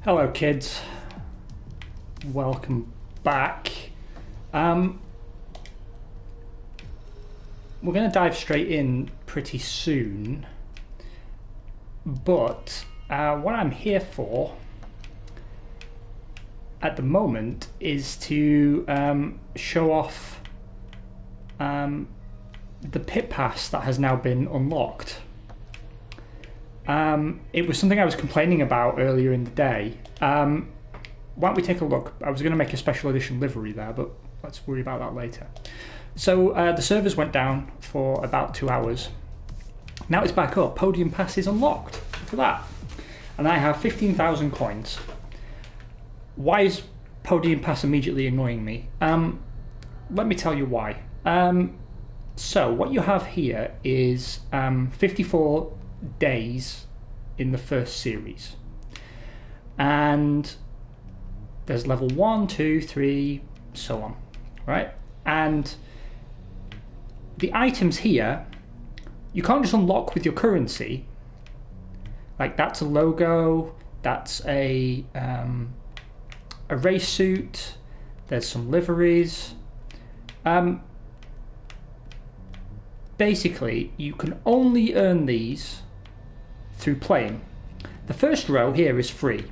Hello kids, welcome back. We're going to dive straight in pretty soon, but what I'm here for at the moment is to show off the pit pass that has now been unlocked. It was something I was complaining about earlier in the day. Why don't we take a look? I was going to make a special edition livery there, but let's worry about that later. So the servers went down for about 2 hours. Now it's back up. Podium Pass is unlocked. Look at that. And I have 15,000 coins. Why is Podium Pass immediately annoying me? Let me tell you why. So what you have here is 54 days in the first series, and there's level 1, 2, 3, so on, right? And the items here you can't just unlock with your currency. Like, that's a logo, that's a race suit, there's some liveries. Basically you can only earn these through playing. The first row here is free,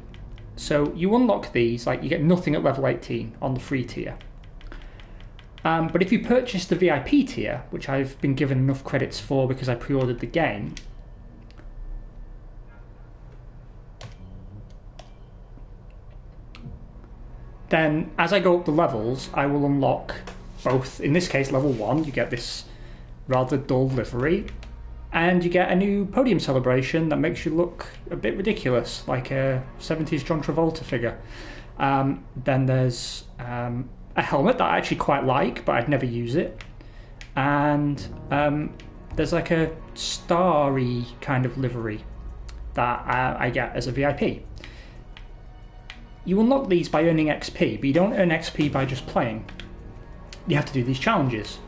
so you unlock these, like you get nothing at level 18 on the free tier. But if you purchase the VIP tier, which I've been given enough credits for because I pre-ordered the game, then as I go up the levels I will unlock both. In this case, level 1, you get this rather dull livery, and you get a new podium celebration that makes you look a bit ridiculous, like a 70s John Travolta figure. Then there's a helmet that I actually quite like, but I'd never use it. And there's like a starry kind of livery that I get as a VIP. You unlock these by earning XP, but you don't earn XP by just playing. You have to do these challenges.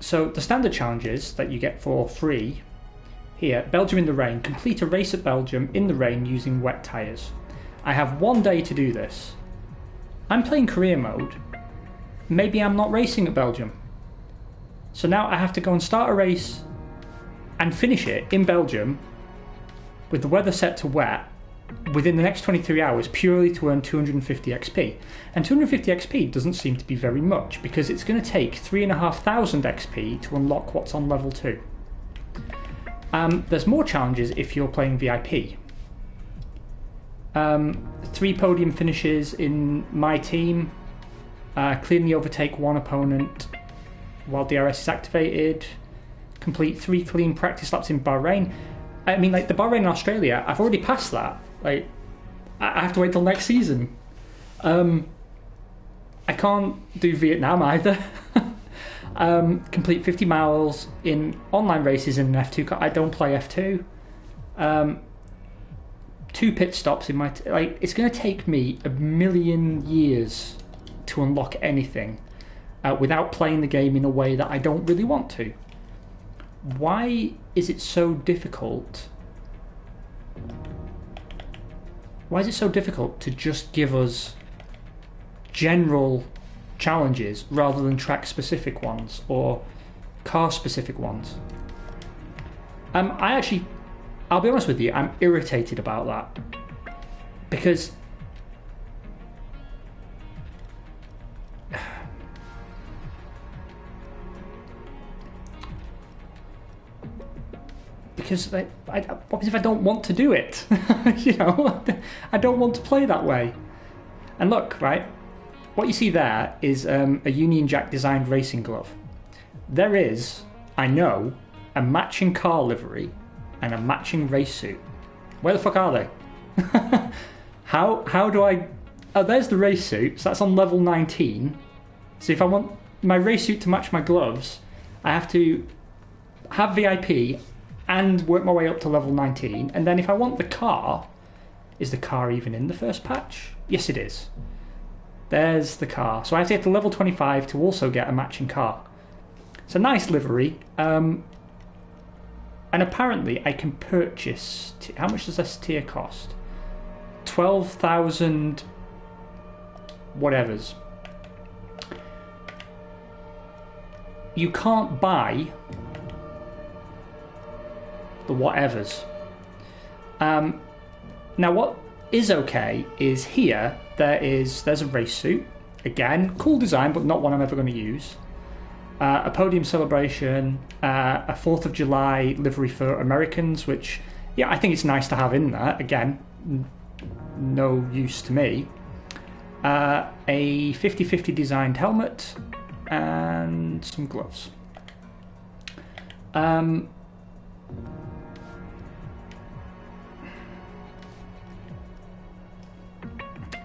So the standard challenges that you get for free here: Belgium in the rain. Complete a race at Belgium in the rain using wet tyres. I have 1 day to do this. I'm playing career mode. Maybe I'm not racing at Belgium. So now I have to go and start a race and finish it in Belgium with the weather set to wet within the next 23 hours, purely to earn 250 XP. And 250 XP doesn't seem to be very much, because it's going to take 3,500 XP to unlock what's on level 2. There's more challenges if you're playing VIP. 3 podium finishes in my team, cleanly overtake 1 opponent while DRS is activated, complete 3 clean practice laps in Bahrain. I mean, like, the Bahrain in Australia, I've already passed that. Like, I have to wait till next season. I can't do Vietnam either. Complete 50 miles in online races in an F2 car. I don't play F2. 2 pit stops in my... like, it's going to take me a million years to unlock anything without playing the game in a way that I don't really want to. Why is it so difficult? Why is it so difficult to just give us general challenges rather than track-specific ones or car-specific ones? I'll be honest with you, I'm irritated about that, because like, what if I don't want to do it? You know, I don't want to play that way. And look, right, what you see there is a Union Jack designed racing glove. There is, I know, a matching car livery and a matching race suit. Where the fuck are they? How do I... Oh, there's the race suit, so that's on level 19. So if I want my race suit to match my gloves, I have to have VIP and work my way up to level 19. And then if I want the car... Is the car even in the first patch? Yes, it is. There's the car. So I have to get to level 25 to also get a matching car. It's a nice livery. And apparently I can purchase... How much does this tier cost? 12,000 whatevers. You can't buy the whatevers. Now what is okay is here there's a race suit. Again, cool design, but not one I'm ever going to use. A podium celebration, a 4th of July livery for Americans, which, yeah, I think it's nice to have in there. Again, no use to me. A 50-50 designed helmet and some gloves.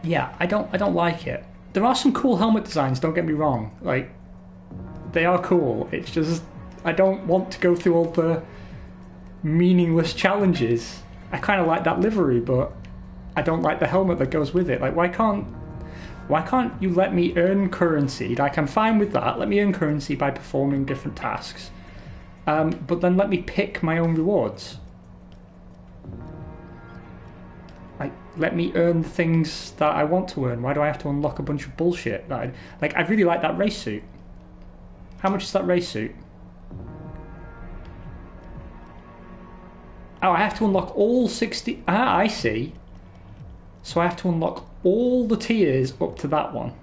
Yeah, I don't like it. There are some cool helmet designs, don't get me wrong. Like, they are cool. It's just I don't want to go through all the meaningless challenges. I kind of like that livery, but I don't like the helmet that goes with it. Like, why can't you let me earn currency? Like, I'm fine with that. Let me earn currency by performing different tasks. But then let me pick my own rewards. Like, let me earn the things that I want to earn. Why do I have to unlock a bunch of bullshit? I really like that race suit. How much is that race suit? Oh, I have to unlock all 60... Ah, I see. So I have to unlock all the tiers up to that one.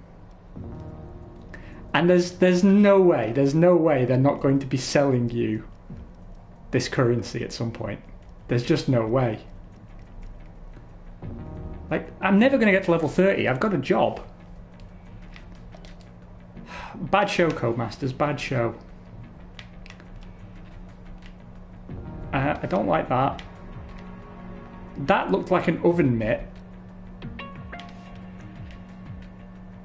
And there's no way they're not going to be selling you this currency at some point. There's just no way. Like, I'm never going to get to level 30. I've got a job. Bad show, Codemasters. Bad show. I don't like that. That looked like an oven mitt.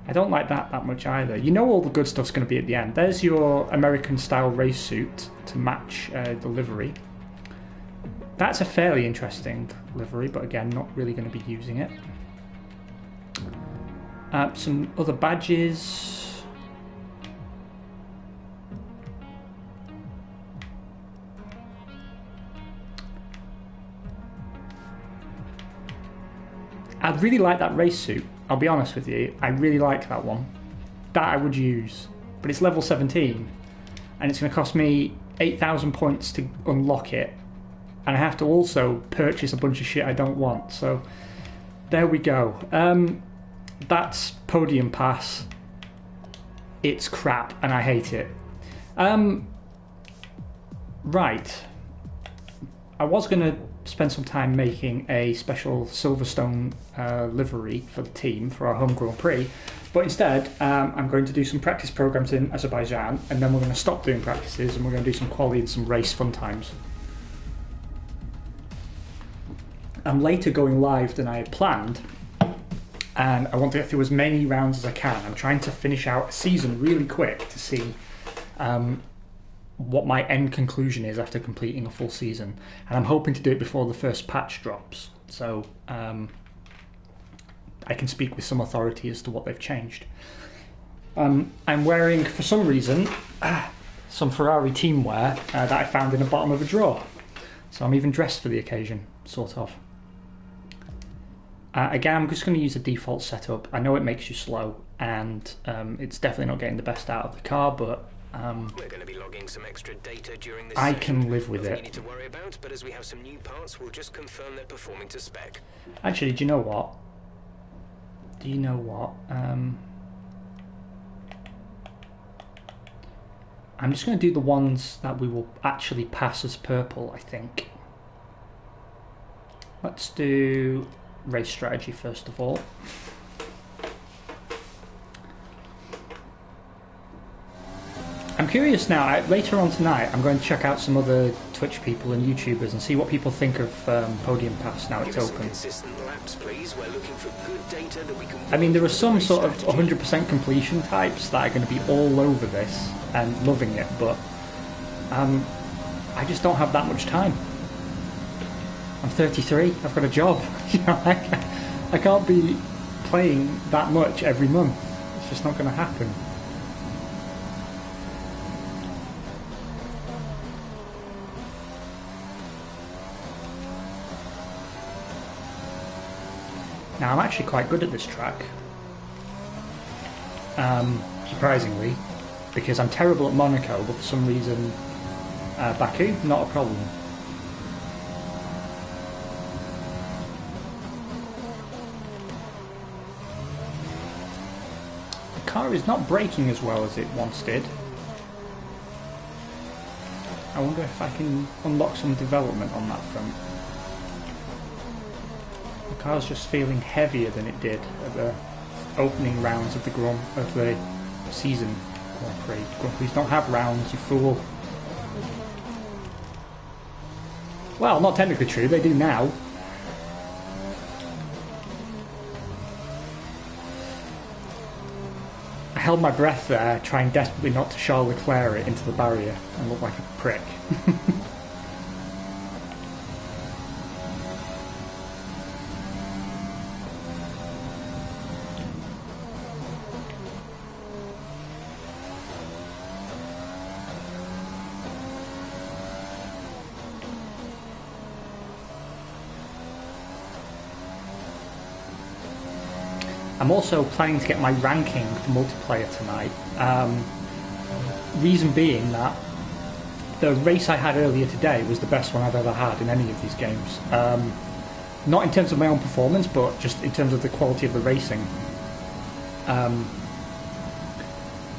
I don't like that much either. You know all the good stuff's going to be at the end. There's your American-style race suit to match the livery. That's a fairly interesting livery, but again, not really going to be using it. Some other badges. I'd really like that race suit. I'll be honest with you. I really like that one. That I would use. But it's level 17. And it's going to cost me 8,000 points to unlock it. And I have to also purchase a bunch of shit I don't want. So, there we go. That's Podium Pass. It's crap, and I hate it. Right. I was going to spend some time making a special Silverstone livery for the team for our home Grand Prix, but instead I'm going to do some practice programs in Azerbaijan, and then we're going to stop doing practices and we're going to do some quali and some race fun times. I'm later going live than I had planned, and I want to get through as many rounds as I can. I'm trying to finish out a season really quick to see what my end conclusion is after completing a full season, and I'm hoping to do it before the first patch drops, so I can speak with some authority as to what they've changed. I'm wearing, for some reason, some Ferrari team wear that I found in the bottom of a drawer, so I'm even dressed for the occasion, sort of. Again, I'm just going to use the default setup. I know it makes you slow, and it's definitely not getting the best out of the car, but we're going to be logging some extra data during this I session. can live with Nothing it. you need to worry about, but as we have some new parts, we'll just confirm they're performing to spec. Actually, do you know what? I'm just going to do the ones that we will actually pass as purple, I think. Let's do race strategy first of all. I'm curious now, later on tonight I'm going to check out some other Twitch people and YouTubers and see what people think of Podium Pass now it's open. Consistent laps, please. We're looking for good data that we can. I mean, there are some sort of 100% completion types that are going to be all over this and loving it, but I just don't have that much time. I'm 33, I've got a job. You know, I can't be playing that much every month. It's just not going to happen. Now, I'm actually quite good at this track, surprisingly, because I'm terrible at Monaco, but for some reason, Baku, not a problem. The car is not braking as well as it once did. I wonder if I can unlock some development on that front. The car's just feeling heavier than it did at the opening rounds of the season. Grand Prix. Grand Prix don't have rounds, you fool. Well, not technically true, they do now. I held my breath there, trying desperately not to Charles Leclerc it into the barrier and look like a prick. I'm also planning to get my ranking for multiplayer tonight. Reason being that the race I had earlier today was the best one I've ever had in any of these games. Not in terms of my own performance, but just in terms of the quality of the racing. And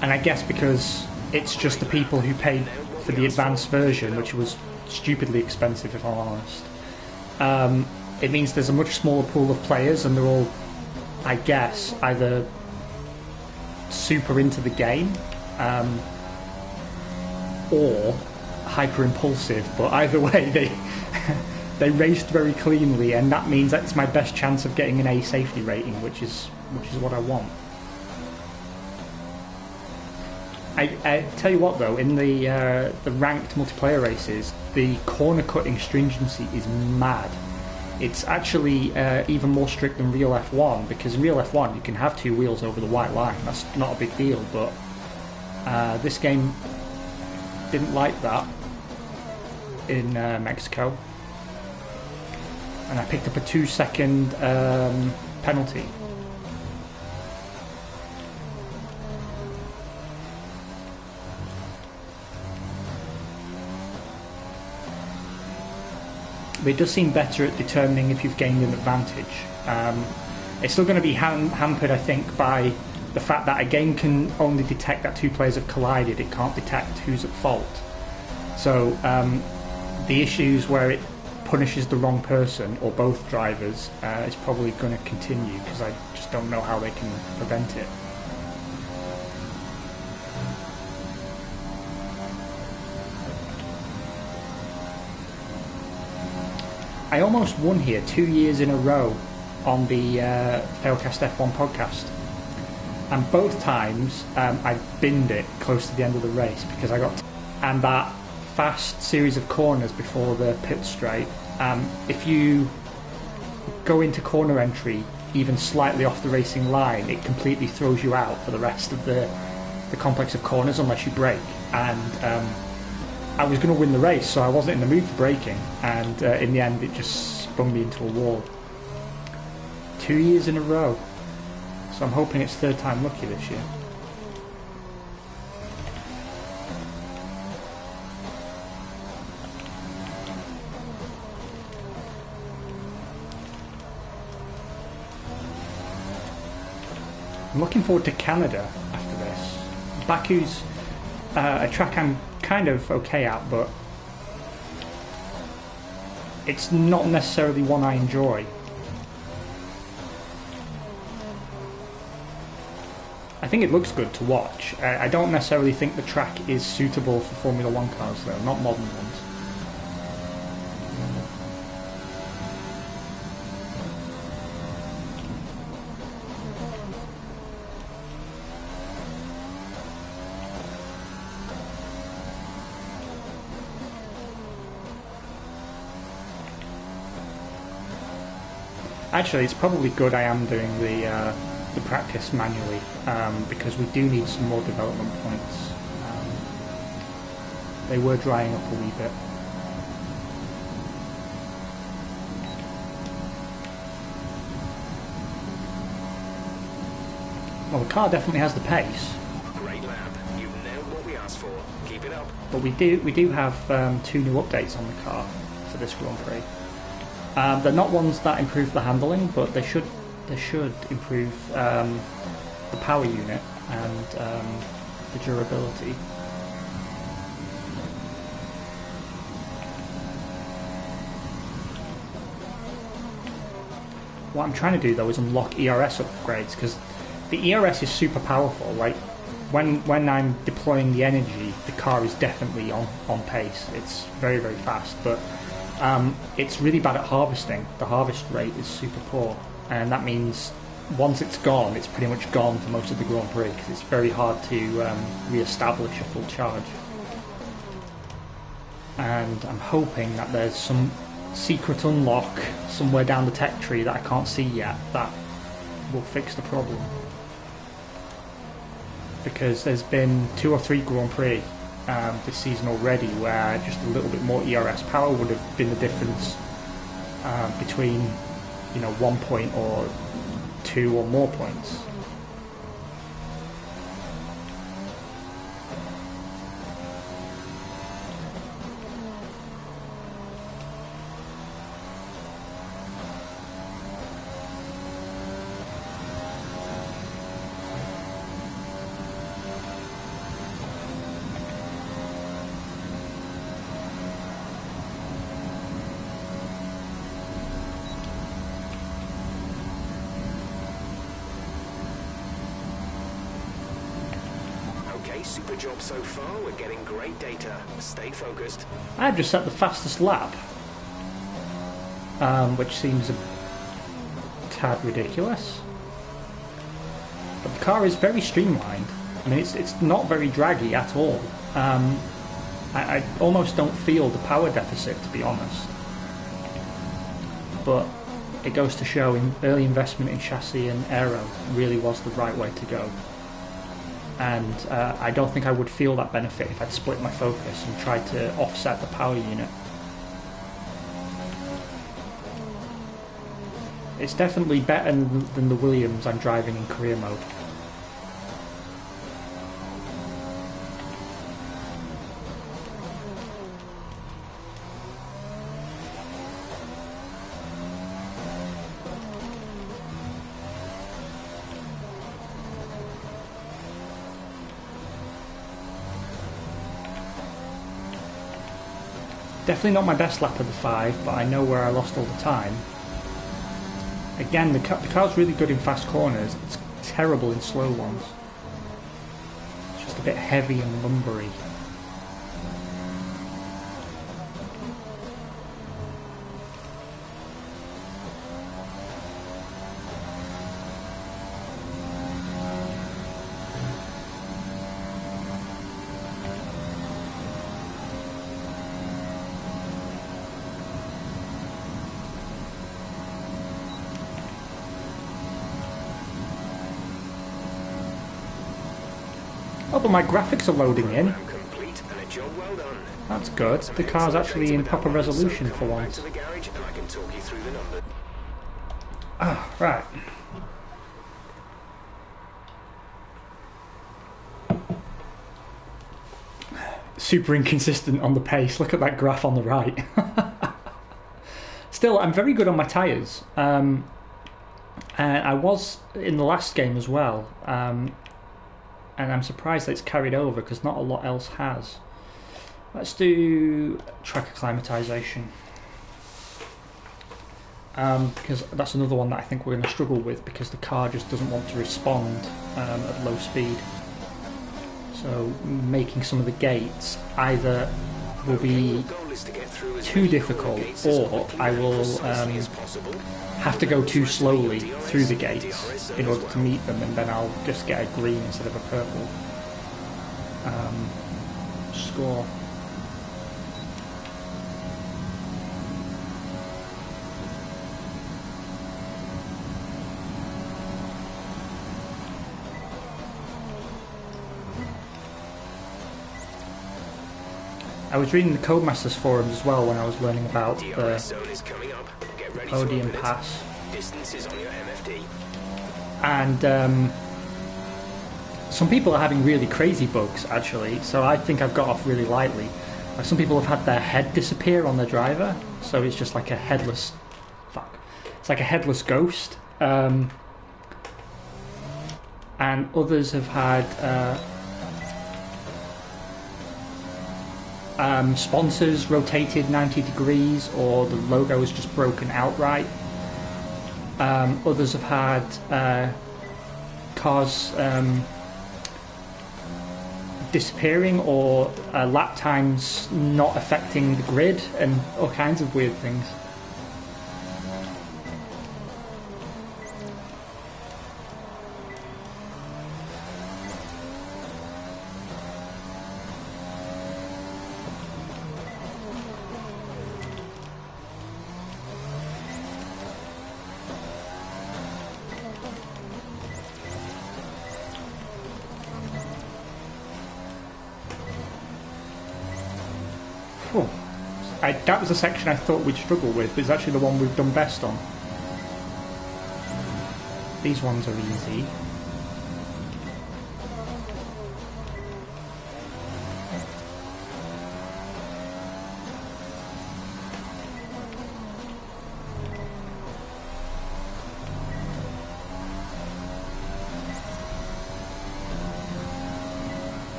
I guess because it's just the people who paid for the advanced version, which was stupidly expensive if I'm honest, it means there's a much smaller pool of players and they're all, I guess, either super into the game or hyper impulsive, but either way they raced very cleanly, and that means that's my best chance of getting an A safety rating, which is what I want. I tell you what though, in the ranked multiplayer races, the corner cutting stringency is mad. It's actually even more strict than real F1, because in real F1 you can have two wheels over the white line. That's not a big deal, but this game didn't like that in Mexico, and I picked up a 2-second penalty. But it does seem better at determining if you've gained an advantage. It's still going to be hampered, I think, by the fact that a game can only detect that two players have collided. It can't detect who's at fault. So the issues where it punishes the wrong person or both drivers is probably going to continue, because I just don't know how they can prevent it. I almost won here 2 years in a row on the Failcast F1 podcast, and both times I binned it close to the end of the race because I got and that fast series of corners before the pit straight. If you go into corner entry even slightly off the racing line, it completely throws you out for the rest of the complex of corners unless you brake. And I was going to win the race, so I wasn't in the mood for braking, and in the end it just spun me into a wall. 2 years in a row, so I'm hoping it's third time lucky this year. I'm looking forward to Canada after this. Baku's a track I'm kind of okay at, but it's not necessarily one I enjoy. I think it looks good to watch. I don't necessarily think the track is suitable for Formula 1 cars though, not modern ones. Actually, it's probably good I am doing the practice manually, because we do need some more development points. They were drying up a wee bit. Well, the car definitely has the pace. Great lap. You've nailed what we asked for. Keep it up. But we do have 2 new updates on the car for this Grand Prix. They're not ones that improve the handling, but they should improve the power unit and the durability. What I'm trying to do though is unlock ERS upgrades, because the ERS is super powerful. Like when I'm deploying the energy, the car is definitely on pace. It's very, very fast, but it's really bad at harvesting. The harvest rate is super poor, and that means once it's gone, it's pretty much gone for most of the Grand Prix, because it's very hard to re-establish a full charge. And I'm hoping that there's some secret unlock somewhere down the tech tree that I can't see yet that will fix the problem. Because there's been 2 or 3 Grand Prix this season already where just a little bit more ERS power would have been the difference between 1 point or 2 or more points. Super job so far. We're getting great data. Stay focused. I've just set the fastest lap, which seems a tad ridiculous. But the car is very streamlined. I mean, it's not very draggy at all. I almost don't feel the power deficit, to be honest. But it goes to show early investment in chassis and aero really was the right way to go. And I don't think I would feel that benefit if I'd split my focus and tried to offset the power unit. It's definitely better than the Williams I'm driving in career mode. Definitely not my best lap of the 5, but I know where I lost all the time. Again, the car's really good in fast corners. It's terrible in slow ones. It's just a bit heavy and lumbery. Oh, but my graphics are loading in. That's good. The car's actually in proper resolution for once. Ah, right. Super inconsistent on the pace. Look at that graph on the right. Still, I'm very good on my tyres. And I was in the last game as well. And I'm surprised that it's carried over because not a lot else has. Let's do track acclimatization. Because that's another one that I think we're going to struggle with because the car just doesn't want to respond at low speed. So making some of the gates either will be too difficult or I will have to go too slowly through the gates in order to meet them, and then I'll just get a green instead of a purple score. I was reading the Codemasters forums as well when I was learning about the podium pass. And Some people are having really crazy bugs, actually, so I think I've got off really lightly. Like, some people have had their head disappear on their driver, so it's just like a headless... Fuck. It's like a headless ghost. And others have had sponsors rotated 90 degrees, or the logo is just broken outright. Others have had cars disappearing, or lap times not affecting the grid, and all kinds of weird things. That was the section I thought we'd struggle with, but it's actually the one we've done best on. These ones are easy.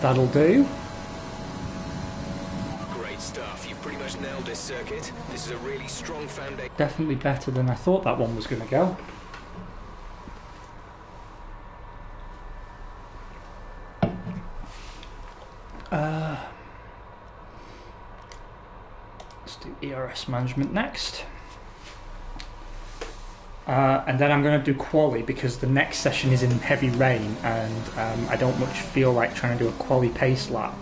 That'll do. Great stuff. You've pretty much nailed this circuit. This is a really strong foundation. Definitely better than I thought that one was going to go. Let's do ERS management next. And then I'm going to do quali, because the next session is in heavy rain, and I don't much feel like trying to do a quali pace lap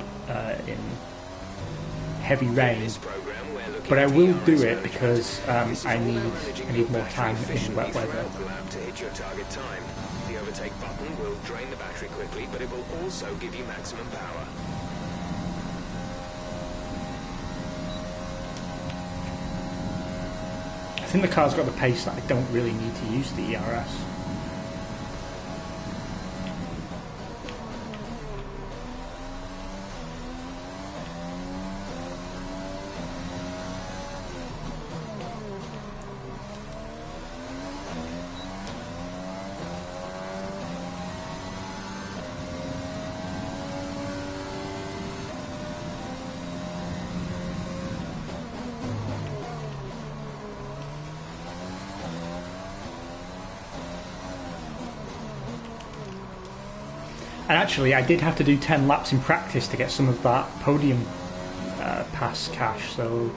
in heavy rain. But I will do it because I need more time in wet weather. To hit your target time. The overtake button will drain the battery quickly, but it will also give you maximum power. I think the car's got the pace that I don't really need to use the ERS. And actually, I did have to do 10 laps in practice to get some of that podium pass cash, so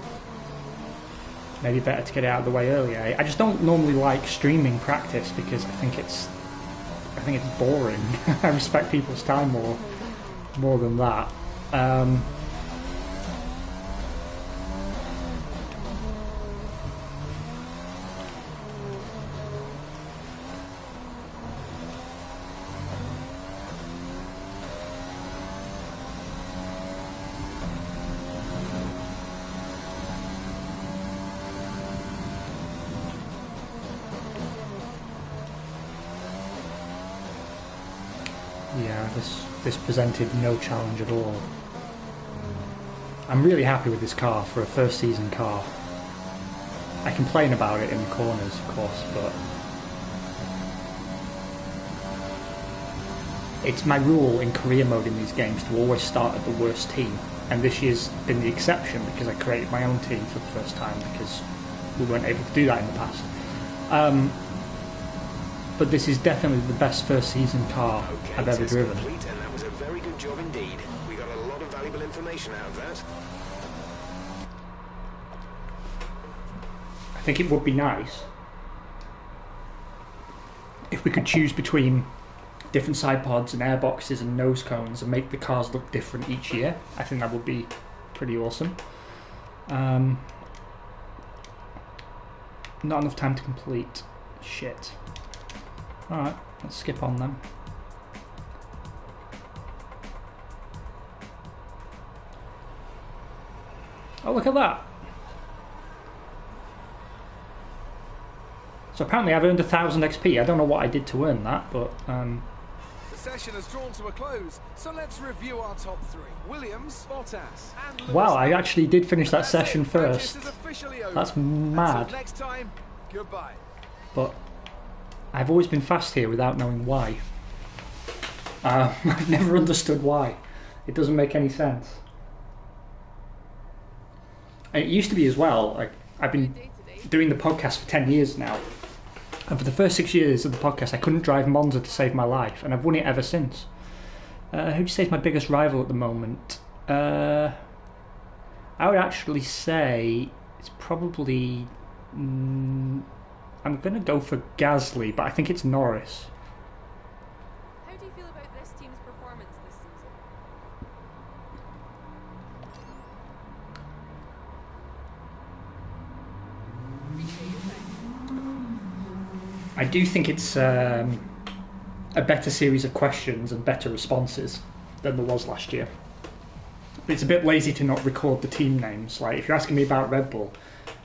maybe better to get it out of the way earlier. I just don't normally like streaming practice because I think it's boring. I respect people's time more than that. Yeah, this presented no challenge at all. I'm really happy with this car for a first season car. I complain about it in the corners, of course, but it's my rule in career mode in these games to always start at the worst team, and this year's been the exception because I created my own team for the first time because we weren't able to do that in the past. But this is definitely the best first season car I've ever driven. Complete, and that was a very good job indeed. We got a lot of valuable information out of that. I think it would be nice if we could choose between different side pods and airboxes and nose cones and make the cars look different each year. I think that would be pretty awesome. Not enough time to complete. Shit. Alright, let's skip on them. Oh, look at that. So apparently I've earned 1,000 XP. I don't know what I did to earn that, but... The session has drawn to a close, so let's review our top three. Williams, Bottas, and Lewis. Wow, I actually did finish that session Practice first. is officially over. That's mad. Until next time, goodbye. But I've always been fast here without knowing why. I've never understood why. It doesn't make any sense. And it used to be as well, like, I've been doing the podcast for 10 years now. And for the first 6 years of the podcast, I couldn't drive Monza to save my life, and I've won it ever since. Who do you say is my biggest rival at the moment? I would actually say it's probably... I'm going to go for Gasly, but I think it's Norris. How do you feel about this team's performance this season? Appreciate your time. I do think it's a better series of questions and better responses than there was last year. It's a bit lazy to not record the team names. Like, if you're asking me about Red Bull,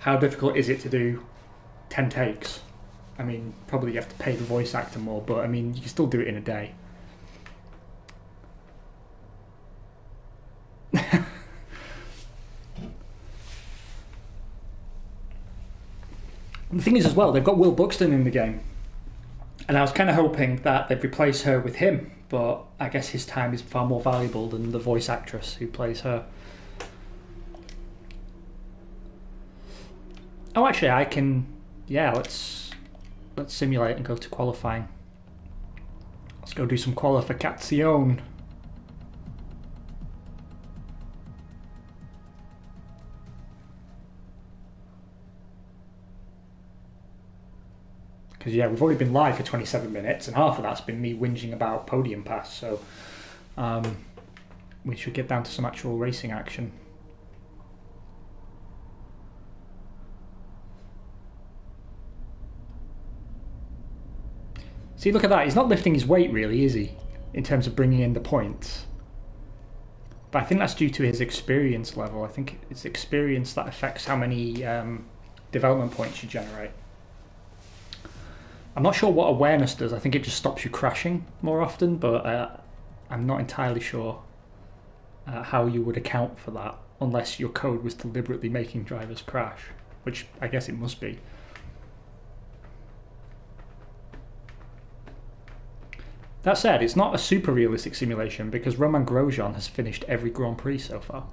how difficult is it to do 10 takes? I mean, probably you have to pay the voice actor more, but I mean, you can still do it in a day. The thing is as well, they've got Will Buxton in the game. And I was kind of hoping that they'd replace her with him, but I guess his time is far more valuable than the voice actress who plays her. Oh, actually, I can... Yeah, let's simulate and go to qualifying. Let's go do some qualification. Because, yeah, we've already been live for 27 minutes, and half of that's been me whinging about Podium Pass, so we should get down to some actual racing action. See, look at that. He's not lifting his weight, really, is he? In terms of bringing in the points. But I think that's due to his experience level. I think it's experience that affects how many development points you generate. I'm not sure what awareness does. I think it just stops you crashing more often, but I'm not entirely sure how you would account for that, unless your code was deliberately making drivers crash, which I guess it must be. That said, it's not a super realistic simulation because Romain Grosjean has finished every Grand Prix so far.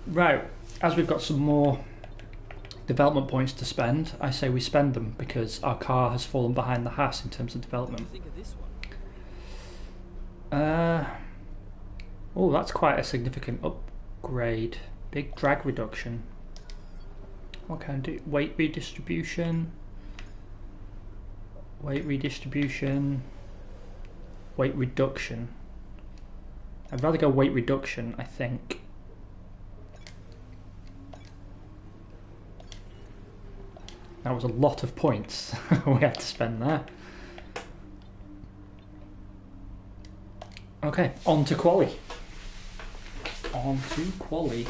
Right, as we've got some more development points to spend, I say we spend them because our car has fallen behind the Haas in terms of development. What do you think of this one? Oh, that's quite a significant upgrade. Big drag reduction. What can I do? Weight redistribution. Weight redistribution. Weight reduction. I'd rather go weight reduction, I think. That was a lot of points we had to spend there. Okay, on to quali. On to quali.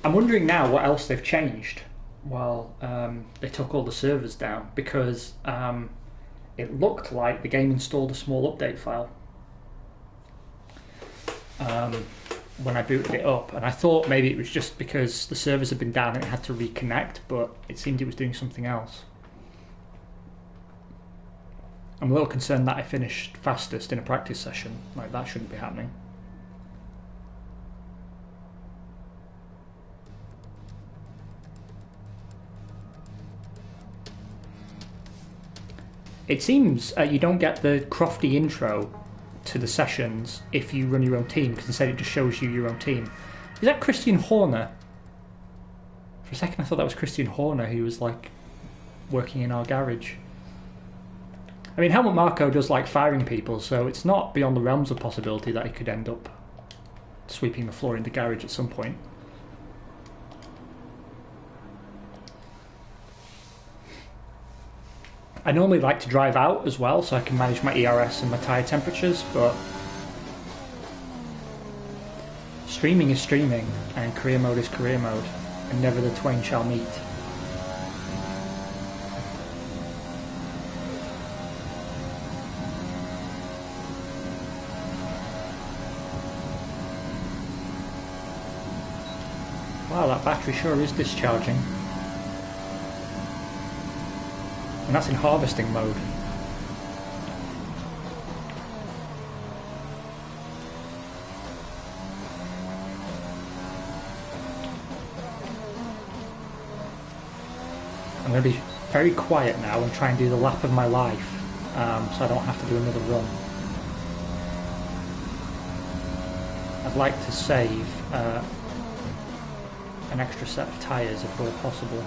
I'm wondering now what else they've changed while they took all the servers down, because it looked like the game installed a small update file when I booted it up, and I thought maybe it was just because the servers had been down and it had to reconnect, but it seemed it was doing something else. I'm a little concerned that I finished fastest in a practice session. Like, that shouldn't be happening. It seems you don't get the crofty intro to the sessions if you run your own team, because instead it just shows you your own team. Is that Christian Horner? For a second I thought that was Christian Horner who was like working in our garage. I mean, Helmut Marko does like firing people, so it's not beyond the realms of possibility that he could end up sweeping the floor in the garage at some point. I normally like to drive out as well so I can manage my ERS and my tyre temperatures, but streaming is streaming and career mode is career mode, and never the twain shall meet. Wow, that battery sure is discharging. And that's in harvesting mode. I'm going to be very quiet now and try and do the lap of my life, so I don't have to do another run. I'd like to save an extra set of tyres if at all possible.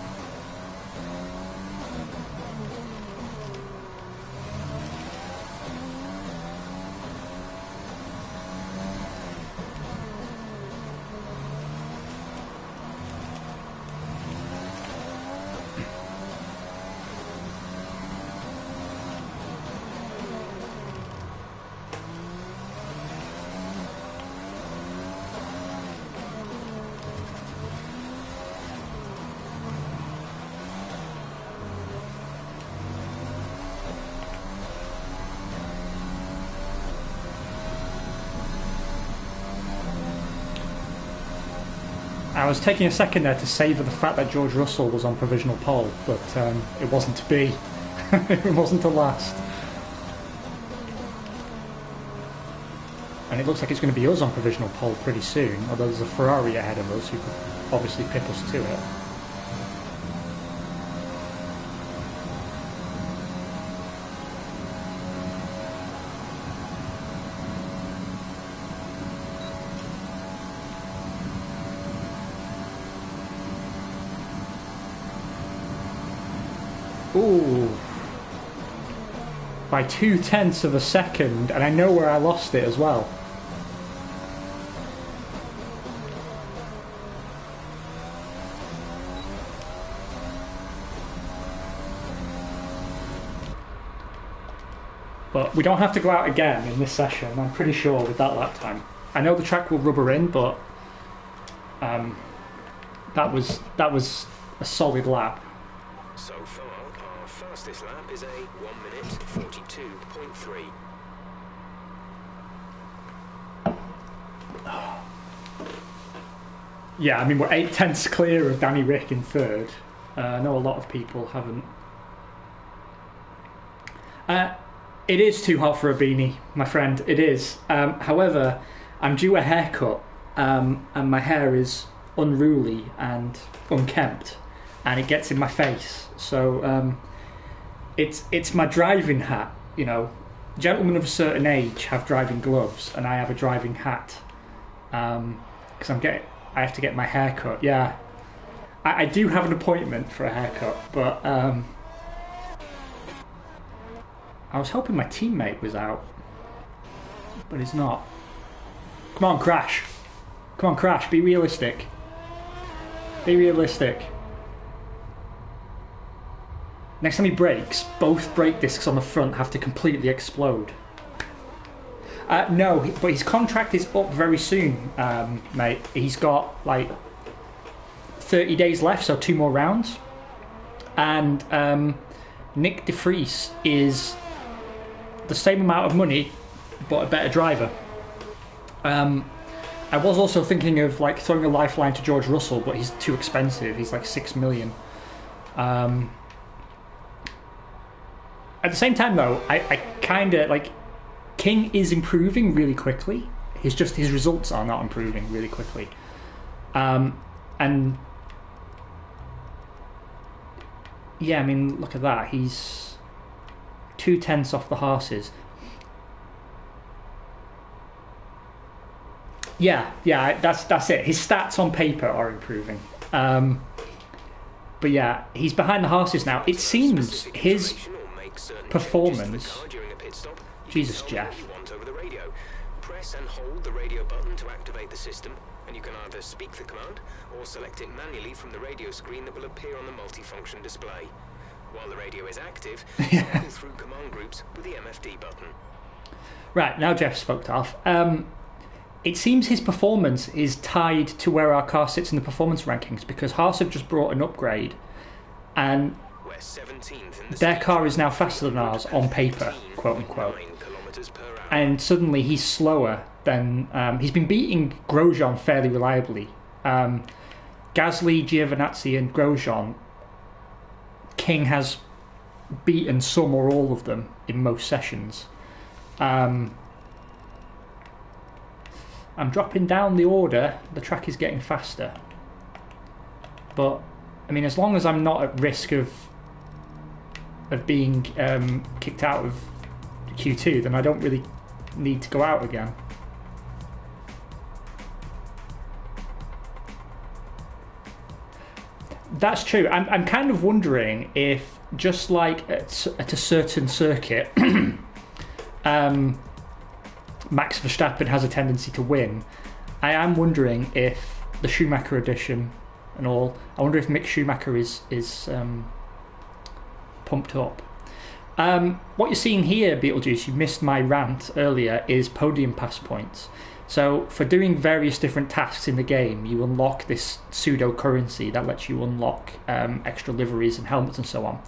I was taking a second there to savour the fact that George Russell was on provisional pole, but it wasn't to be. It wasn't to last. And it looks like it's going to be us on provisional pole pretty soon, although there's a Ferrari ahead of us who could obviously pip us to it. Ooh. By 0.2 of a second, and I know where I lost it as well. But we don't have to go out again in this session, I'm pretty sure, with that lap time. I know the track will rubber in, but that was a solid lap. So far, our fastest lap is a 1 minute 42.3. Yeah, I mean, we're 0.8 clear of Danny Rick in third. I know a lot of people haven't. It is too hot for a beanie, my friend, it is. However, I'm due a haircut, and my hair is unruly and unkempt, and it gets in my face. So it's my driving hat, you know. Gentlemen of a certain age have driving gloves, and I have a driving hat, because I have to get my hair cut. Yeah, I do have an appointment for a haircut, but I was hoping my teammate was out, but he's not. Come on, Crash. Come on, Crash, be realistic. Be realistic. Next time he brakes, both brake discs on the front have to completely explode. No, but his contract is up very soon, mate. He's got like 30 days left, so 2 more rounds. And Nick De Vries is the same amount of money, but a better driver. I was also thinking of like throwing a lifeline to George Russell, but he's too expensive. He's like 6 million. At the same time, though, I kind of like King is improving really quickly. His results are not improving really quickly, and yeah, I mean, look at that. He's 0.2 off the horses. Yeah, that's it. His stats on paper are improving. But yeah, he's behind the horses now. It seems his performance. Jesus, Jeff. Over the radio. Press and hold the radio button to activate the system, and you can either speak the command or select it manually from the radio screen that will appear on the multifunction display. While the radio is active, cycle through command groups with the MFD button. Right, now Jeff's fucked off. It seems his performance is tied to where our car sits in the performance rankings, because Haas have just brought an upgrade, and We're 17th in the their car is now faster than ours on paper, quote unquote. 9 kilometers per hour. And suddenly he's slower than... he's been beating Grosjean fairly reliably. Gasly, Giovinazzi and Grosjean, King has beaten some or all of them in most sessions. I'm dropping down the order. The track is getting faster. But, I mean, as long as I'm not at risk of being kicked out of Q2, then I don't really need to go out again. That's true. I'm kind of wondering if, just like at a certain circuit, Max Verstappen has a tendency to win. I am wondering if the Schumacher edition and all, I wonder if Mick Schumacher is pumped up. What you're seeing here, Beetlejuice, you missed my rant earlier, is podium pass points. So for doing various different tasks in the game, you unlock this pseudo currency that lets you unlock extra liveries and helmets and so on.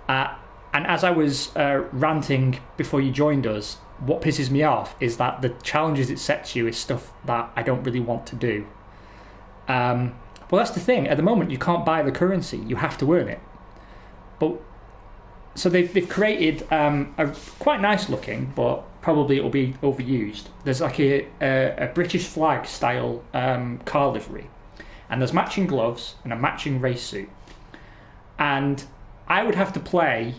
And as I was ranting before you joined us, what pisses me off is that the challenges it sets you is stuff that I don't really want to do. Well, that's the thing. At the moment, you can't buy the currency. You have to earn it. But so they've created a quite nice looking, but probably it'll be overused. There's like a British flag style car livery, and there's matching gloves and a matching race suit. And I would have to play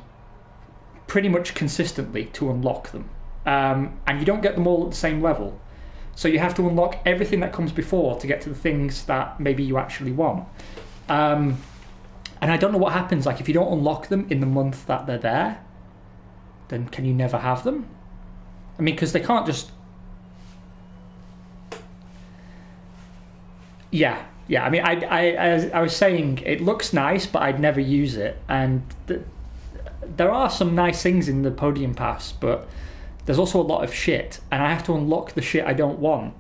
pretty much consistently to unlock them. And you don't get them all at the same level. So you have to unlock everything that comes before to get to the things that maybe you actually want. And I don't know what happens, like if you don't unlock them in the month that they're there, then can you never have them? I mean, because they can't just... Yeah. I mean, I was saying, it looks nice, but I'd never use it. And there are some nice things in the podium pass, but there's also a lot of shit, and I have to unlock the shit I don't want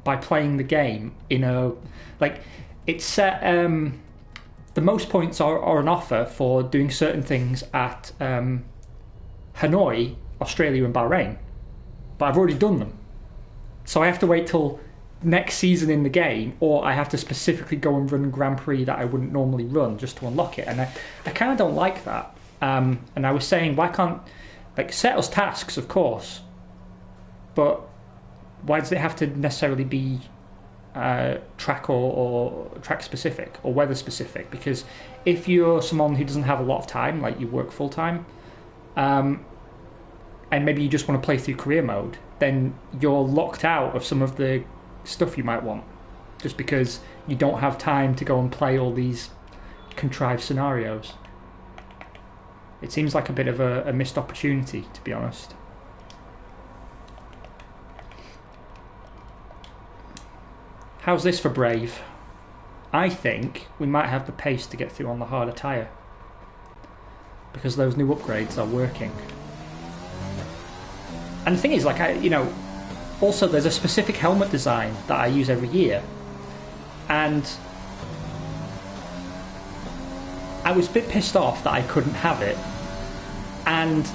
by playing the game in a... Like, it's set... the most points are on offer for doing certain things at Hanoi, Australia and Bahrain. But I've already done them. So I have to wait till next season in the game, or I have to specifically go and run a Grand Prix that I wouldn't normally run just to unlock it. And I kind of don't like that. And I was saying, why can't... Like, set us tasks, of course, but why does it have to necessarily be track or track specific or weather specific? Because if you're someone who doesn't have a lot of time, like you work full time, and maybe you just want to play through career mode, then you're locked out of some of the stuff you might want, just because you don't have time to go and play all these contrived scenarios. It seems like a bit of a missed opportunity, to be honest. How's this for Brave? I think we might have the pace to get through on the harder tyre, because those new upgrades are working. And the thing is, like, also there's a specific helmet design that I use every year, and I was a bit pissed off that I couldn't have it, and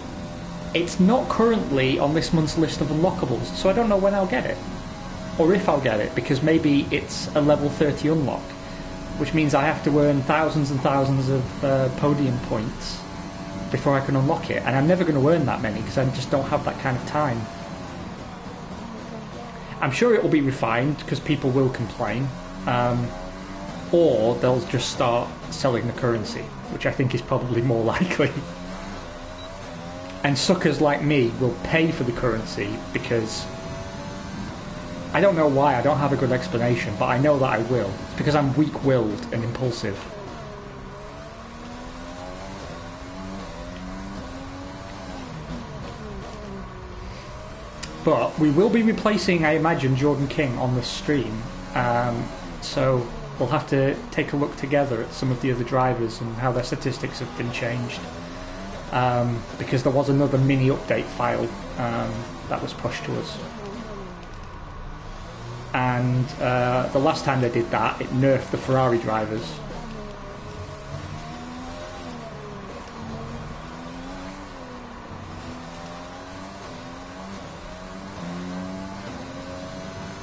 it's not currently on this month's list of unlockables, so I don't know when I'll get it, or if I'll get it, because maybe it's a level 30 unlock, which means I have to earn thousands and thousands of podium points before I can unlock it, and I'm never going to earn that many because I just don't have that kind of time. I'm sure it will be refined because people will complain, or they'll just start selling the currency, which I think is probably more likely. And suckers like me will pay for the currency because I don't know why, I don't have a good explanation, but I know that I will. It's because I'm weak-willed and impulsive. But we will be replacing, I imagine, Jordan King on the stream. So we'll have to take a look together at some of the other drivers and how their statistics have been changed. Because there was another mini update file that was pushed to us. And the last time they did that, it nerfed the Ferrari drivers.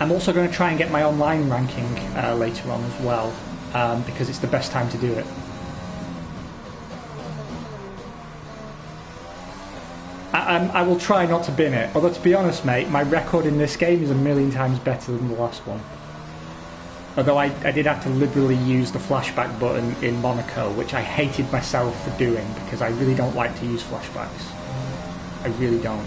I'm also going to try and get my online ranking later on as well, because it's the best time to do it. I will try not to bin it, although to be honest mate, my record in this game is a million times better than the last one. Although I did have to liberally use the flashback button in Monaco, which I hated myself for doing, because I really don't like to use flashbacks. I really don't.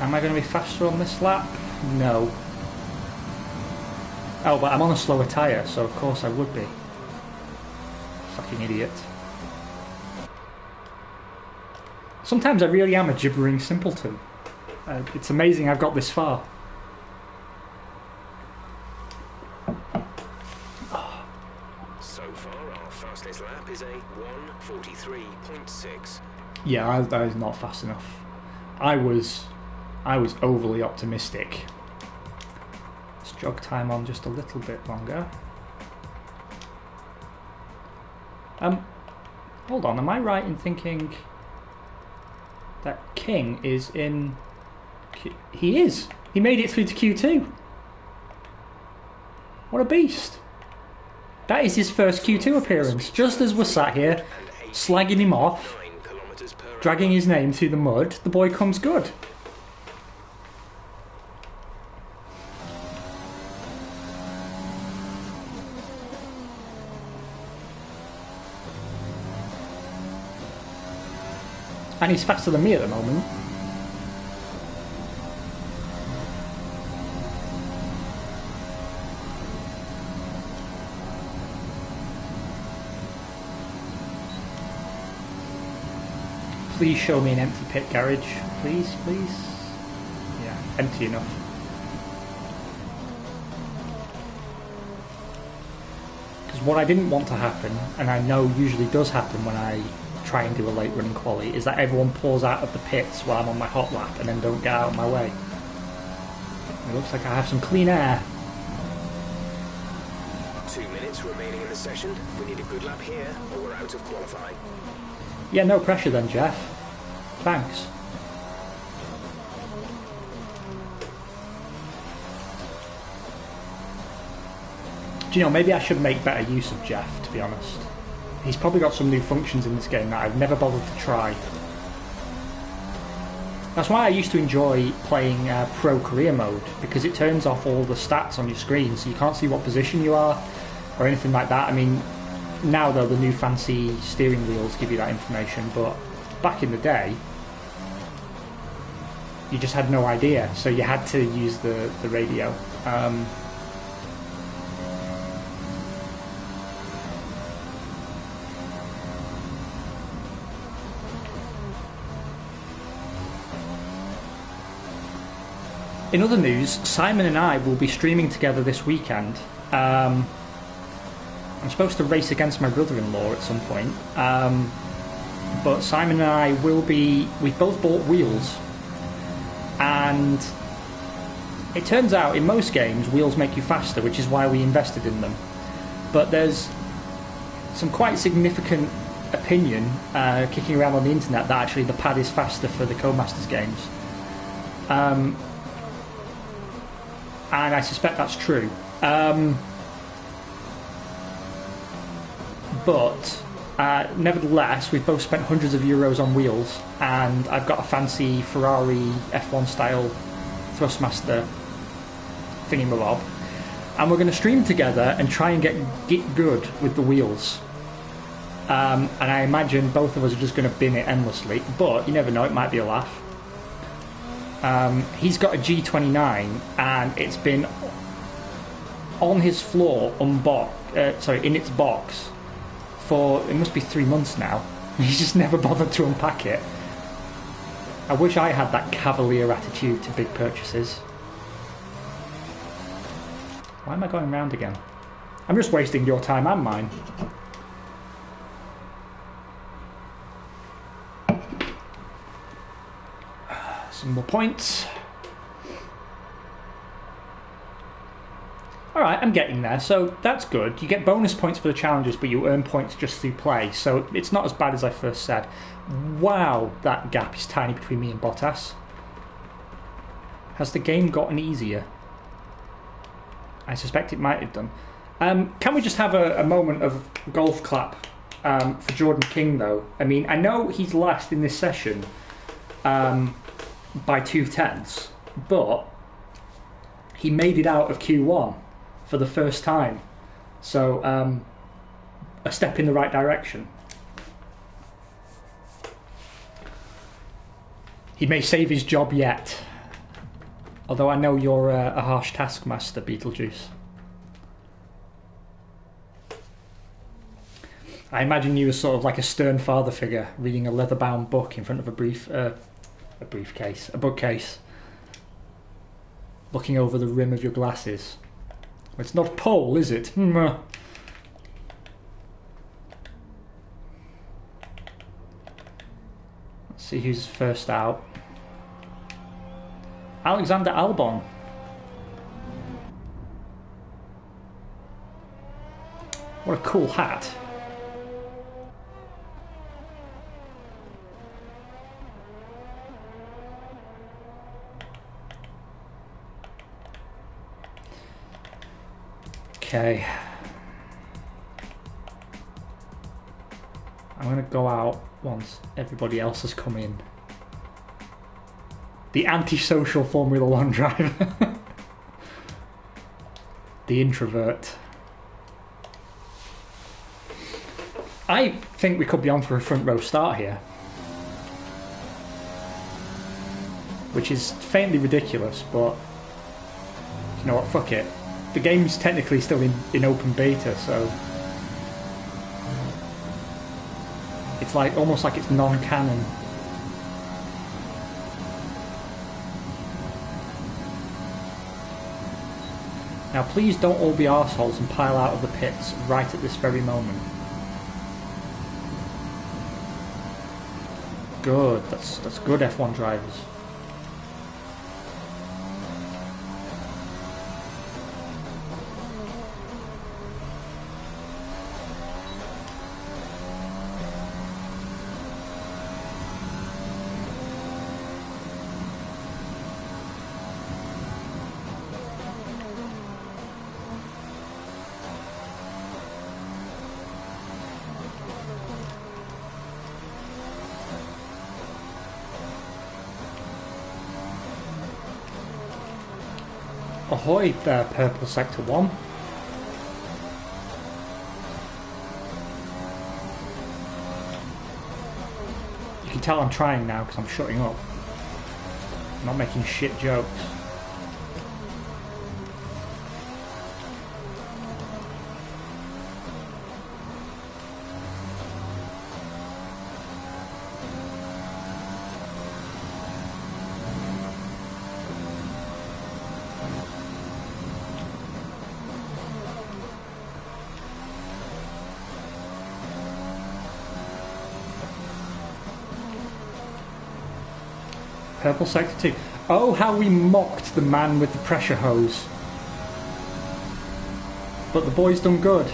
Am I going to be faster on this lap? No. Oh, but I'm on a slower tyre, so of course I would be. Fucking idiot. Sometimes I really am a gibbering simpleton. It's amazing I've got this far. So far, our fastest lap is a 1:43.6. Yeah, that is not fast enough. I was overly optimistic. Let's jog time on just a little bit longer. Hold on, am I right in thinking that King is in... He is! He made it through to Q2! What a beast! That is his first Q2 appearance, just as we're sat here, slagging him off, dragging his name through the mud, the boy comes good. And he's faster than me at the moment. Please show me an empty pit garage. Please, please. Yeah, empty enough. Because what I didn't want to happen, and I know usually does happen when I try and do a late running quali, is that everyone pours out of the pits while I'm on my hot lap and then don't get out of my way. It looks like I have some clean air. 2 minutes remaining in the session. We need a good lap here or we're out of qualifying. Yeah, no pressure then, Jeff. Thanks. Do you know, maybe I should make better use of Jeff, to be honest. He's probably got some new functions in this game that I've never bothered to try. That's why I used to enjoy playing Pro Career Mode, because it turns off all the stats on your screen, so you can't see what position you are, or anything like that. I mean, now though, the new fancy steering wheels give you that information, but back in the day, you just had no idea, so you had to use the radio. In other news, Simon and I will be streaming together this weekend. I'm supposed to race against my brother-in-law at some point, but Simon and I will be... We've both bought wheels, and it turns out in most games wheels make you faster, which is why we invested in them. But there's some quite significant opinion kicking around on the internet that actually the pad is faster for the Codemasters games. And I suspect that's true. But nevertheless, we've both spent hundreds of euros on wheels, and I've got a fancy Ferrari F1 style Thrustmaster thingy-mabob, and we're going to stream together and try and get good with the wheels. And I imagine both of us are just going to bin it endlessly, but you never know, it might be a laugh. He's got a G29, and it's been on his floor in its box for, it must be 3 months now. He's just never bothered to unpack it. I wish I had that cavalier attitude to big purchases. Why am I going round again? I'm just wasting your time and mine. Some more points. Alright, I'm getting there, so that's good. You get bonus points for the challenges, but you earn points just through play, so it's not as bad as I first said. Wow, that gap is tiny between me and Bottas. Has the game gotten easier? I suspect it might have done. Can we just have a moment of golf clap for Jordan King, though? I mean, I know he's last in this session by 0.2, but he made it out of Q1 for the first time. So, a step in the right direction. He may save his job yet. Although I know you're a harsh taskmaster, Beetlejuice. I imagine you as sort of like a stern father figure reading a leather-bound book in front of a bookcase, looking over the rim of your glasses. It's not Paul, is it? Let's see who's first out. Alexander Albon. What a cool hat. Okay. I'm going to go out once everybody else has come in. The antisocial Formula 1 driver. The introvert. I think we could be on for a front row start here. Which is faintly ridiculous, but you know what, fuck it. The game's technically still in open beta, so it's like almost like it's non-canon. Now please don't all be arseholes and pile out of the pits right at this very moment. Good, that's good F1 drivers. Ahoy there, Purple Sector 1. You can tell I'm trying now because I'm shutting up. I'm not making shit jokes. Purple Sector 2. Oh, how we mocked the man with the pressure hose. But the boy's done good.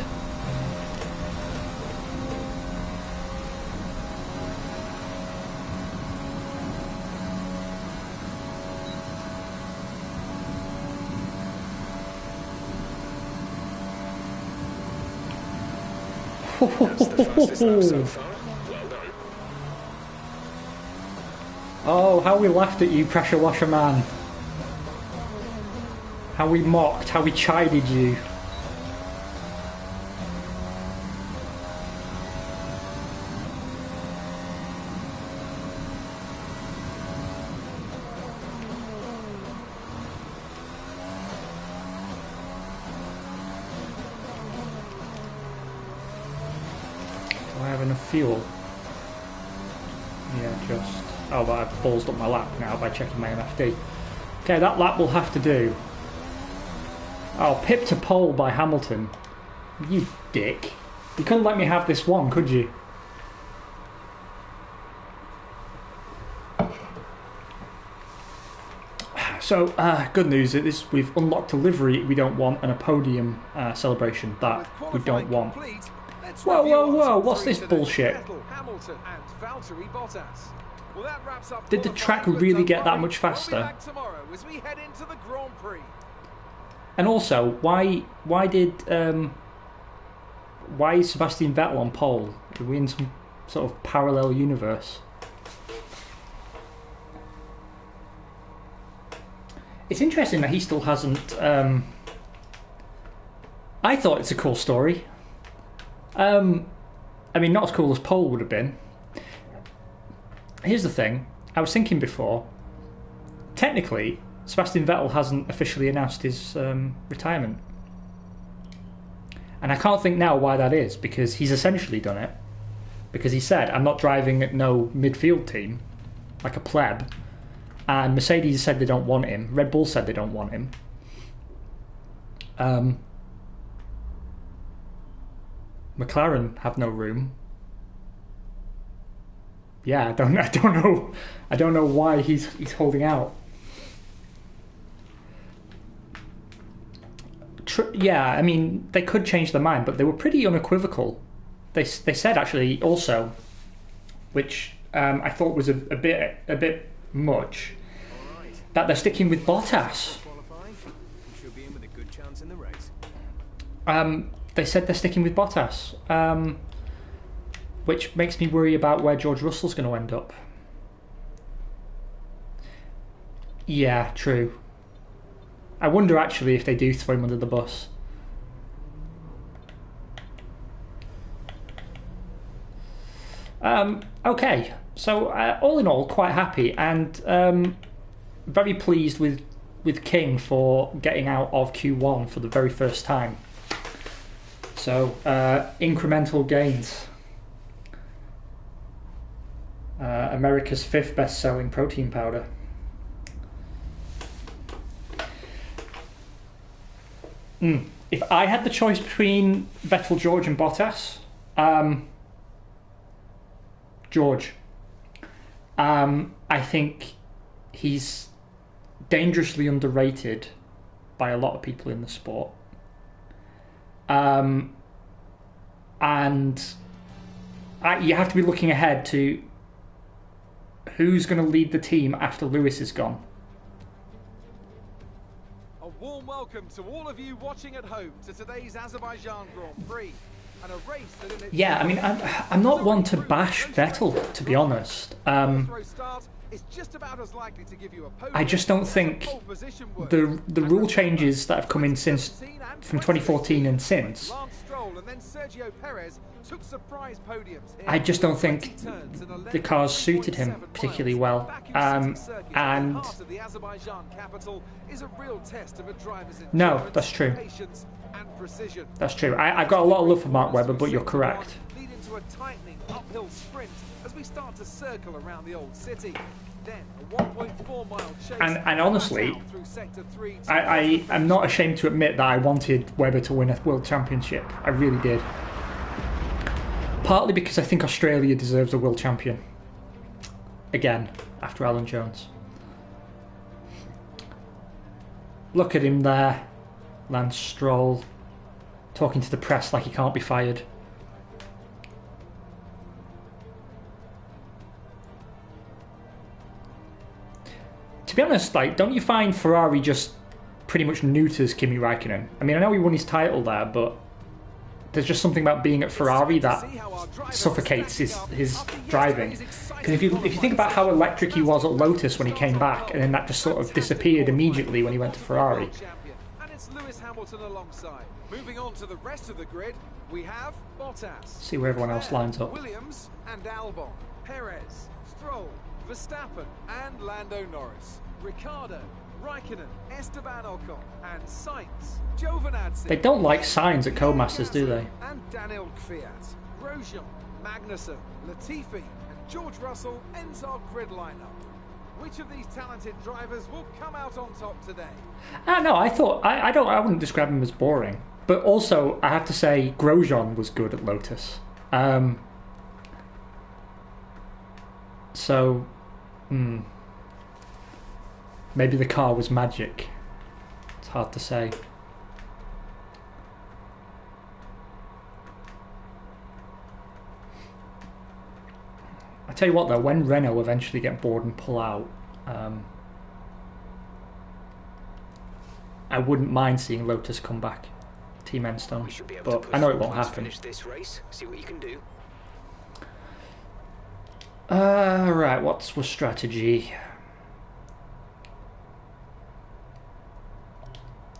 That's the fastest lap so far. Well done. Oh, how we laughed at you, pressure washer man. How we mocked, how we chided you. Do I have enough fuel? Yeah, just. Oh, but I've ballsed up my lap now by checking my MFD. Okay, that lap will have to do. Oh, pip to pole by Hamilton. You dick. You couldn't let me have this one, could you? So, good news is we've unlocked a livery we don't want and a podium celebration that we don't want. Whoa, whoa, whoa, what's this bullshit? Did the track really get that much faster? And also, why is Sebastian Vettel on pole? Are we in some sort of parallel universe? It's interesting that he still hasn't... I thought it's a cool story. I mean, not as cool as Pole would have been. Here's the thing. I was thinking before, technically, Sebastian Vettel hasn't officially announced his retirement. And I can't think now why that is, because he's essentially done it. Because he said, I'm not driving at no midfield team, like a pleb. And Mercedes said they don't want him. Red Bull said they don't want him. McLaren have no room. Yeah, I don't know why he's holding out. Yeah, I mean, they could change their mind, but they were pretty unequivocal. They said actually also, which I thought was a bit much, that they're sticking with Bottas. They said they're sticking with Bottas, which makes me worry about where George Russell's going to end up. Yeah, true. I wonder actually if they do throw him under the bus. Okay, so all in all, quite happy and very pleased with King for getting out of Q1 for the very first time. So incremental gains. America's 5th best-selling protein powder. If I had the choice between Vettel, George and Bottas, George. I think he's dangerously underrated by a lot of people in the sport. And you have to be looking ahead to who's going to lead the team after Lewis is gone. A warm welcome to all of you watching at home to today's Azerbaijan Grand Prix. And a race that in its yeah, I mean, I'm not one to bash Vettel, to be honest. I just don't think the rule changes that have come in since from 2014 and since. I just don't think the cars suited him particularly well, and no, that's true. That's true. I've got a lot of love for Mark Webber, but you're correct. A tightening uphill sprint as we start to circle around the old city. Then a 1.4 mile chase. And honestly, I am not ashamed to admit that I wanted Webber to win a world championship. I really did. Partly because I think Australia deserves a world champion. Again, after Alan Jones. Look at him there, Lance Stroll, talking to the press like he can't be fired. To be honest, like, don't you find Ferrari just pretty much neuters Kimi Räikkönen? I mean, I know he won his title there, but there's just something about being at Ferrari that suffocates his driving. Because if you think about how electric he was at Lotus when he came back, and then that just sort of disappeared immediately when he went to Ferrari. And it's Lewis Hamilton alongside. Moving on to the rest of the grid, we have Bottas. See where everyone else lines up. Williams and Albon, Perez, Stroll, Verstappen and Lando Norris, Ricciardo, Raikkonen, Esteban Ocon and Sainz, Giovinazzi. They don't like signs at Codemasters, do they? And Daniel Kvyat, Grosjean, Magnussen, Latifi and George Russell ends our grid lineup. Which of these talented drivers will come out on top today? No, I thought I wouldn't describe him as boring, but also I have to say Grosjean was good at Lotus. Maybe the car was magic. It's hard to say. I tell you what though, when Renault eventually get bored and pull out, I wouldn't mind seeing Lotus come back, Team Enstone, but I know it won't happen. Finish this race. See what you can do. Right, what's our strategy?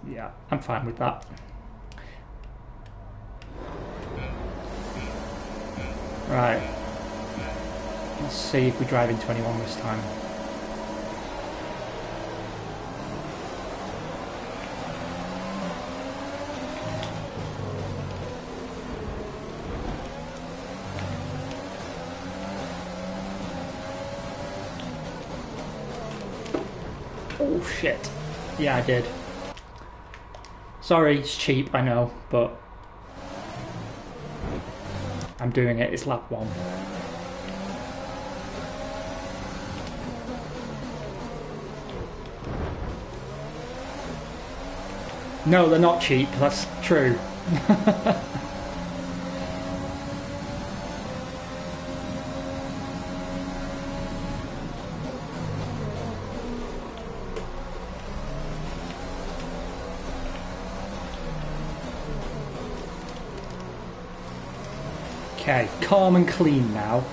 Yeah, I'm fine with that. Right. Let's see if we drive into anyone this time. Oh shit. Yeah, I did. Sorry, it's cheap, I know, but I'm doing it. It's lap 1. No, they're not cheap, that's true. Okay, calm and clean now.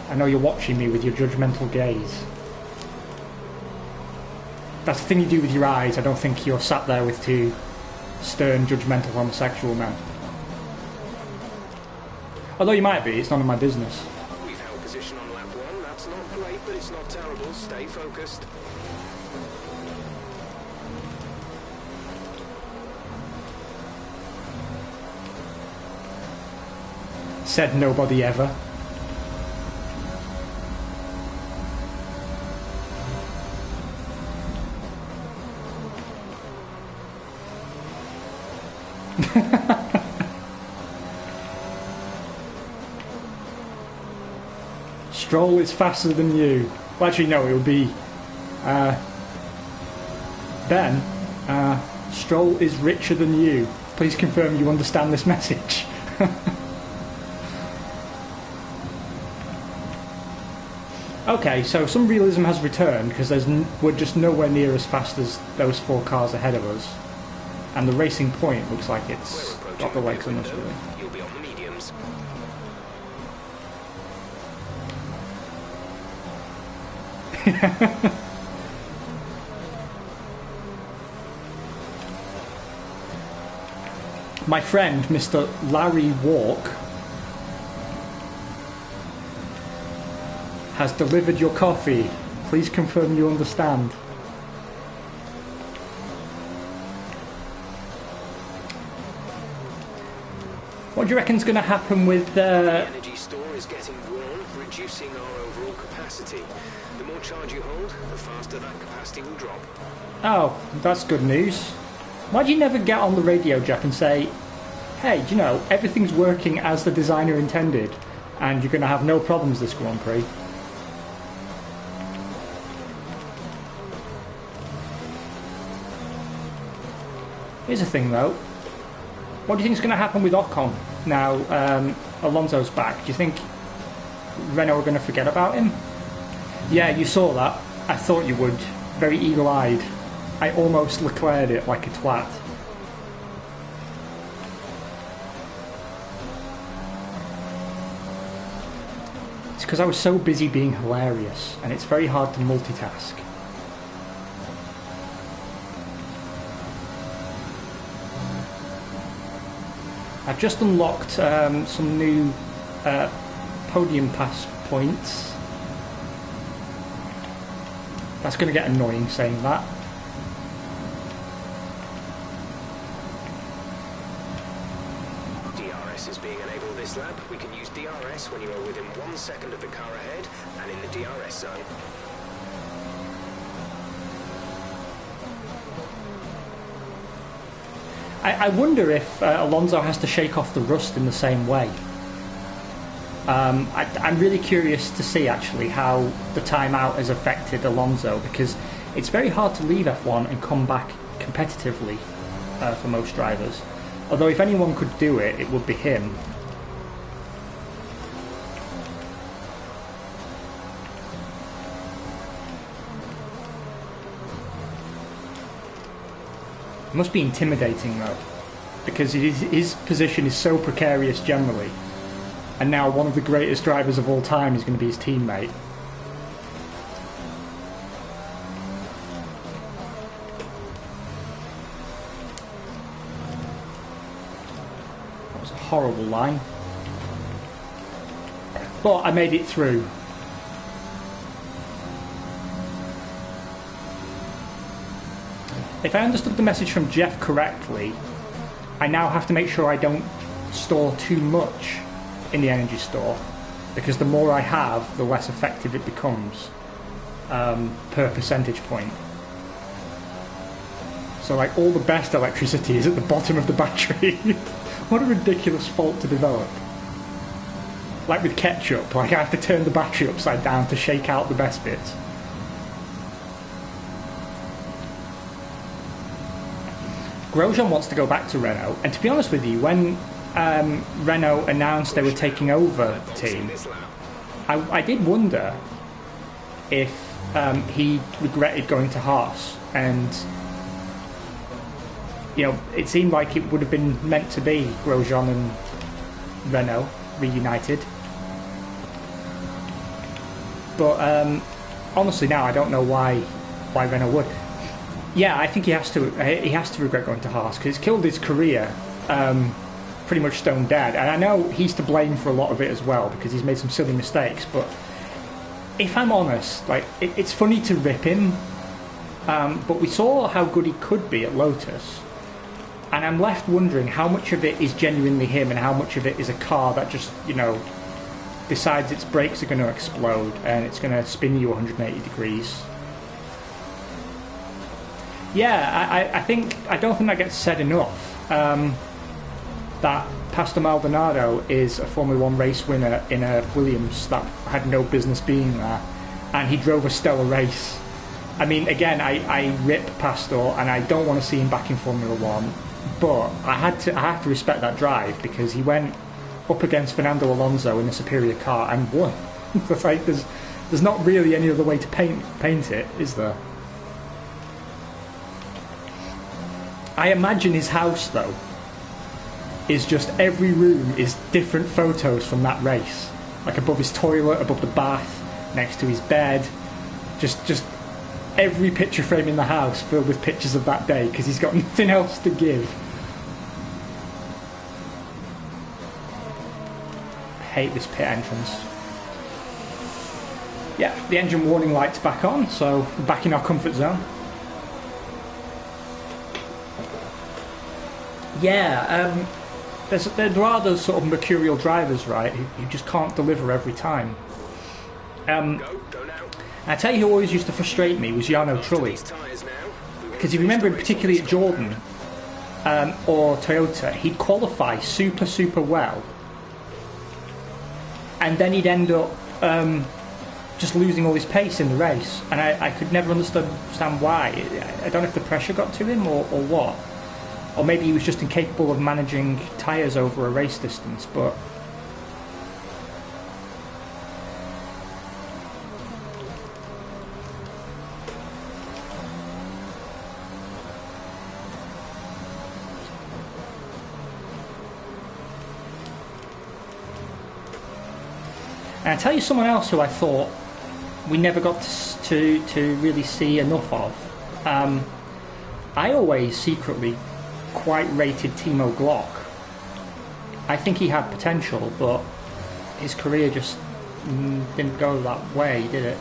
I know you're watching me with your judgmental gaze. That's the thing you do with your eyes. I don't think you're sat there with two stern, judgmental homosexual men. Although you might be, it's none of my business. We've held position on lap 1. That's not great, but it's not terrible. Stay focused. Said nobody ever. Stroll is faster than you. Well, actually, no, it would be Ben. Stroll is richer than you. Please confirm you understand this message. Okay, so some realism has returned because we're just nowhere near as fast as those 4 cars ahead of us, and the Racing Point looks like it's got the legs on us really. You'll be on the mediums. My friend, Mr. Larry Walk, has delivered your coffee. Please confirm you understand. What do you reckon's going to happen with The energy store is getting worn, reducing our overall capacity. The more charge you hold, the faster that capacity will drop. Oh, that's good news. Why do you never get on the radio, Jack, and say, hey, do you know, everything's working as the designer intended, and you're going to have no problems this Grand Prix? Here's the thing, though. What do you think is going to happen with Ocon now Alonso's back? Do you think Renault are going to forget about him? Yeah, you saw that. I thought you would. Very eagle-eyed. I almost Leclerc'd it like a twat. It's because I was so busy being hilarious, and it's very hard to multitask. I've just unlocked some new podium pass points. That's going to get annoying saying that. DRS is being enabled this lap. We can use DRS race when you are within 1 second of the car ahead and in the DRS zone. I wonder if Alonso has to shake off the rust in the same way. I'm really curious to see actually how the timeout has affected Alonso, because it's very hard to leave F1 and come back competitively for most drivers. Although if anyone could do it, it would be him. It must be intimidating though, because his position is so precarious generally, and now one of the greatest drivers of all time is going to be his teammate. That was a horrible line, but I made it through. If I understood the message from Jeff correctly, I now have to make sure I don't store too much in the energy store, because the more I have, the less effective it becomes per percentage point. So like all the best electricity is at the bottom of the battery. What a ridiculous fault to develop. Like with ketchup, like I have to turn the battery upside down to shake out the best bits. Grosjean wants to go back to Renault, and to be honest with you, when Renault announced they were taking over the team, I did wonder if he regretted going to Haas, and you know, it seemed like it would have been meant to be Grosjean and Renault reunited. But honestly, now I don't know why Renault would. Yeah, I think he has to regret going to Haas, because it's killed his career pretty much stone dead. And I know he's to blame for a lot of it as well, because he's made some silly mistakes. But if I'm honest, like it's funny to rip him, but we saw how good he could be at Lotus, and I'm left wondering how much of it is genuinely him and how much of it is a car that just, you know, decides its brakes are going to explode and it's going to spin you 180 degrees. Yeah, I don't think that gets said enough. That Pastor Maldonado is a Formula 1 race winner in a Williams that had no business being there, and he drove a stellar race. I mean, again, I rip Pastor, and I don't want to see him back in Formula 1, but I have to respect that drive, because he went up against Fernando Alonso in a superior car and won. It's like there's not really any other way to paint it, is there? I imagine his house, though, is just every room is different photos from that race. Like above his toilet, above the bath, next to his bed. Just every picture frame in the house filled with pictures of that day, because he's got nothing else to give. I hate this pit entrance. Yeah, the engine warning light's back on, so we're back in our comfort zone. Yeah, there are those sort of mercurial drivers, right, who just can't deliver every time. I tell you who always used to frustrate me was Jarno Trulli. Because if you remember, particularly at Jordan or Toyota, he'd qualify super well, and then he'd end up just losing all his pace in the race, and I could never understand why. I don't know if the pressure got to him or what. Or maybe he was just incapable of managing tyres over a race distance, but... And I tell you someone else who I thought we never got to really see enough of. I always secretly quite rated Timo Glock. I think he had potential, but his career just didn't go that way, did it?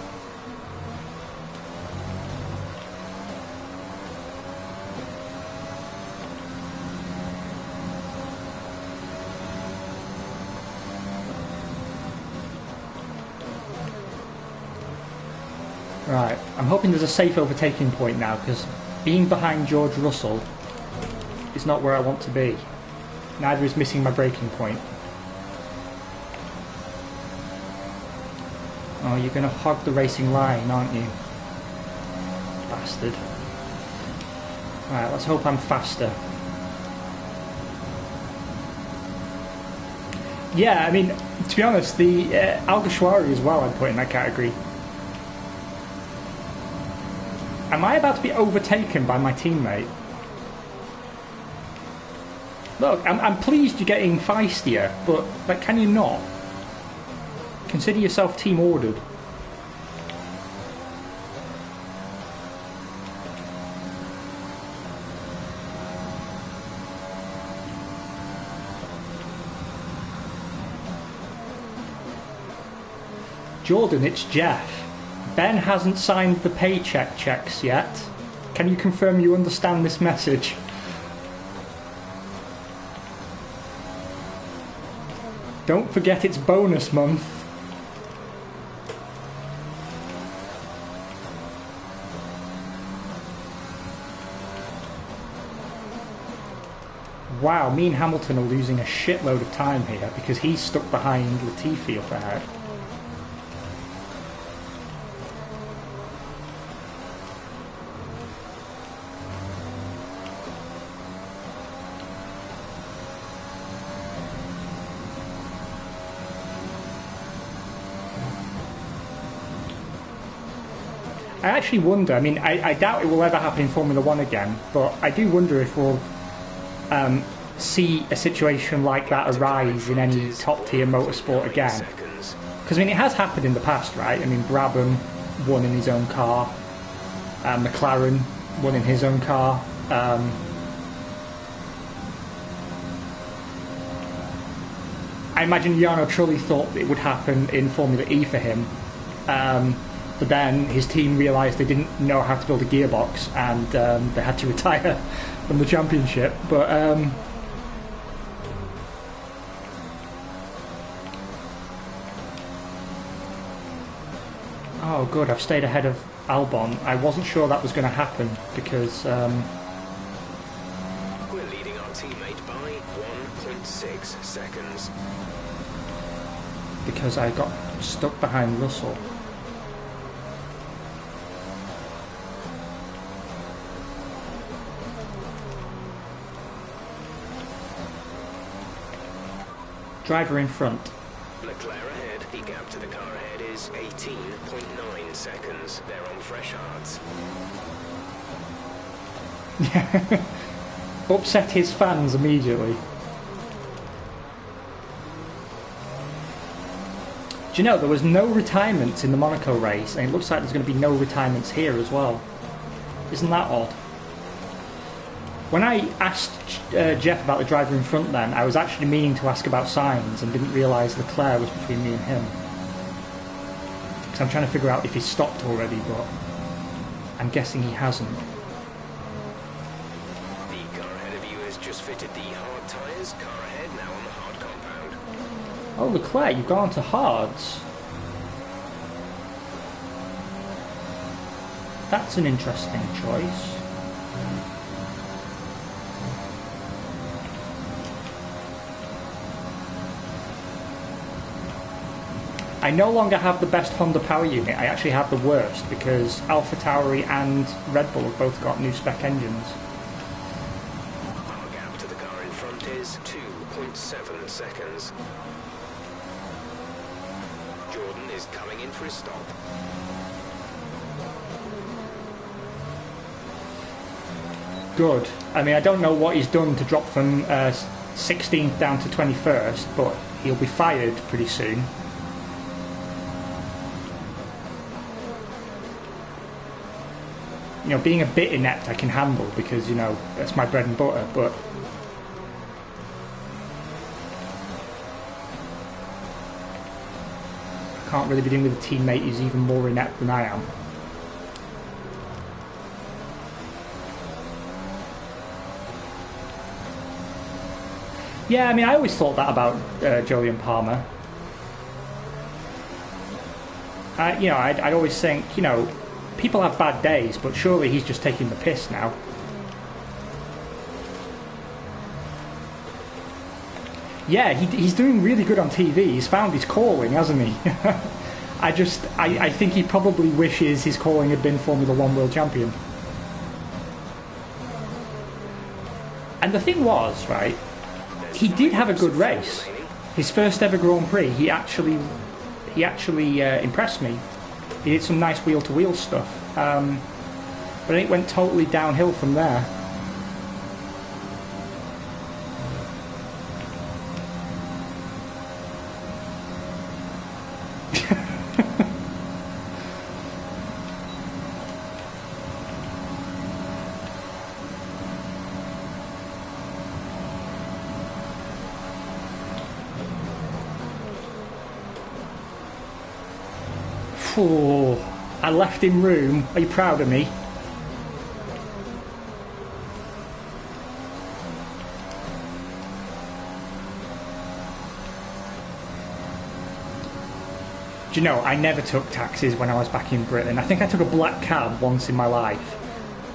Right, I'm hoping there's a safe overtaking point now, because being behind George Russell is not where I want to be. Neither is missing my braking point. Oh, you're going to hog the racing line, aren't you? Bastard. Right, let's hope I'm faster. Yeah, I mean, to be honest, the Al-Ghashwari as well I'd put in that category. Am I about to be overtaken by my teammate? Look, I'm pleased you're getting feistier, but like, can you not? Consider yourself team ordered. Jordan, it's Jeff. Ben hasn't signed the paycheck checks yet. Can you confirm you understand this message? Don't forget it's bonus month. Wow, me and Hamilton are losing a shitload of time here because he's stuck behind Latifi up ahead. I actually wonder, I mean, I doubt it will ever happen in Formula 1 again, but I do wonder if we'll see a situation like that arise in any top-tier motorsport again. Because, I mean, it has happened in the past, right? I mean, Brabham won in his own car, McLaren won in his own car. I imagine Jarno Trulli thought it would happen in Formula E for him. But then his team realised they didn't know how to build a gearbox, and they had to retire from the championship. But oh, good! I've stayed ahead of Albon. I wasn't sure that was going to happen because we're leading our teammate by 1.6 seconds. Because I got stuck behind Russell. Driver in front. Leclerc ahead. The gap to the car ahead is 18.9 seconds. They're on fresh hards. Upset his fans immediately. Do you know, there was no retirements in the Monaco race, and it looks like there's going to be no retirements here as well. Isn't that odd? When I asked Jeff about the driver in front then, I was actually meaning to ask about Sainz and didn't realise Leclerc was between me and him. Because I'm trying to figure out if he's stopped already, but I'm guessing he hasn't. The car ahead of you has just fitted the hard tyres. Car ahead now on the hard compound. Oh, Leclerc, you've gone on to hards. That's an interesting choice. I no longer have the best Honda power unit, I actually have the worst because AlphaTauri and Red Bull have both got new spec engines. Our gap to the car in front is 2.7 seconds. Jordan is coming in for his stop. Good. I mean, I don't know what he's done to drop from 16th down to 21st, but he'll be fired pretty soon. You know, being a bit inept I can handle because, you know, that's my bread and butter, but I can't really be dealing with a teammate who's even more inept than I am. Yeah, I mean, I always thought that about Jolyon Palmer. You know, I'd always think, you know, people have bad days, but surely he's just taking the piss now. Yeah, he's doing really good on TV. He's found his calling, hasn't he? I think he probably wishes his calling had been Formula 1 World Champion. And the thing was, right, he did have a good race. His first ever Grand Prix, he actually impressed me. He did some nice wheel-to-wheel stuff. But it went totally downhill from there. Oh, I left him room. Are you proud of me? Do you know, I never took taxis when I was back in Britain. I think I took a black cab once in my life,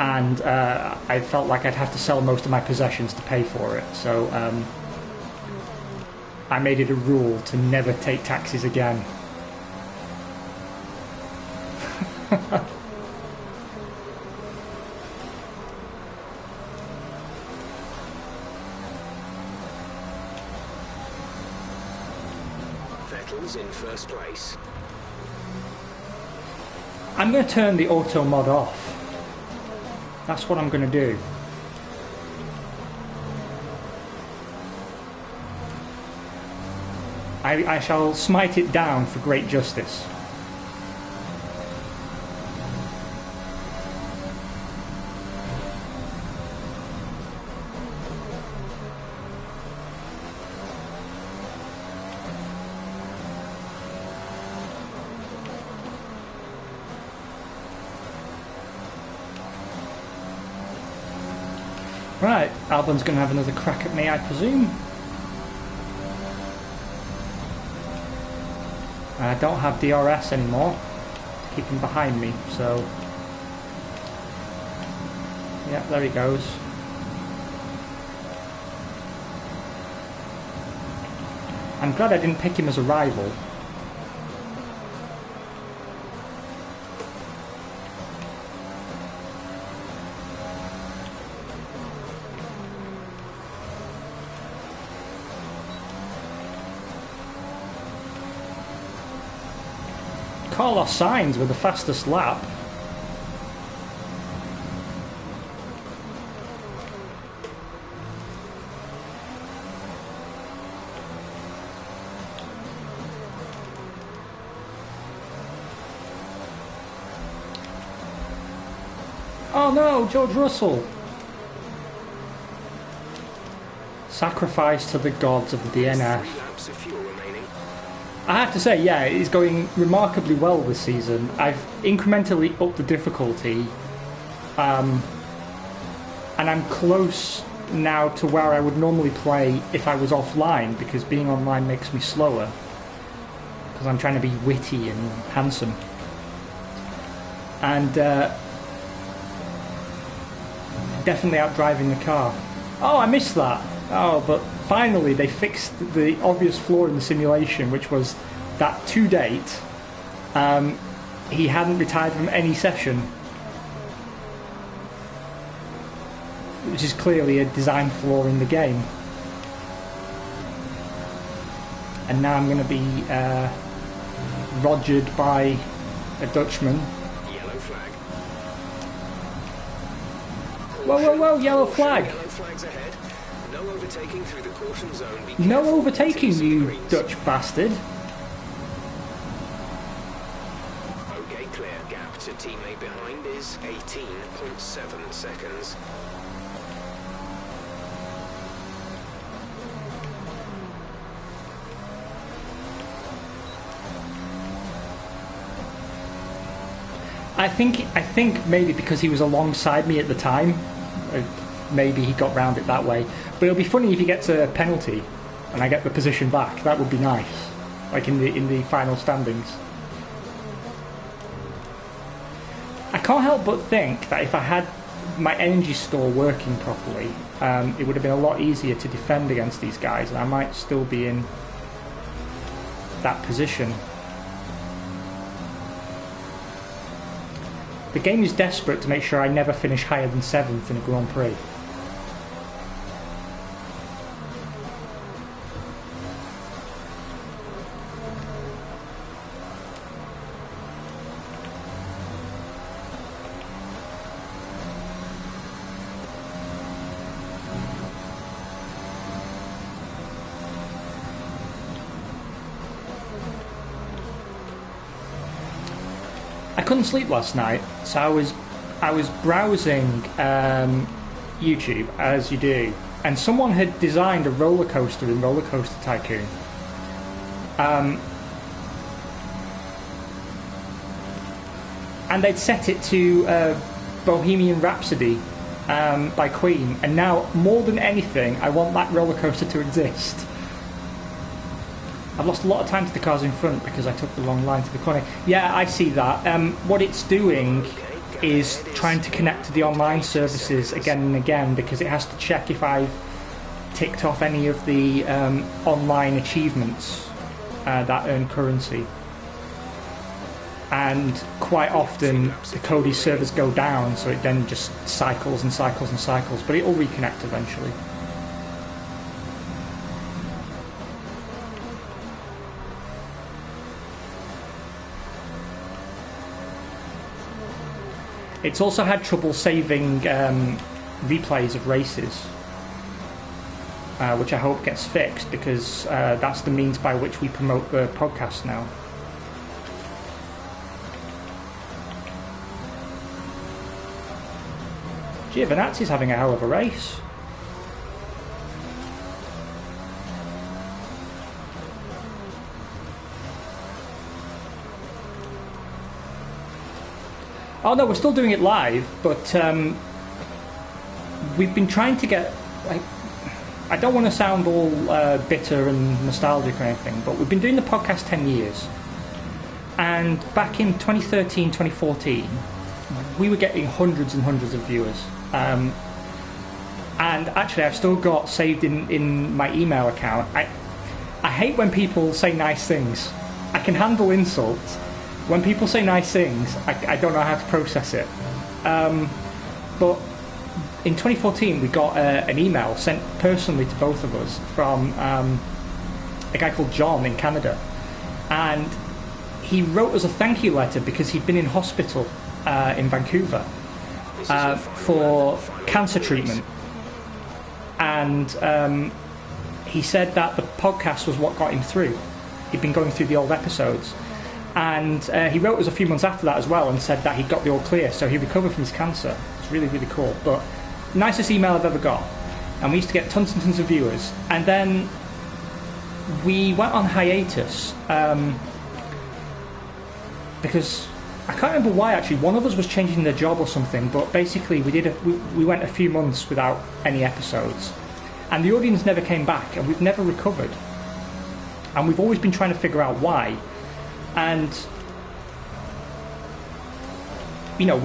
and I felt like I'd have to sell most of my possessions to pay for it. So I made it a rule to never take taxis again. Vettel's in first place. I'm going to turn the auto mod off. That's what I'm going to do. I shall smite it down for great justice. Right, Albon's going to have another crack at me, I presume. I don't have DRS anymore, keep him behind me, so... yeah, there he goes. I'm glad I didn't pick him as a rival. Carlos Sainz with the fastest lap. Oh no, George Russell. Sacrifice to the gods of the DNF. 3 laps of fuel remaining. I have to say, yeah, it's going remarkably well this season. I've incrementally upped the difficulty, and I'm close now to where I would normally play if I was offline, because being online makes me slower, because I'm trying to be witty and handsome. And definitely outdriving the car. Oh, I missed that. Oh, but finally they fixed the obvious flaw in the simulation, which was that to date he hadn't retired from any session, which is clearly a design flaw in the game. And now I'm going to be rogered by a Dutchman. Yellow flag. Whoa, whoa, whoa, yellow flag. Yellow flags ahead. No overtaking through the caution zone. Be No careful overtaking, until see the you greens. Dutch bastard. Okay, clear. Gap to teammate behind is 18.7 seconds. I think maybe because he was alongside me at the time, maybe he got round it that way. But it'll be funny if he gets a penalty and I get the position back. That would be nice, like in the final standings. can't help but think that if I had my energy store working properly, it would have been a lot easier to defend against these guys, and I might still be in that position. The game is desperate to make sure I never finish higher than 7th in a Grand Prix. I couldn't sleep last night, so I was browsing YouTube, as you do, and someone had designed a roller coaster in Roller Coaster Tycoon. And they'd set it to Bohemian Rhapsody by Queen, and now, more than anything, I want that roller coaster to exist. I've lost a lot of time to the cars in front because I took the wrong line to the corner. Yeah, I see that. What it's doing is trying to connect to the online services again and again, because it has to check if I've ticked off any of the online achievements that earn currency. And quite often the Kodi servers go down, so it then just cycles and cycles and cycles, but it will reconnect eventually. It's also had trouble saving replays of races, which I hope gets fixed, because that's the means by which we promote the podcast now. Giovinazzi's having a hell of a race. Oh no, we're still doing it live, but we've been trying to get... I don't want to sound all bitter and nostalgic or anything, but we've been doing the podcast 10 years. And back in 2013, 2014, we were getting hundreds and hundreds of viewers. And actually, I've still got saved in my email account. I hate when people say nice things. I can handle insults. When people say nice things, I don't know how to process it. But in 2014, we got an email sent personally to both of us from a guy called John in Canada. And he wrote us a thank you letter because he'd been in hospital in Vancouver for cancer treatment. And he said that the podcast was what got him through. He'd been going through the old episodes. And he wrote us a few months after that as well and said that he'd got the all clear, so he recovered from his cancer. It's really, really cool. But nicest email I've ever got. And we used to get tons and tons of viewers. And then we went on hiatus because I can't remember why actually. One of us was changing their job or something, but basically we went a few months without any episodes. And the audience never came back, and we've never recovered. And we've always been trying to figure out why. And you know,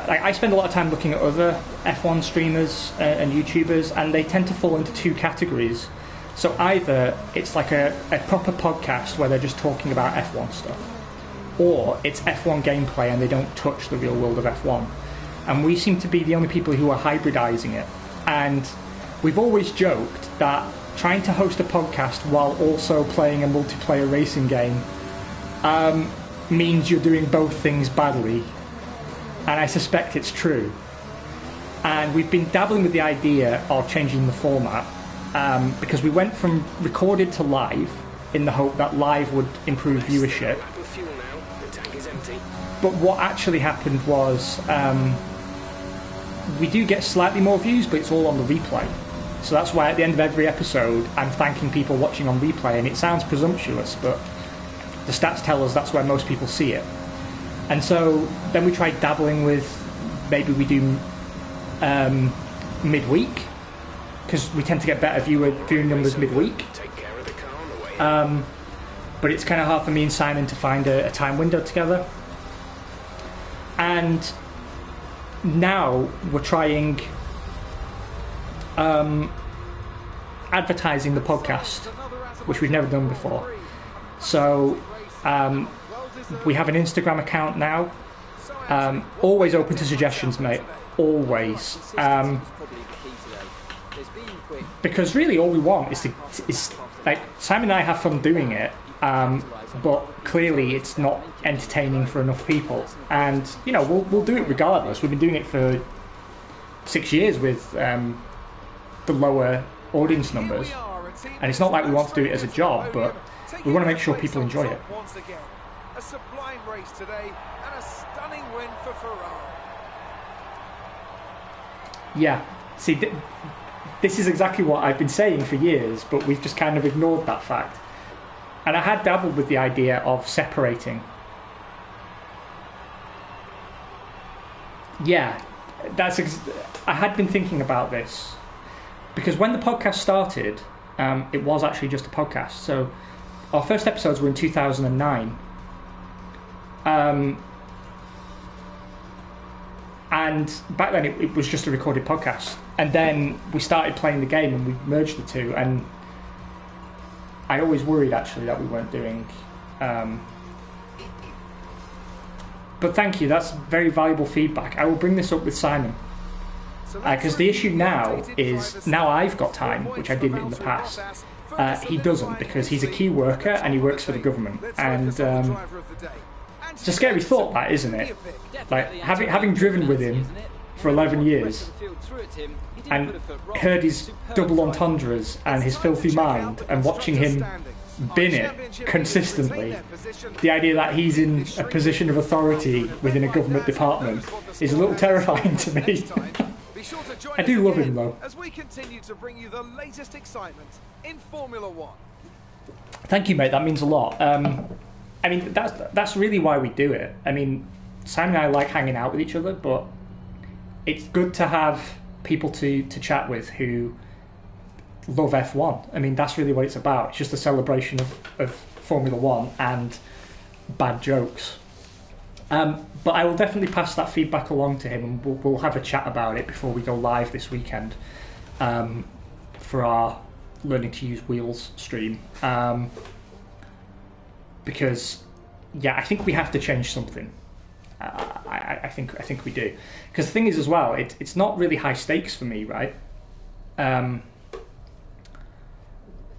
I spend a lot of time looking at other F1 streamers and YouTubers, and they tend to fall into two categories. So either it's like a proper podcast where they're just talking about F1 stuff, or it's F1 gameplay and they don't touch the real world of F1. And we seem to be the only people who are hybridizing it. And we've always joked that trying to host a podcast while also playing a multiplayer racing game means you're doing both things badly, and I suspect it's true. And we've been dabbling with the idea of changing the format because we went from recorded to live in the hope that live would improve viewership. But what actually happened was we do get slightly more views, but it's all on the replay. So that's why at the end of every episode I'm thanking people watching on replay, and it sounds presumptuous, but the stats tell us that's where most people see it. And so then we tried dabbling with maybe we do midweek, because we tend to get better viewing numbers midweek. But it's kind of hard for me and Simon to find a time window together. And now we're trying advertising the podcast, which we've never done before. So we have an Instagram account now. Always open to suggestions, mate. Always. Because really all we want is like, Simon and I have fun doing it, but clearly it's not entertaining for enough people. And, you know, we'll do it regardless. We've been doing it for 6 years with the lower audience numbers. And it's not like we want to do it as a job, but we want to make sure people enjoy it. A sublime race today and a stunning win for Ferrari. Yeah, see, this is exactly what I've been saying for years, but we've just kind of ignored that fact. And I had dabbled with the idea of separating. Yeah, I had been thinking about this. Because when the podcast started, it was actually just a podcast. So our first episodes were in 2009. And back then it was just a recorded podcast. And then we started playing the game and we merged the two. And I always worried actually that we weren't doing... But thank you, that's very valuable feedback. I will bring this up with Simon. Because the issue now is, now I've got time, which I didn't in the past. He doesn't, because he's a key worker and he works for the government. And it's a scary thought, that, isn't it? Like, having driven with him for 11 years and heard his double entendres and his filthy mind and watching him bin it consistently, the idea that he's in a position of authority within a government department is a little terrifying to me. I do love him though. As we continue to bring you the latest excitement in Formula One. Thank you, mate. That means a lot. I mean, that's really why we do it. I mean, Simon and I like hanging out with each other, but it's good to have people to chat with who love F1. I mean, that's really what it's about. It's just a celebration of Formula One and bad jokes. But I will definitely pass that feedback along to him, and we'll have a chat about it before we go live this weekend for our Learning to Use Wheels stream. Because, yeah, I think we have to change something. I think we do. Because the thing is as well, it's not really high stakes for me, right? The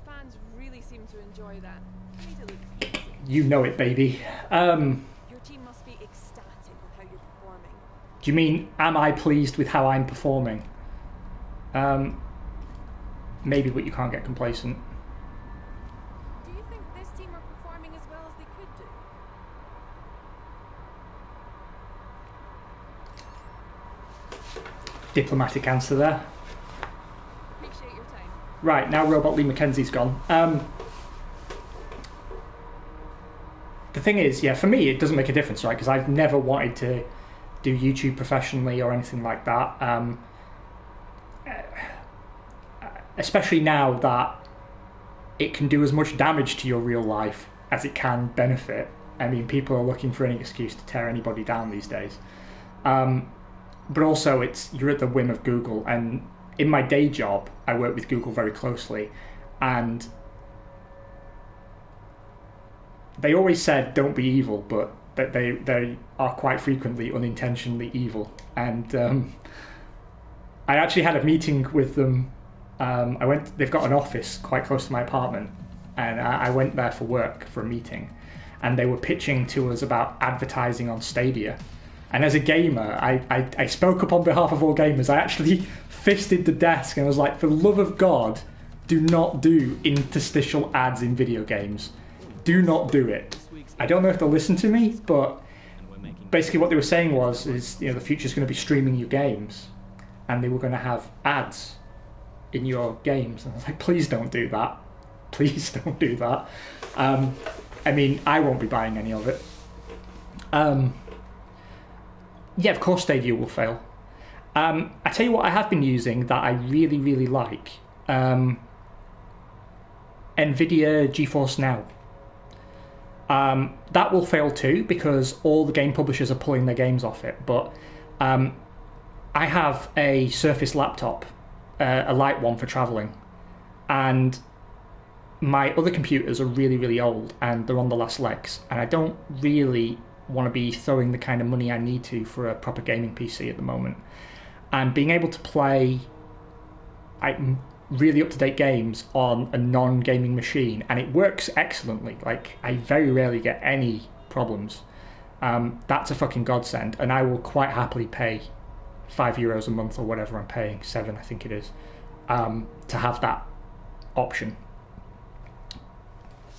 fans really seem to enjoy that. Made it look easy. You know it, baby. Your team must be ecstatic with how you're performing. Do you mean, am I pleased with how I'm performing? Maybe, but you can't get complacent. Do you think this team are performing as well as they could do? Diplomatic answer there. Appreciate your time. Right, now Robot Lee Mackenzie's gone. The thing is, yeah, for me it doesn't make a difference, right? Because I've never wanted to do YouTube professionally or anything like that. Especially now that it can do as much damage to your real life as it can benefit. I mean, people are looking for any excuse to tear anybody down these days. But also, you're at the whim of Google. And in my day job, I work with Google very closely. And they always said, don't be evil, but that they are quite frequently unintentionally evil. And I actually had a meeting with them. They've got an office quite close to my apartment, and I went there for work for a meeting, and they were pitching to us about advertising on Stadia. And as a gamer, I spoke up on behalf of all gamers. I actually fisted the desk and was like, for the love of God, do not do interstitial ads in video games. Do not do it. I don't know if they'll listen to me, but basically what they were saying is the future's going to be streaming your games, and they were going to have ads in your games. And I was like, please don't do that. Please don't do that. I mean, I won't be buying any of it. Yeah, of course Stadia will fail. I tell you what I have been using that I really, really like. NVIDIA GeForce Now. That will fail too, because all the game publishers are pulling their games off it. But I have a Surface laptop, a light one for travelling, and my other computers are really, really old and they're on the last legs, and I don't really want to be throwing the kind of money I need to for a proper gaming PC at the moment. And being able to play really up-to-date games on a non-gaming machine, and it works excellently. Like, I very rarely get any problems. That's a fucking godsend, and I will quite happily pay €5 a month or whatever I'm paying, 7 I think it is, to have that option.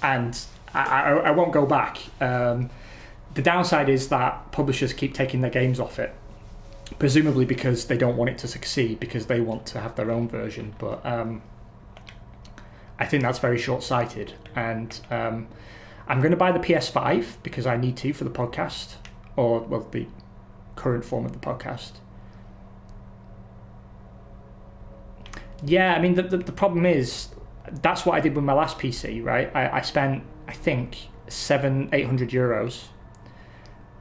And I won't go back. The downside is that publishers keep taking their games off it, presumably because they don't want it to succeed, because they want to have their own version. But I think that's very short-sighted. And I'm going to buy the PS5 because I need to for the podcast, or, well, the current form of the podcast. Yeah, I mean, the problem is, that's what I did with my last PC, right? I spent, I think, €800,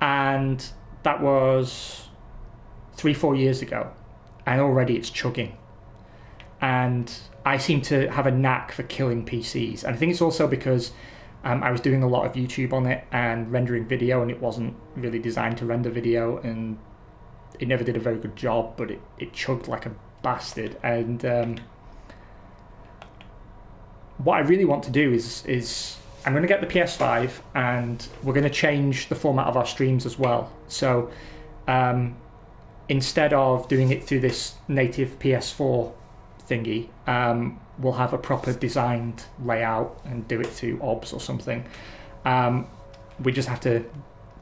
and that was 3-4 years ago, and already it's chugging. And I seem to have a knack for killing PCs, and I think it's also because I was doing a lot of YouTube on it and rendering video, and it wasn't really designed to render video, and it never did a very good job, but it chugged like a bastard. And what I really want to do is I'm going to get the PS5, and we're going to change the format of our streams as well. So instead of doing it through this native PS4 thingy, we'll have a proper designed layout and do it through OBS or something. We just have to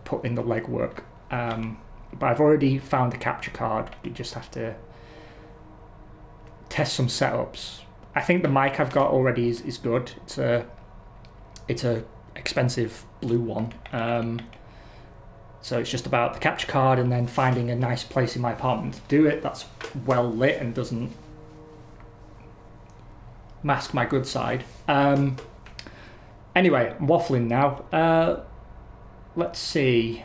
put in the legwork. But I've already found a capture card. We just have to test some setups. I think the mic I've got already is good. It's a expensive blue one. So it's just about the capture card and then finding a nice place in my apartment to do it that's well lit and doesn't mask my good side. Anyway, I'm waffling now. Let's see.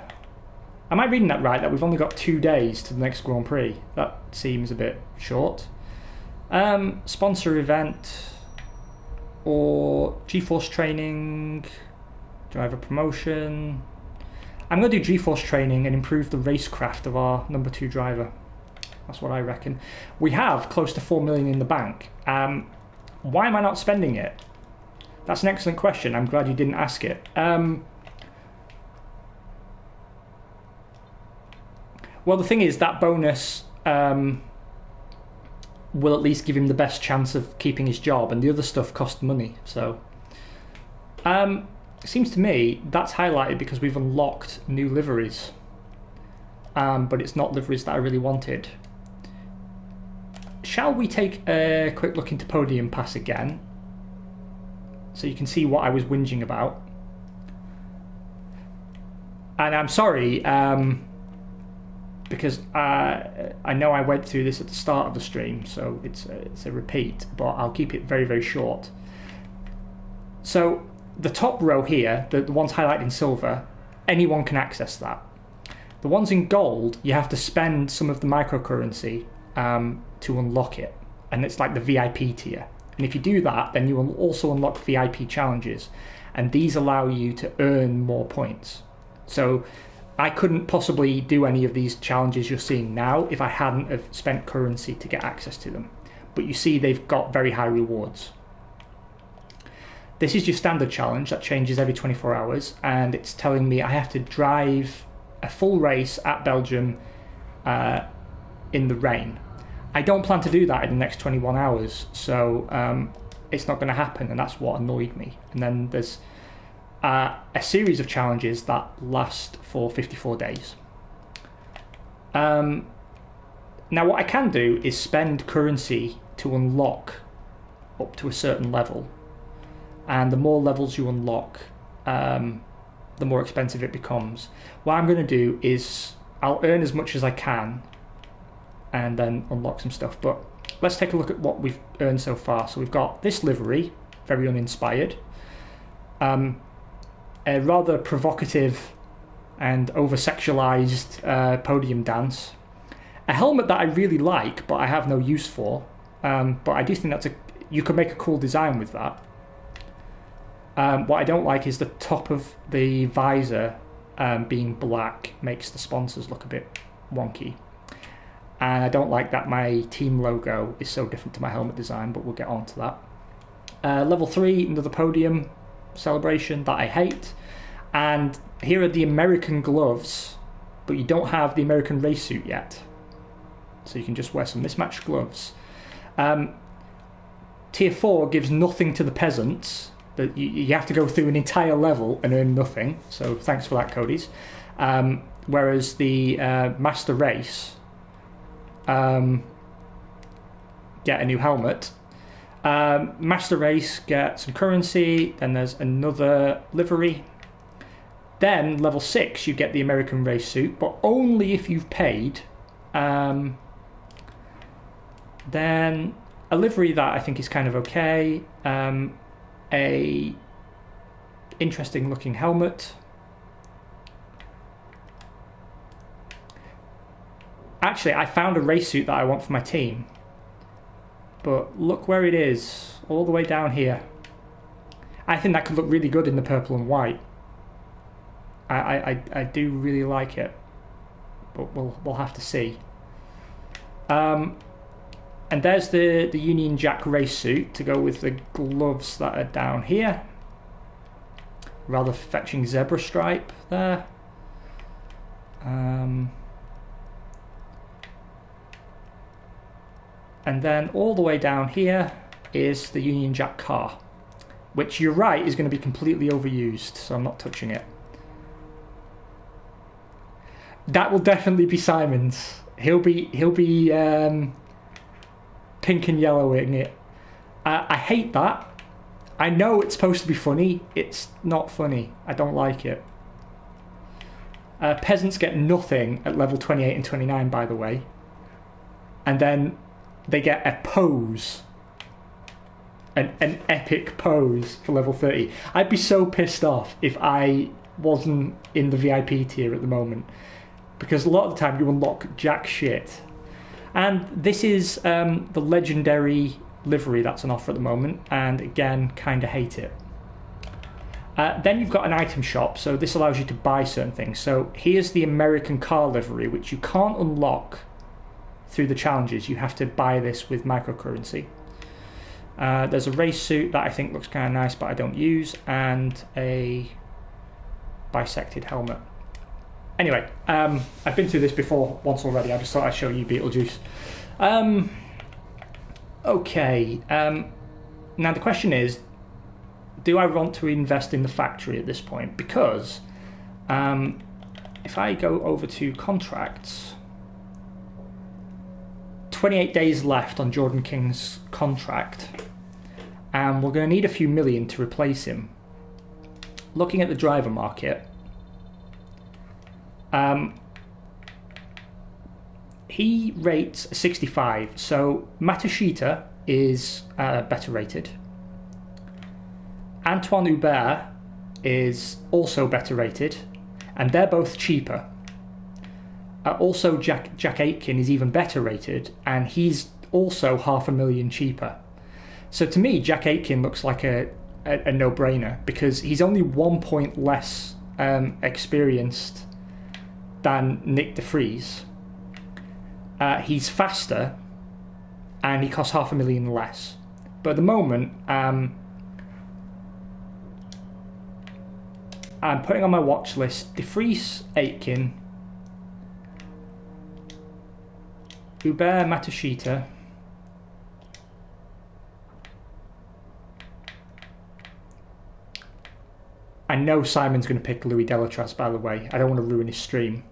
Am I reading that right, that we've only got 2 days to the next Grand Prix? That seems a bit short. Sponsor event or GeForce training, driver promotion. I'm going to do GeForce training and improve the racecraft of our number 2 driver. That's what I reckon. We have close to 4 million in the bank. Why am I not spending it? That's an excellent question. I'm glad you didn't ask it. Well, the thing is, that bonus will at least give him the best chance of keeping his job, and the other stuff cost money. So it seems to me that's highlighted because we've unlocked new liveries, but it's not liveries that I really wanted. Shall we take a quick look into Podium Pass again, so you can see what I was whinging about? And I'm sorry, because I know I went through this at the start of the stream, so it's a repeat, but I'll keep it very, very short. So the top row here, the ones highlighted in silver, anyone can access that. The ones in gold, you have to spend some of the microcurrency to unlock it, and it's like the VIP tier. And if you do that, then you will also unlock VIP challenges, and these allow you to earn more points. So I couldn't possibly do any of these challenges you're seeing now if I hadn't have spent currency to get access to them. But you see they've got very high rewards. This is your standard challenge that changes every 24 hours, and it's telling me I have to drive a full race at Belgium in the rain. I don't plan to do that in the next 21 hours, so it's not going to happen, and that's what annoyed me. And then there's a series of challenges that last for 54 days. Now what I can do is spend currency to unlock up to a certain level, and the more levels you unlock, the more expensive it becomes. What I'm going to do is I'll earn as much as I can and then unlock some stuff. But let's take a look at what we've earned so far. So we've got this livery, very uninspired, a rather provocative and over-sexualized podium dance, A helmet that I really like, but I have no use for. But I do think you could make a cool design with that. What I don't like is the top of the visor being black makes the sponsors look a bit wonky. And I don't like that my team logo is so different to my helmet design, but we'll get on to that. Level 3, another podium celebration that I hate. And here are the American gloves, but you don't have the American race suit yet. So you can just wear some mismatched gloves. Tier 4 gives nothing to the peasants. But you have to go through an entire level and earn nothing. So thanks for that, Cody's. Whereas the Master Race get a new helmet. Master Race get some currency. Then there's another livery. Then level 6 you get the American race suit, but only if you've paid. Then a livery that I think is kind of okay. A interesting looking helmet. Actually, I found a race suit that I want for my team. But look where it is, all the way down here. I think that could look really good in the purple and white. I do really like it. But we'll have to see. And there's the Union Jack race suit to go with the gloves that are down here. Rather fetching zebra stripe there. And then all the way down here is the Union Jack car, which you're right is going to be completely overused, so I'm not touching it. That will definitely be Simon's. He'll be pink and yellowing it. I hate that. I know it's supposed to be funny. It's not funny. I don't like it. Peasants get nothing at level 28 and 29, by the way. And then they get a pose. An epic pose for level 30. I'd be so pissed off if I wasn't in the VIP tier at the moment. Because a lot of the time you unlock jack shit. And this is the legendary livery that's on offer at the moment, and again, kind of hate it. Then you've got an item shop, so this allows you to buy certain things. So here's the American car livery, which you can't unlock through the challenges. You have to buy this with microcurrency. There's a race suit that I think looks kind of nice, but I don't use, and a bisected helmet. Anyway, I've been through this before once already. I just thought I'd show you Beetlejuice. Okay. Now the question is, do I want to invest in the factory at this point? Because if I go over to contracts, 28 days left on Jordan King's contract, and we're going to need a few million to replace him. Looking at the driver market, he rates 65, so Matsushita is better rated. Antoine Hubert is also better rated, and they're both cheaper. Also, Jack Aitken is even better rated, and he's also 500,000 cheaper. So to me, Jack Aitken looks like a no-brainer, because he's only 1 point less experienced than Nick de Vries. He's faster, and he costs 500,000 less. But at the moment, I'm putting on my watch list de Vries, Aitken, Hubert, Matsushita, I know Simon's going to pick Louis Delatraz, by the way. I don't want to ruin his stream.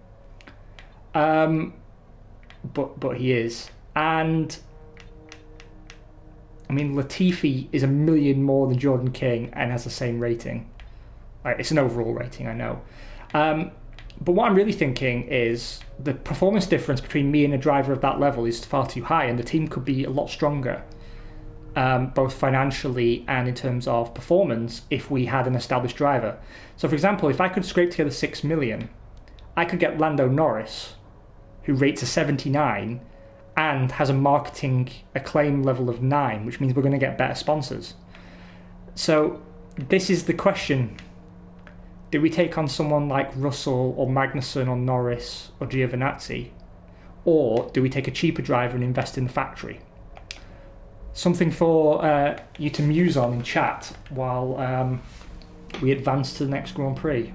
But he is. And I mean, Latifi is 1 million more than Jordan King and has the same rating. It's an overall rating, I know. But what I'm really thinking is the performance difference between me and a driver of that level is far too high, and the team could be a lot stronger, both financially and in terms of performance, if we had an established driver. So, for example, if I could scrape together 6 million, I could get Lando Norris, who rates a 79 and has a marketing acclaim level of 9, which means we're going to get better sponsors. So this is the question. Do we take on someone like Russell or Magnussen or Norris or Giovinazzi? Or do we take a cheaper driver and invest in the factory? Something for you to muse on in chat while we advance to the next Grand Prix.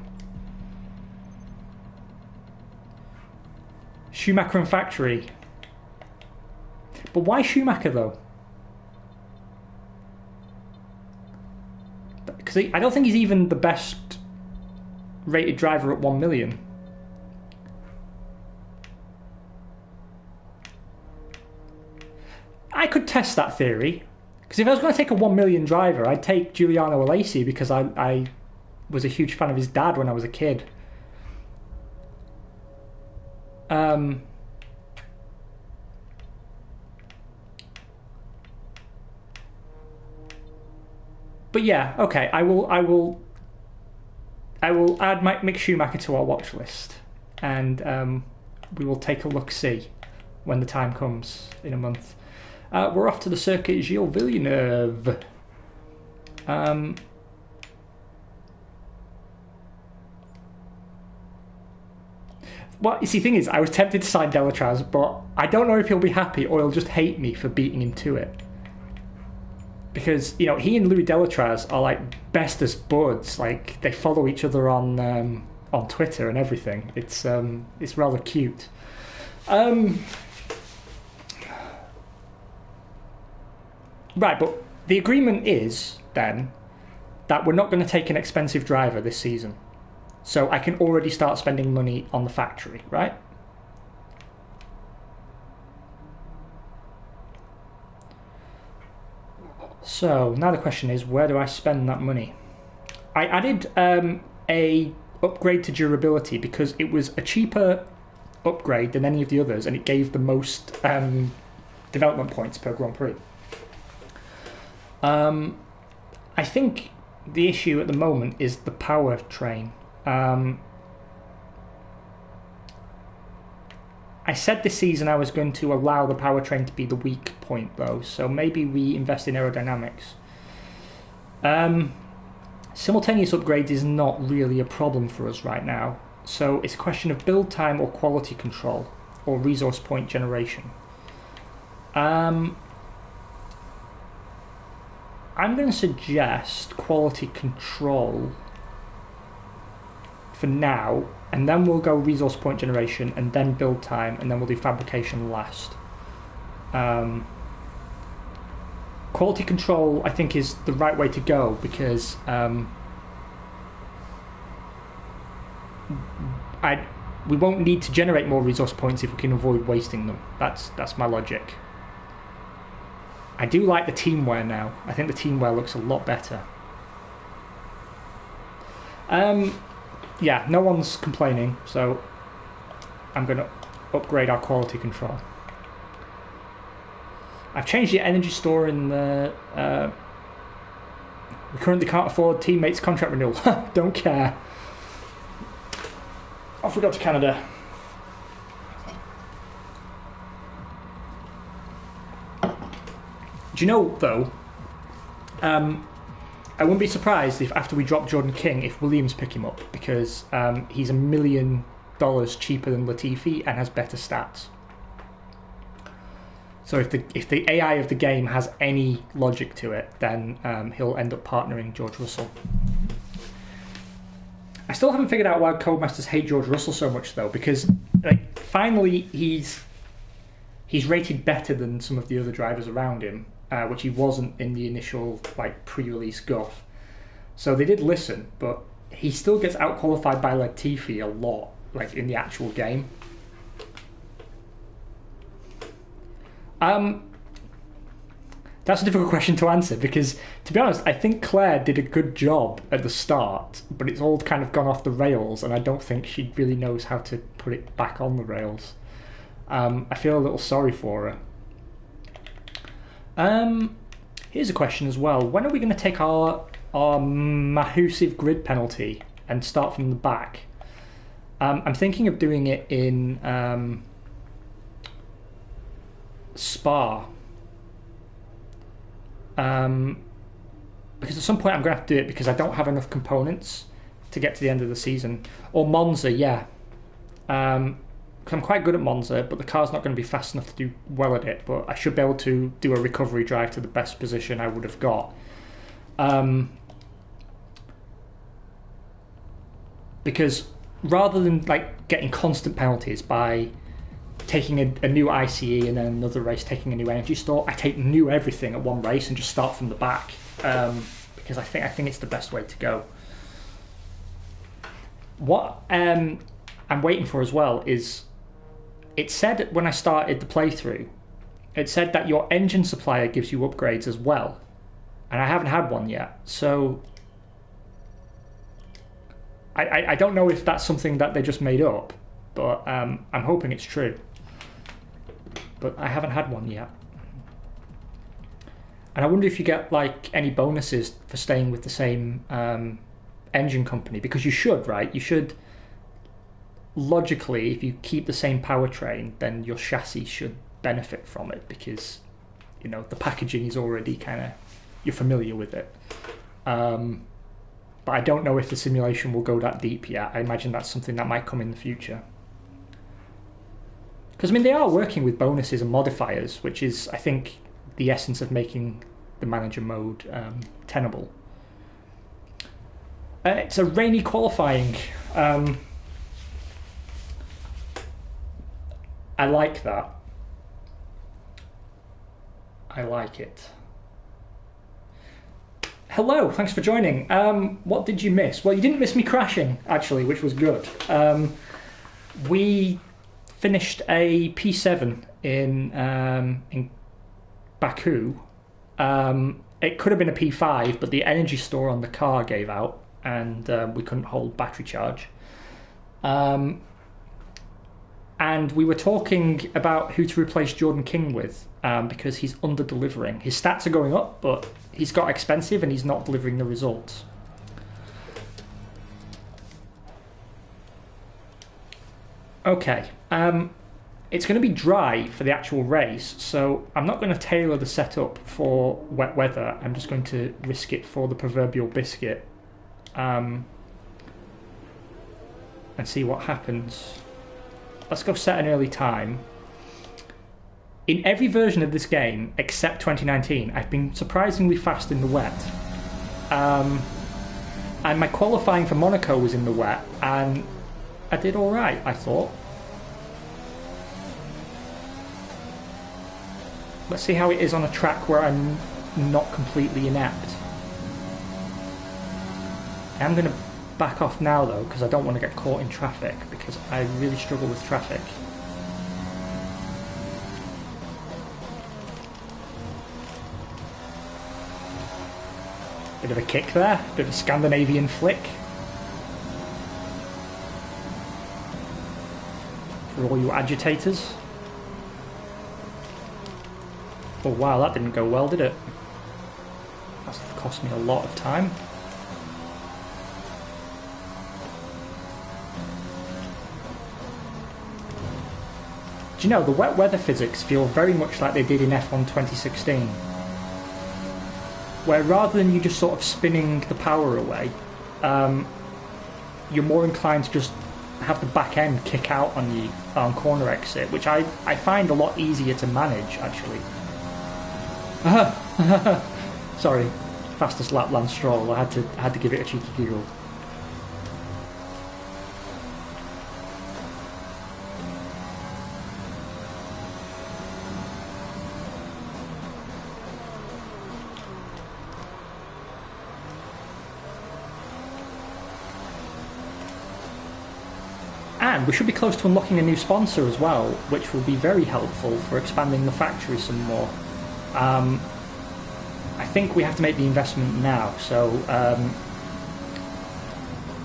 Schumacher and factory. But why Schumacher though? Because I don't think he's even the best rated driver at 1 million. I could test that theory, because if I was going to take a 1 million driver, I'd take Giuliano Alesi, because I was a huge fan of his dad when I was a kid. But yeah, okay, I will add Mick Schumacher to our watch list, and we will take a look-see when the time comes in a month. We're off to the circuit Gilles Villeneuve. Well, you see, the thing is, I was tempted to sign Delatraz, but I don't know if he'll be happy or he'll just hate me for beating him to it. Because, you know, he and Louis Delatraz are like best as buds. Like, they follow each other on Twitter and everything. It's rather cute. Right, but the agreement is, then, that we're not going to take an expensive driver this season. So I can already start spending money on the factory, right? So, now the question is, where do I spend that money? I added a upgrade to durability because it was a cheaper upgrade than any of the others, and it gave the most development points per Grand Prix. I think the issue at the moment is the powertrain. I said this season I was going to allow the powertrain to be the weak point, though, so maybe we invest in aerodynamics. Simultaneous upgrades is not really a problem for us right now, so it's a question of build time or quality control, or resource point generation. I'm going to suggest quality control for now, and then we'll go resource point generation, and then build time, and then we'll do fabrication last. Quality control, I think, is the right way to go, because we won't need to generate more resource points if we can avoid wasting them. That's my logic. I do like the teamwear now. I think the teamwear looks a lot better. Yeah, no one's complaining, so I'm going to upgrade our quality control. I've changed the energy store in the... we currently can't afford teammates' contract renewal. Don't care. Off we go to Canada. Do you know, though, I wouldn't be surprised if after we drop Jordan King, if Williams pick him up, because he's $1 million cheaper than Latifi and has better stats. So if the AI of the game has any logic to it, then he'll end up partnering George Russell. I still haven't figured out why Codemasters hate George Russell so much, though, because like finally he's rated better than some of the other drivers around him. Which he wasn't in the initial like pre-release guff. So they did listen, but he still gets out-qualified by Latifi a lot, like in the actual game. That's a difficult question to answer because, to be honest, I think Claire did a good job at the start, but it's all kind of gone off the rails, and I don't think she really knows how to put it back on the rails. I feel a little sorry for her. Here's a question as well. When are we going to take our Mahusive grid penalty and start from the back? I'm thinking of doing it in Spa. Because at some point I'm going to have to do it because I don't have enough components to get to the end of the season. Or Monza, yeah. Because I'm quite good at Monza, but the car's not going to be fast enough to do well at it. But I should be able to do a recovery drive to the best position I would have got. Because rather than like getting constant penalties by taking a new ICE and then another race taking a new energy store, I take new everything at one race and just start from the back. Because I think it's the best way to go. What I'm waiting for as well is, it said when I started the playthrough, it said that your engine supplier gives you upgrades as well, and I haven't had one yet. So I don't know if that's something that they just made up, but I'm hoping it's true. But I haven't had one yet. And I wonder if you get like any bonuses for staying with the same engine company, because you should, right? You should, logically, if you keep the same powertrain, then your chassis should benefit from it, because, you know, the packaging is already kind of, you're familiar with it. But I don't know if the simulation will go that deep yet. I imagine that's something that might come in the future. Because, I mean, they are working with bonuses and modifiers, which is, I think, the essence of making the manager mode tenable. It's a rainy qualifying. I like that. I like it. Hello, thanks for joining. What did you miss? Well, you didn't miss me crashing, actually, which was good. We finished a P7 in Baku. It could have been a P5, but the energy store on the car gave out, and we couldn't hold battery charge. And we were talking about who to replace Jordan King with, because he's under-delivering. His stats are going up, but he's got expensive and he's not delivering the results. Okay, it's going to be dry for the actual race, so I'm not going to tailor the setup for wet weather. I'm just going to risk it for the proverbial biscuit, and see what happens. Let's go set an early time. In every version of this game, except 2019, I've been surprisingly fast in the wet. And my qualifying for Monaco was in the wet, and I did alright, I thought. Let's see how it is on a track where I'm not completely inept. I'm going to back off now though, because I don't want to get caught in traffic, because I really struggle with traffic. Bit of a kick there, bit of a Scandinavian flick. For all you agitators. Oh wow, that didn't go well, did it? That's cost me a lot of time. Do you know, the wet weather physics feel very much like they did in F1 2016. Where rather than you just sort of spinning the power away, you're more inclined to just have the back end kick out on you on corner exit, which I find a lot easier to manage, actually. Sorry, fastest Lapland Stroll. I had to give it a cheeky giggle. And we should be close to unlocking a new sponsor as well, which will be very helpful for expanding the factory some more. I think we have to make the investment now, so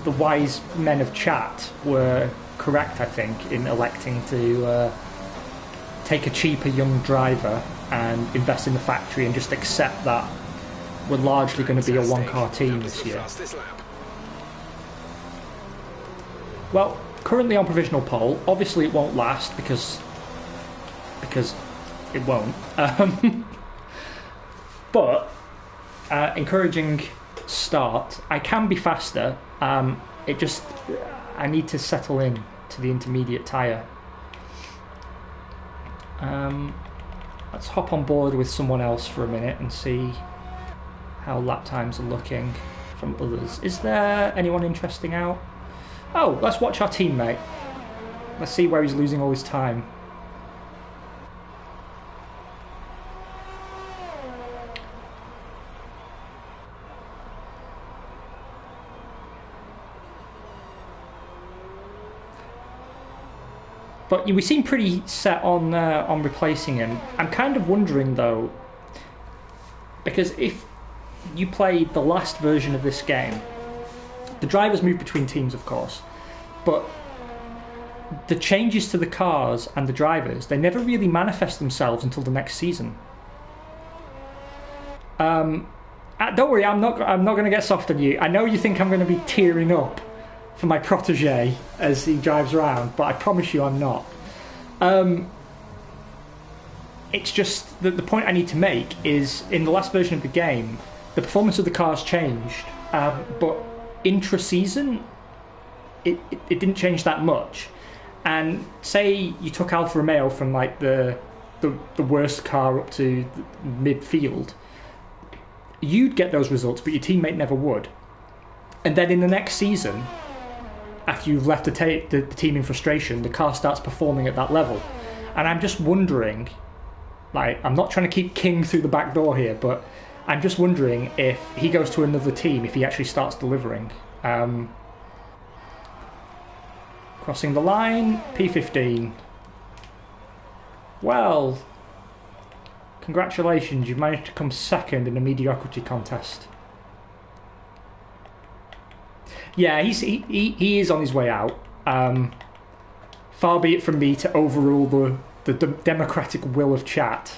the wise men of chat were correct, I think, in electing to take a cheaper young driver and invest in the factory and just accept that we're largely going to be a one-car team this year. Well, currently on provisional pole. Obviously it won't last because it won't. But encouraging start. I can be faster. It just I need to settle in to the intermediate tyre. Let's hop on board with someone else for a minute and see how lap times are looking from others. Is there anyone interesting out? Oh, let's watch our teammate. Let's see where he's losing all his time. But we seem pretty set on replacing him. I'm kind of wondering though, because if you played the last version of this game, the drivers move between teams, of course, but the changes to the cars and the drivers, they never really manifest themselves until the next season. Don't worry, I'm not going to get soft on you. I know you think I'm going to be tearing up for my protege as he drives around, but I promise you I'm not. It's just that the point I need to make is in the last version of the game, the performance of the cars changed, but intra-season, it didn't change that much. And say you took Alfa Romeo from like the worst car up to midfield, you'd get those results, but your teammate never would. And then in the next season, after you've left the team in frustration, the car starts performing at that level. And I'm just wondering, like, I'm not trying to keep King through the back door here, but I'm just wondering if he goes to another team, if he actually starts delivering. Crossing the line, P15. Well, congratulations, you've managed to come second in a mediocrity contest. Yeah, he is on his way out. Far be it from me to overrule the democratic will of chat.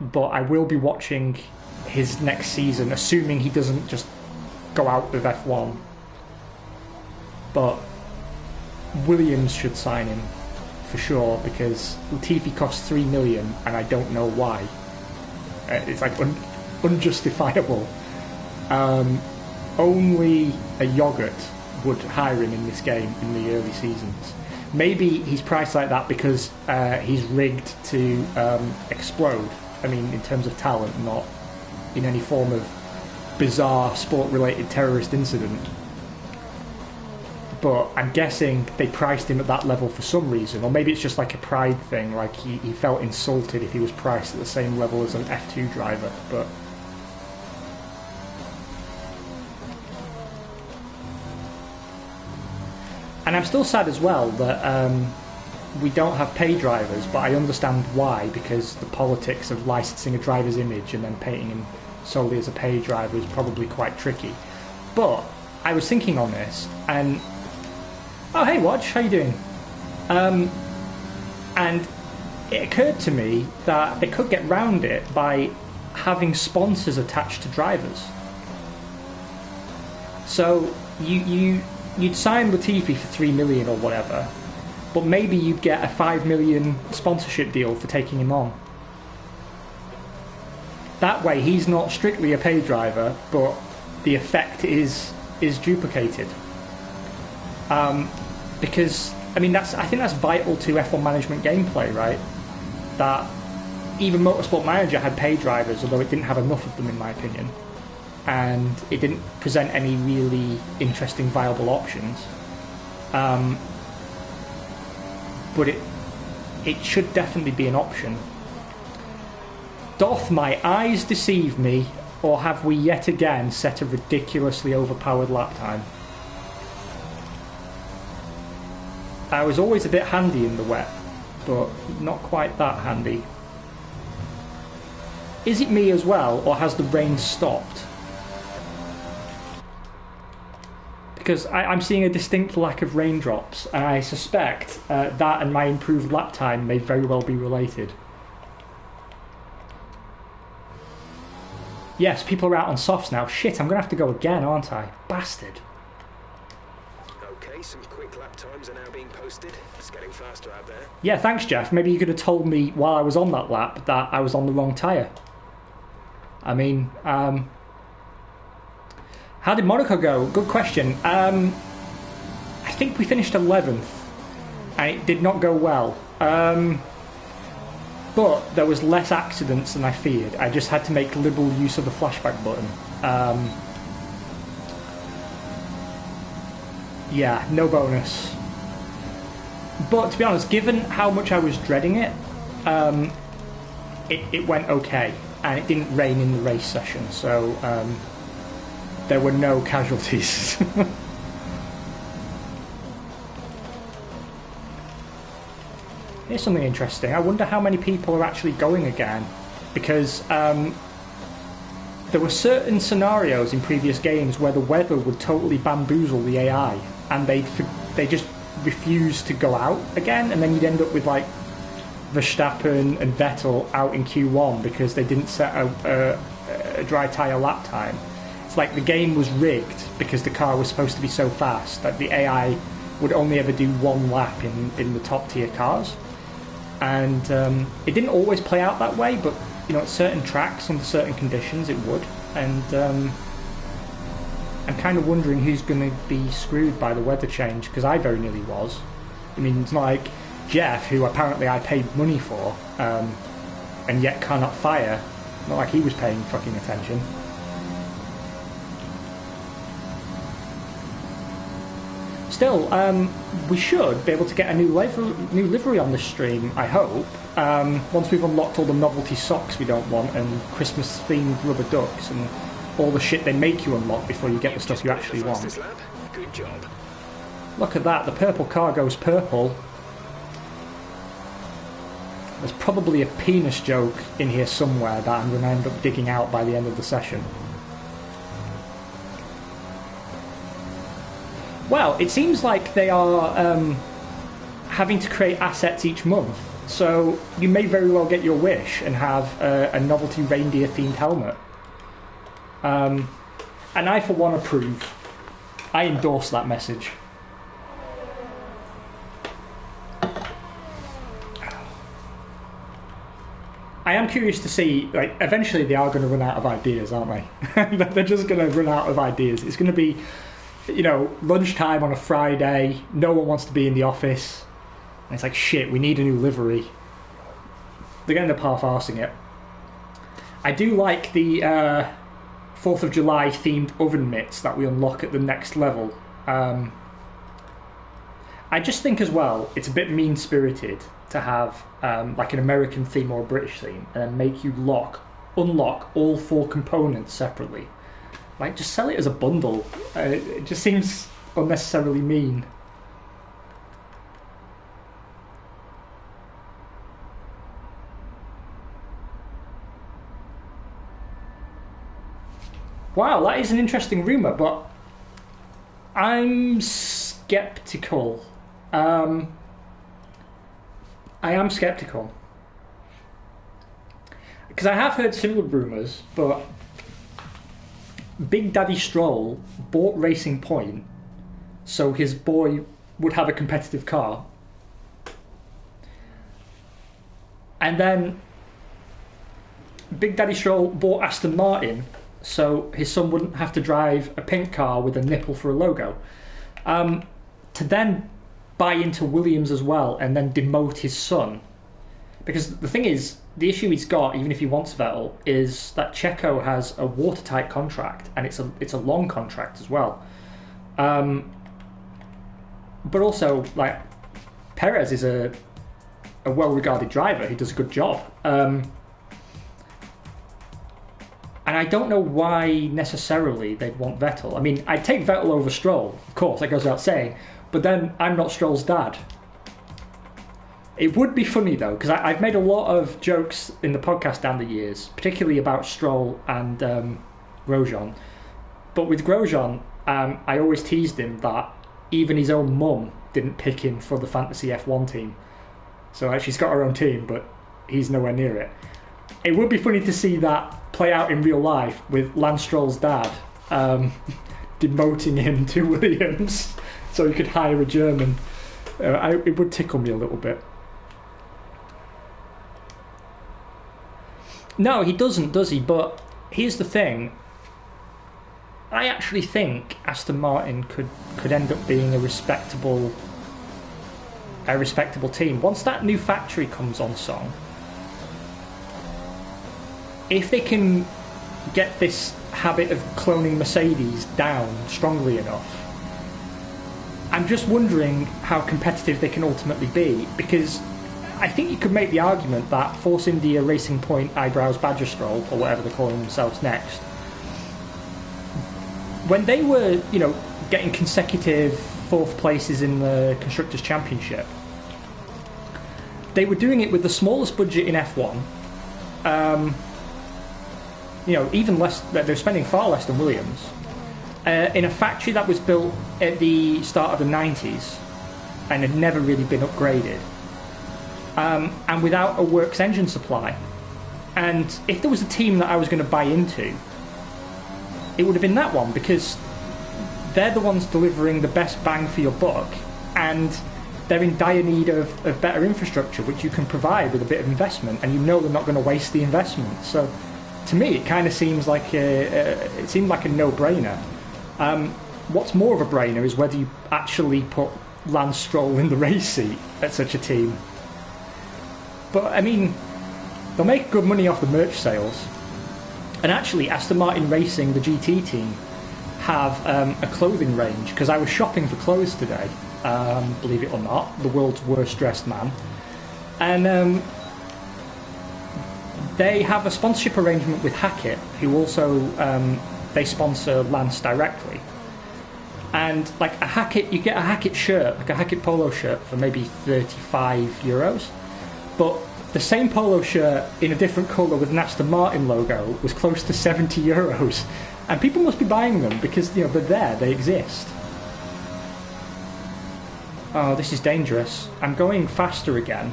But I will be watching his next season, assuming he doesn't just go out with F1. But Williams should sign him for sure, because Latifi costs 3 million and I don't know why. It's like unjustifiable. Only a yogurt would hire him in this game in the early seasons. Maybe he's priced like that because he's rigged to explode. I mean, in terms of talent, not in any form of bizarre sport-related terrorist incident. But I'm guessing they priced him at that level for some reason, or maybe it's just like a pride thing, like he felt insulted if he was priced at the same level as an F2 driver. But and I'm still sad as well that we don't have pay drivers, but I understand why, because the politics of licensing a driver's image and then painting him solely as a pay driver is probably quite tricky. But I was thinking on this, and oh hey Watch, how you doing? And it occurred to me that they could get round it by having sponsors attached to drivers. So you'd sign Latifi for 3 million or whatever, but maybe you'd get a 5 million sponsorship deal for taking him on. That way he's not strictly a paid driver, but the effect is duplicated. Because I mean I think that's vital to F1 management gameplay, right? That even Motorsport Manager had paid drivers, although it didn't have enough of them in my opinion, and it didn't present any really interesting viable options. But it should definitely be an option. Doth my eyes deceive me, or have we yet again set a ridiculously overpowered lap time? I was always a bit handy in the wet, but not quite that handy. Is it me as well, or has the rain stopped? Because I'm seeing a distinct lack of raindrops, and I suspect that and my improved lap time may very well be related. Yes, people are out on softs now. Shit, I'm going to have to go again, aren't I? Bastard. Okay, some quick Quick lap times are now being posted. It's getting faster out there. Yeah, thanks, Jeff. Maybe you could have told me while I was on that lap that I was on the wrong tyre. I mean, how did Monaco go? Good question. I think we finished 11th, and it did not go well. But there was less accidents than I feared. I just had to make liberal use of the flashback button. Yeah, no bonus. But to be honest, given how much I was dreading it, it went okay. And it didn't rain in the race session, so there were no casualties. Here's something interesting. I wonder how many people are actually going again, because there were certain scenarios in previous games where the weather would totally bamboozle the AI, and they just refused to go out again, and then you'd end up with like Verstappen and Vettel out in Q1 because they didn't set a dry tyre lap time. It's like the game was rigged because the car was supposed to be so fast that the AI would only ever do one lap in the top tier cars. And it didn't always play out that way, but you know, at certain tracks, under certain conditions, it would. And I'm kind of wondering who's going to be screwed by the weather change, because I very nearly was. I mean, it's not like Jeff, who apparently I paid money for, and yet cannot fire. Not like he was paying fucking attention. Still, we should be able to get a new livery on this stream, I hope. Once we've unlocked all the novelty socks we don't want, and Christmas-themed rubber ducks, and all the shit they make you unlock before you get the stuff you actually want. Good job. Look at that, the purple car goes purple. There's probably a penis joke in here somewhere that I'm going to end up digging out by the end of the session. Well, it seems like they are having to create assets each month, so you may very well get your wish and have a novelty reindeer-themed helmet. And I, for one, approve. I endorse that message. I am curious to see, like, eventually they are going to run out of ideas, aren't they? They're just going to run out of ideas. It's going to be, you know, lunchtime on a Friday, no one wants to be in the office, and it's like, shit, we need a new livery. They're going to end up half-arsing it. I do like the 4th of July themed oven mitts that we unlock at the next level. I just think as well, it's a bit mean-spirited to have like an American theme or a British theme, and then make you unlock all 4 components separately. Like, just sell it as a bundle. It just seems unnecessarily mean. Wow, that is an interesting rumour, but I'm sceptical. I am sceptical. Because I have heard similar rumours, but Big Daddy Stroll bought Racing Point so his boy would have a competitive car. And then Big Daddy Stroll bought Aston Martin so his son wouldn't have to drive a pink car with a nipple for a logo. To then buy into Williams as well and then demote his son. Because the thing is, the issue he's got, even if he wants Vettel, is that Checo has a watertight contract, and it's a long contract as well. But also, like, Perez is a well-regarded driver. He does a good job. And I don't know why necessarily they'd want Vettel. I mean, I'd take Vettel over Stroll, of course, that goes without saying. But then I'm not Stroll's dad. It would be funny though, because I've made a lot of jokes in the podcast down the years, particularly about Stroll and Grosjean. But with Grosjean, I always teased him that even his own mum didn't pick him for the Fantasy F1 team. So she's got her own team, but he's nowhere near it. It would be funny to see that play out in real life with Lance Stroll's dad demoting him to Williams so he could hire a German. It would tickle me a little bit. No, he doesn't, does he? But here's the thing. I actually think Aston Martin could end up being a respectable team. Once that new factory comes on song, if they can get this habit of cloning Mercedes down strongly enough, I'm just wondering how competitive they can ultimately be, because I think you could make the argument that Force India, Racing Point, Eyebrows, Badger Stroll, or whatever they're calling themselves next, when they were, getting consecutive fourth places in the Constructors' Championship, they were doing it with the smallest budget in F1. Even less. They're spending far less than Williams in a factory that was built at the start of the 90s and had never really been upgraded, and without a works engine supply. And if there was a team that I was going to buy into, it would have been that one, because they're the ones delivering the best bang for your buck, and they're in dire need of better infrastructure, which you can provide with a bit of investment, and they're not going to waste the investment. So, to me, it kind of seems like it seemed like a no-brainer. What's more of a brainer is whether you actually put Lance Stroll in the race seat at such a team. But I mean, they'll make good money off the merch sales. And actually, Aston Martin Racing, the GT team, have a clothing range, because I was shopping for clothes today, believe it or not, the world's worst dressed man. And they have a sponsorship arrangement with Hackett, who also, they sponsor Lance directly. And like you get a Hackett shirt, like a Hackett polo shirt, for maybe €35. But the same polo shirt in a different colour with an Aston Martin logo was close to €70. And people must be buying them because, they're there, they exist. Oh, this is dangerous. I'm going faster again.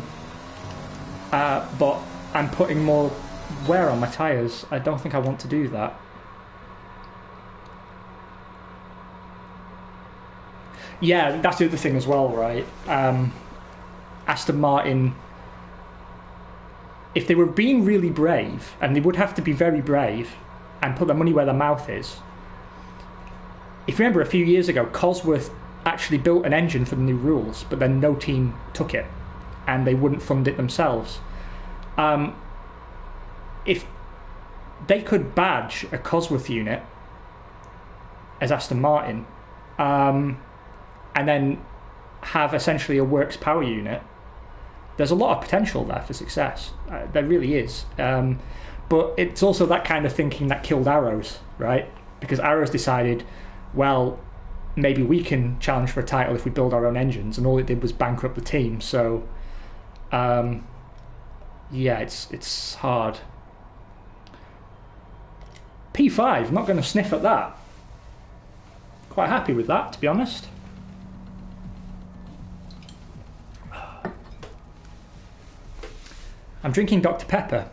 But I'm putting more wear on my tyres. I don't think I want to do that. Yeah, that's the other thing as well, right? Aston Martin, if they were being really brave, and they would have to be very brave and put their money where their mouth is. If you remember, a few years ago, Cosworth actually built an engine for the new rules, but then no team took it, and they wouldn't fund it themselves. If they could badge a Cosworth unit as Aston Martin, and then have essentially a works power unit, there's a lot of potential there for success. There really is. But it's also that kind of thinking that killed Arrows, right? Because Arrows decided, well, maybe we can challenge for a title if we build our own engines, and all it did was bankrupt the team. So, yeah, it's hard. P5, not going to sniff at that. Quite happy with that, to be honest. I'm drinking Dr. Pepper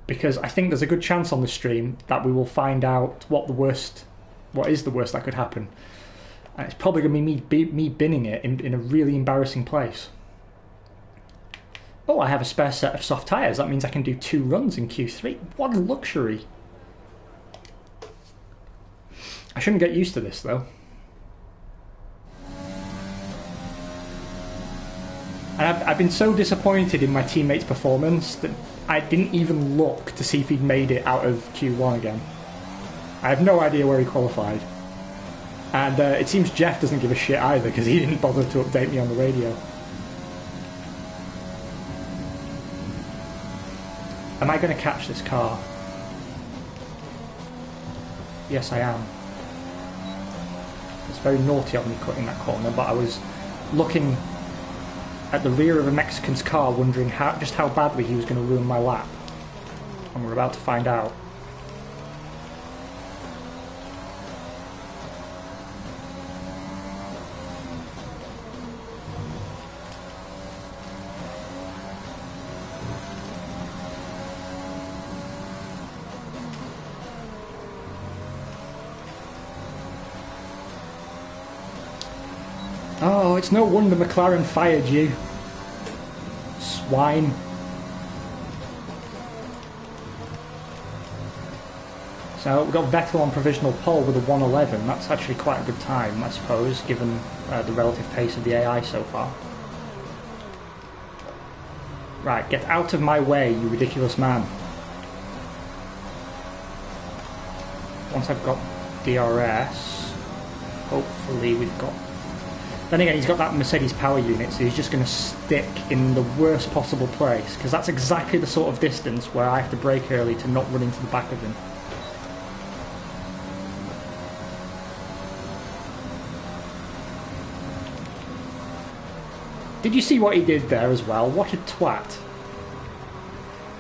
because I think there's a good chance on the stream that we will find out what is the worst that could happen. And it's probably going to be me binning it in a really embarrassing place. Oh, I have a spare set of soft tyres. That means I can do 2 runs in Q3. What a luxury. I shouldn't get used to this, though. And I've been so disappointed in my teammate's performance that I didn't even look to see if he'd made it out of Q1 again. I have no idea where he qualified. And it seems Jeff doesn't give a shit either, because he didn't bother to update me on the radio. Am I going to catch this car? Yes, I am. It's very naughty of me cutting that corner, but I was looking at the rear of a Mexican's car, wondering just how badly he was going to ruin my lap. And we're about to find out. it's no wonder McLaren fired you. Swine. So we've got Vettel on provisional pole with a 1:11. That's actually quite a good time, I suppose, given the relative pace of the AI so far. Right, get out of my way, you ridiculous man. Once I've got DRS, hopefully we've got... Then again, he's got that Mercedes power unit, so he's just going to stick in the worst possible place, because that's exactly the sort of distance where I have to brake early to not run into the back of him. Did you see what he did there as well? What a twat.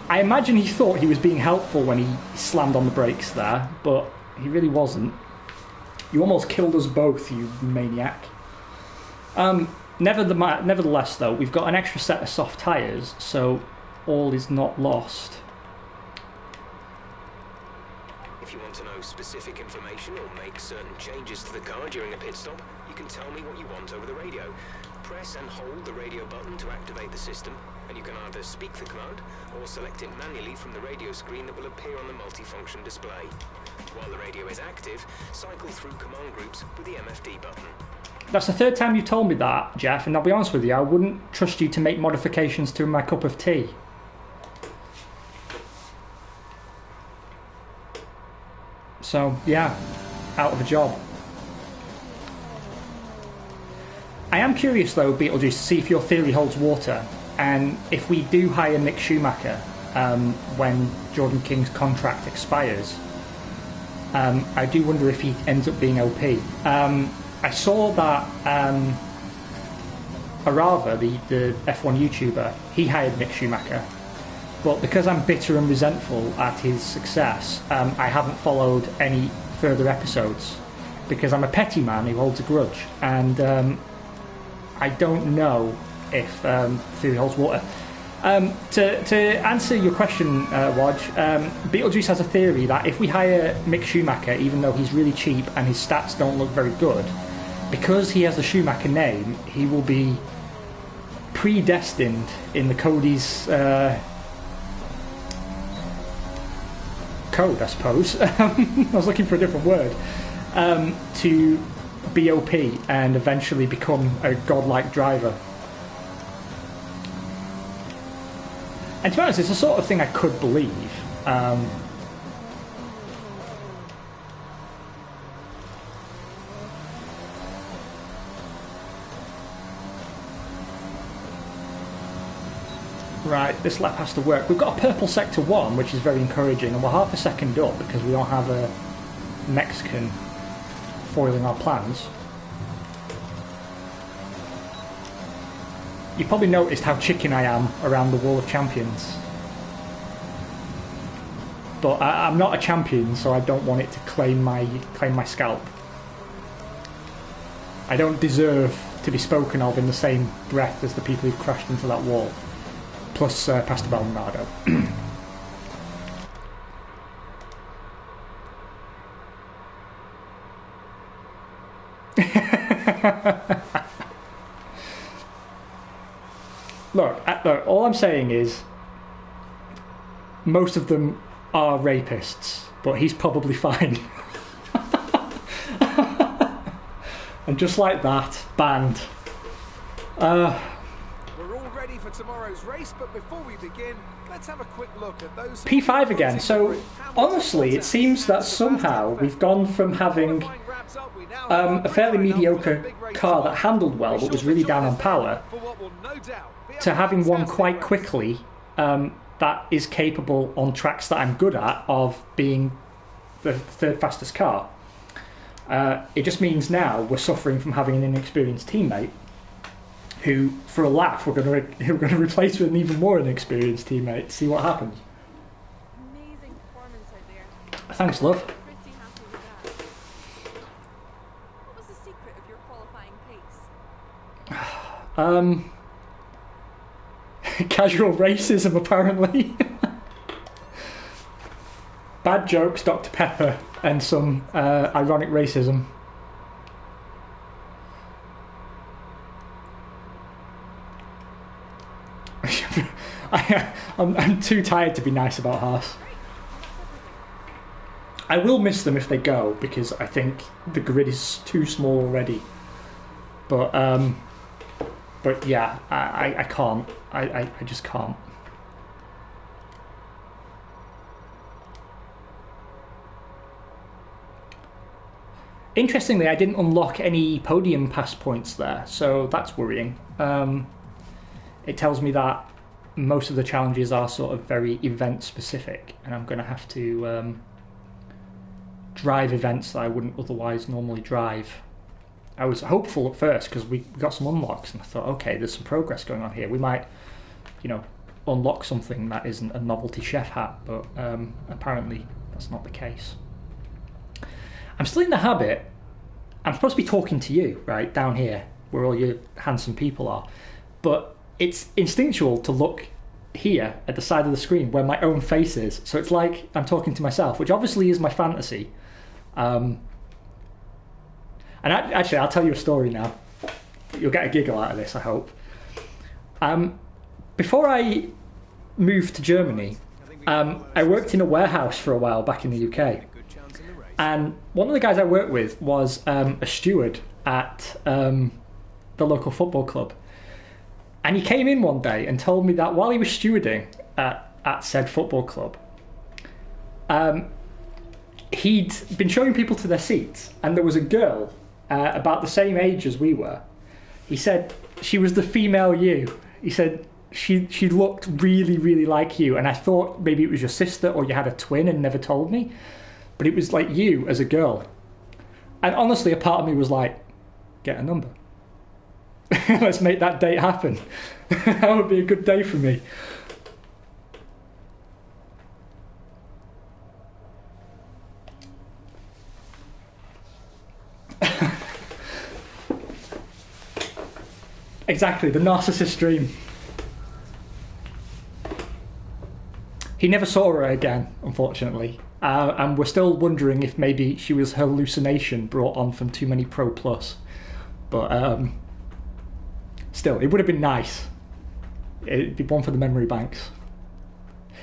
I imagine he thought he was being helpful when he slammed on the brakes there, but he really wasn't. You almost killed us both, you maniac. Nevertheless, though, we've got an extra set of soft tyres, so all is not lost. If you want to know specific information or make certain changes to the car during a pit stop, you can tell me what you want over the radio. Press and hold the radio button to activate the system, and you can either speak the command or select it manually from the radio screen that will appear on the multifunction display. While the radio is active, cycle through command groups with the MFD button. That's the third time you've told me that, Jeff, and I'll be honest with you, I wouldn't trust you to make modifications to my cup of tea. So, yeah, out of a job. I am curious, though, Beetlejuice, to see if your theory holds water, and if we do hire Mick Schumacher when Jordan King's contract expires, I do wonder if he ends up being OP. I saw that Arava, the F1 YouTuber, he hired Mick Schumacher, but because I'm bitter and resentful at his success, I haven't followed any further episodes, because I'm a petty man who holds a grudge, and I don't know if theory holds water. To answer your question, Wodge, Beetlejuice has a theory that if we hire Mick Schumacher, even though he's really cheap and his stats don't look very good, because he has the Schumacher name, he will be predestined in the Cody's code, I suppose. I was looking for a different word. To BOP and eventually become a godlike driver. And to be honest, it's the sort of thing I could believe. Right, this lap has to work. We've got a purple sector 1, which is very encouraging, and we're half a second up because we don't have a Mexican foiling our plans. You probably noticed how chicken I am around the Wall of Champions. But I'm not a champion, so I don't want it to claim my scalp. I don't deserve to be spoken of in the same breath as the people who've crashed into that wall. Plus Pastor Baldonado. Look, all I'm saying is most of them are rapists, but he's probably fine. And just like that, banned. We're all ready for tomorrow's race, but before we begin, let's have a quick look at those P5 again. So honestly, it seems that somehow we've gone from having a fairly mediocre car that handled well but was really down on power to having one quite quickly that is capable on tracks that I'm good at of being the third fastest car. It just means now we're suffering from having an inexperienced teammate who, for a laugh, we're going to replace with an even more inexperienced teammate. See what happens. Amazing performance out there. Thanks, love. Pretty happy with that. What was the secret of your qualifying pace? Casual racism, apparently. Bad jokes, Dr. Pepper, and some ironic racism. I'm too tired to be nice about Haas. I will miss them if they go, because I think the grid is too small already. But yeah, I can't. I just can't. Interestingly, I didn't unlock any podium pass points there, so that's worrying. It tells me that most of the challenges are sort of very event specific, and I'm going to have to drive events that I wouldn't otherwise normally drive. I was hopeful at first because we got some unlocks, and I thought, okay, there's some progress going on here. We might, unlock something that isn't a novelty chef hat, but apparently that's not the case. I'm still in the habit, I'm supposed to be talking to you, right, down here, where all your handsome people are, but it's instinctual to look here at the side of the screen where my own face is, so it's like I'm talking to myself, which obviously is my fantasy. And actually, I'll tell you a story now. You'll get a giggle out of this, I hope. Before I moved to Germany, I worked in a warehouse for a while back in the UK. And one of the guys I worked with was a steward at the local football club. And he came in one day and told me that while he was stewarding at said football club, he'd been showing people to their seats, and there was a girl about the same age as we were. He said she was the female you. He said she looked really, really like you, and I thought maybe it was your sister or you had a twin and never told me. But it was like you as a girl. And honestly, a part of me was like, get a number. Let's make that date happen. That would be a good day for me. Exactly, the narcissist dream. He never saw her again, unfortunately. And we're still wondering if maybe she was hallucination brought on from too many Pro Plus. But still, it would have been nice. It'd be one for the memory banks.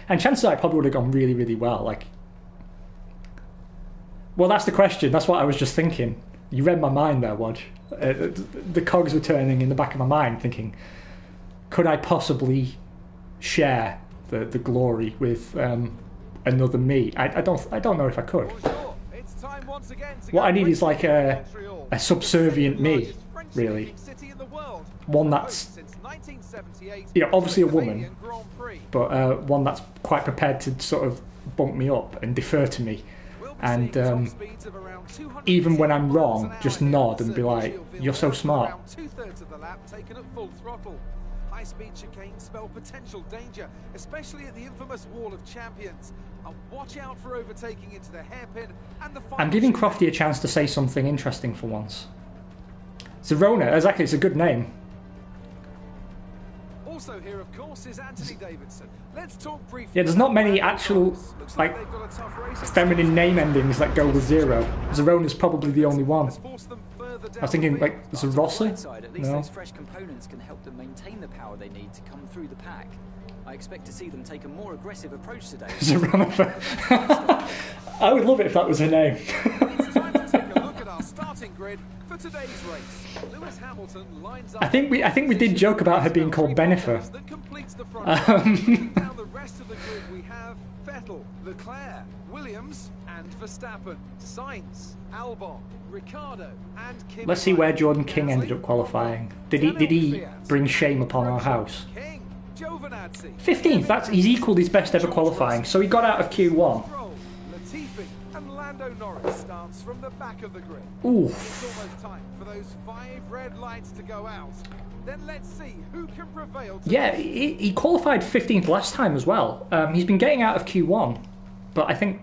And chances are it probably would have gone really, really well. Well, that's the question. That's what I was just thinking. You read my mind there, Wodge. The cogs were turning in the back of my mind, thinking, could I possibly share the glory with another me? I don't know if I could. What I need is like a subservient me, really. One that's obviously a woman, but one that's quite prepared to sort of bump me up and defer to me, and even when I'm wrong, just nod and be like, "You're so smart." High-speed chicanes spell potential danger, especially at the infamous Wall of Champions. And watch out for overtaking into the hairpin and the final. I'm giving Crofty a chance to say something interesting for once. Zerona, exactly, it's a good name. Also here, of course, is Anthony Davidson. Let's talk briefly. Yeah, there's not many actual, like, feminine name endings that go with zero. Zerona's probably the only one. I was thinking, like, Zerossa? At least those fresh components can help them maintain the power they need to come through the pack. I expect to see them take a more aggressive approach today. Zeronova. I would love it if that was her name. It's time to take a look at our starting grid for today's race. Lewis Hamilton lines up. I think we did joke about her being called Benifer. That completes the front. Now the rest of the grid we have Vettel, Leclerc, Williams, and Verstappen, Sainz, Albon, Ricciardo, and Kim. Let's see where Jordan King ended up qualifying. Did he bring shame upon our house? 15th. He's equalled his best ever qualifying, so he got out of Q1. Latifi and Lando Norris starts from the back of the grid. Ooh. It's almost time for those 5 red lights to go out. Then let's see who can prevail. Yeah, he qualified 15th last time as well. He's been getting out of Q1, but I think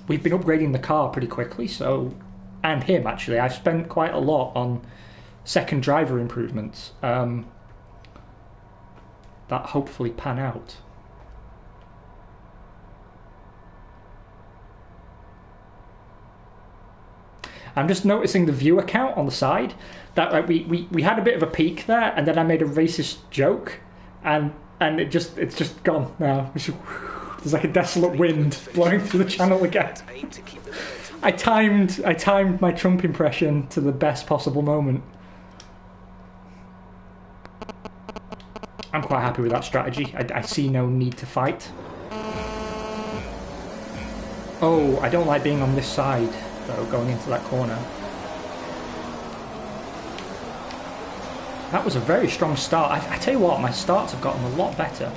we've been upgrading the car pretty quickly. So, and him actually, I've spent quite a lot on second driver improvements that hopefully pan out. I'm just noticing the viewer count on the side. That we had a bit of a peak there, and then I made a racist joke, and and it's just gone now. There's like a desolate wind blowing through the channel again. Aim to keep the momentum. I timed my Trump impression to the best possible moment. I'm quite happy with that strategy. I see no need to fight. Oh, I don't like being on this side, though, going into that corner. That was a very strong start. I tell you what, my starts have gotten a lot better.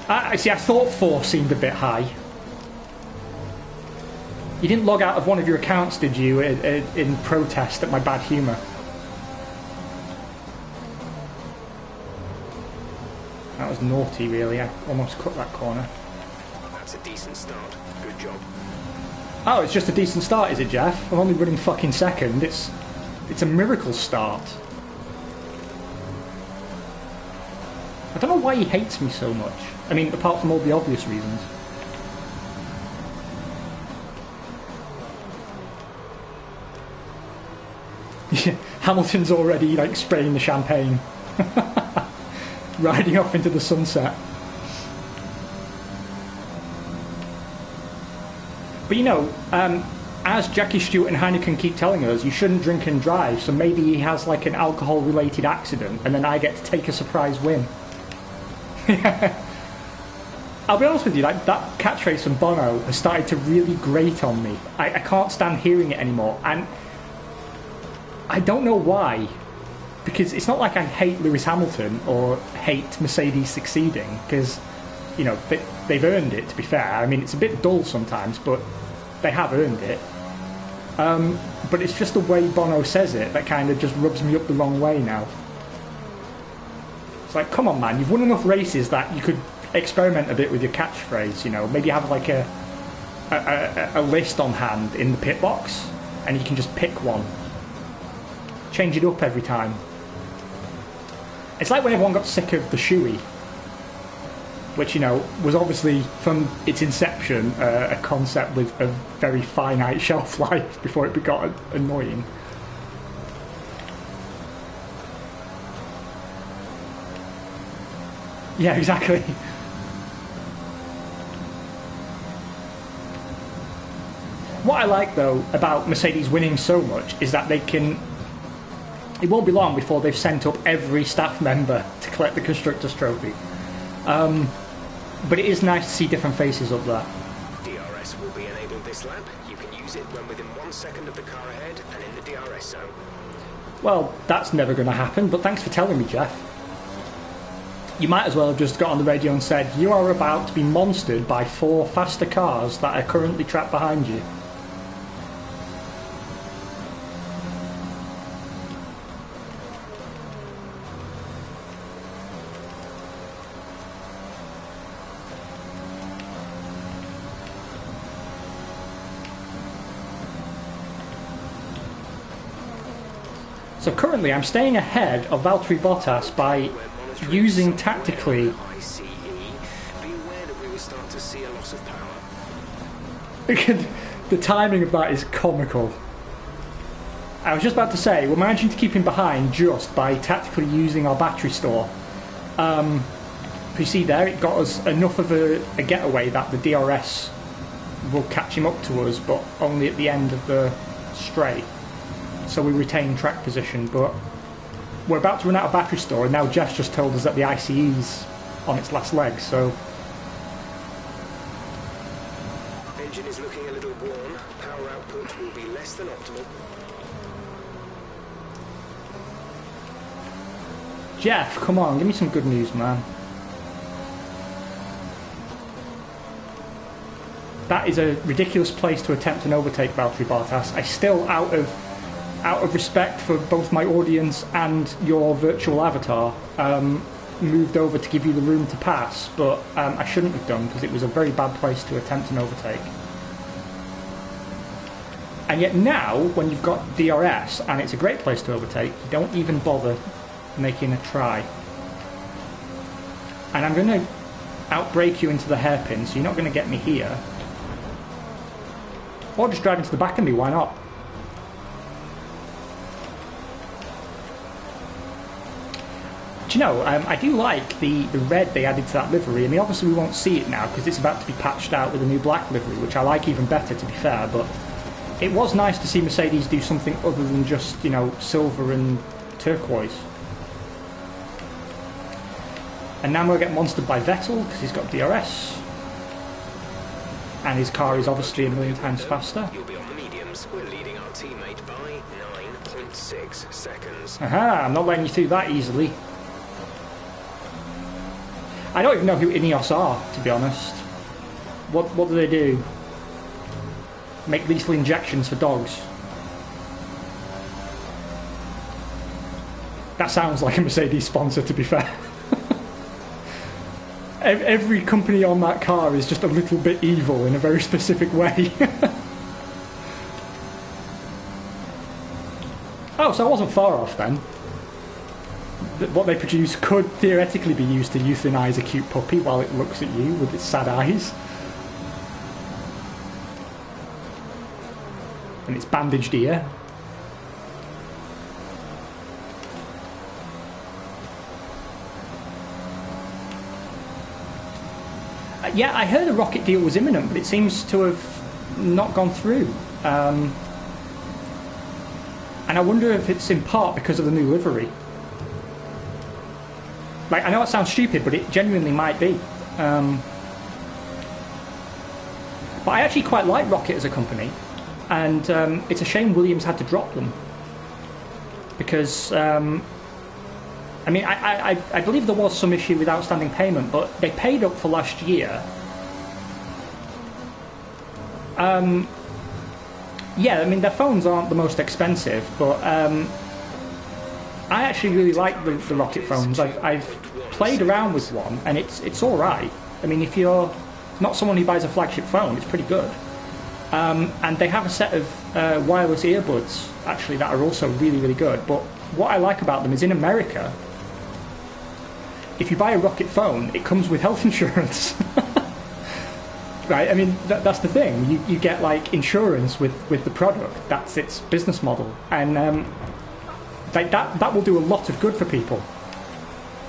I see, I thought 4 seemed a bit high. You didn't log out of one of your accounts, did you, in protest at my bad humour? That was naughty, really. I almost cut that corner. That's a decent start. Good job. Oh, it's just a decent start, is it, Jeff? I'm only running fucking second. It's a miracle start. I don't know why he hates me so much. I mean, apart from all the obvious reasons. Hamilton's already, like, spraying the champagne. Riding off into the sunset. But you know, as Jackie Stewart and Heineken keep telling us, you shouldn't drink and drive, so maybe he has like an alcohol-related accident, and then I get to take a surprise win. I'll be honest with you, like, that catchphrase from Bono has started to really grate on me. I can't stand hearing it anymore, and I don't know why. Because it's not like I hate Lewis Hamilton or hate Mercedes succeeding, because, you know, they've earned it, to be fair. I mean, it's a bit dull sometimes, but they have earned it. But it's just the way Bono says it that kind of just rubs me up the wrong way now. It's like, come on, man, you've won enough races that you could experiment a bit with your catchphrase, you know. Maybe have like a list on hand in the pit box, and you can just pick one. Change it up every time. It's like when everyone got sick of the shoey, which, you know, was obviously from its inception a concept with a very finite shelf life before it got annoying. Yeah, exactly. What I like, though, about Mercedes winning so much is that they can... It won't be long before they've sent up every staff member to collect the Constructors' Trophy. But it is nice to see different faces up there. DRS will be enabled this lap. You can use it when within 1 second of the car ahead and in the DRS zone. Well, that's never going to happen, but thanks for telling me, Jeff. You might as well have just got on the radio and said, you are about to be monstered by 4 faster cars that are currently trapped behind you. So currently I'm staying ahead of Valtteri Bottas by using tactically... ICE, be aware that we will start to see a loss of power. The timing of that is comical. I was just about to say, we're managing to keep him behind just by tactically using our battery store. You see there, it got us enough of a getaway that the DRS will catch him up to us, but only at the end of the straight. So we retain track position, but we're about to run out of battery store, and now Jeff's just told us that the ICE's on its last leg, so... Engine is looking a little worn. Power output will be less than optimal. Jeff, come on, give me some good news, man. That is a ridiculous place to attempt an overtake, Valtteri Bottas. I still, out of respect for both my audience and your virtual avatar, moved over to give you the room to pass, but I shouldn't have done, because it was a very bad place to attempt an overtake. And yet now, when you've got DRS, and it's a great place to overtake, you don't even bother making a try. And I'm going to outbrake you into the hairpin, so you're not going to get me here. Or just drive into the back of me, why not? Do you know, I do like the red they added to that livery. I mean, obviously we won't see it now because it's about to be patched out with a new black livery, which I like even better, to be fair, but it was nice to see Mercedes do something other than just, you know, silver and turquoise. And now we'll get monstered by Vettel because he's got DRS. And his car is obviously a million times faster. You'll be on the mediums. We're leading our teammate by 9.6 seconds. Aha, I'm not letting you through that easily. I don't even know who Ineos are, to be honest. What do they do? Make lethal injections for dogs. That sounds like a Mercedes sponsor, to be fair. Every company on that car is just a little bit evil in a very specific way. Oh, so I wasn't far off then. What they produce could theoretically be used to euthanize a cute puppy while it looks at you with its sad eyes. And its bandaged ear. Yeah, I heard a rocket deal was imminent, but it seems to have not gone through. And I wonder if it's in part because of the new livery. Like, I know it sounds stupid, but it genuinely might be. But I actually quite like Rocket as a company, and it's a shame Williams had to drop them. Because, I mean, I believe there was some issue with outstanding payment, but they paid up for last year. Yeah, I mean, their phones aren't the most expensive, but I actually really like the Rocket phones. I've played around with one, and it's all right. I mean, if you're not someone who buys a flagship phone, it's pretty good. And they have a set of wireless earbuds, actually, that are also really, really good. But what I like about them is in America, if you buy a Rocket phone, it comes with health insurance. Right? I mean, that's the thing. You get, like, insurance with the product. That's its business model. And like that will do a lot of good for people.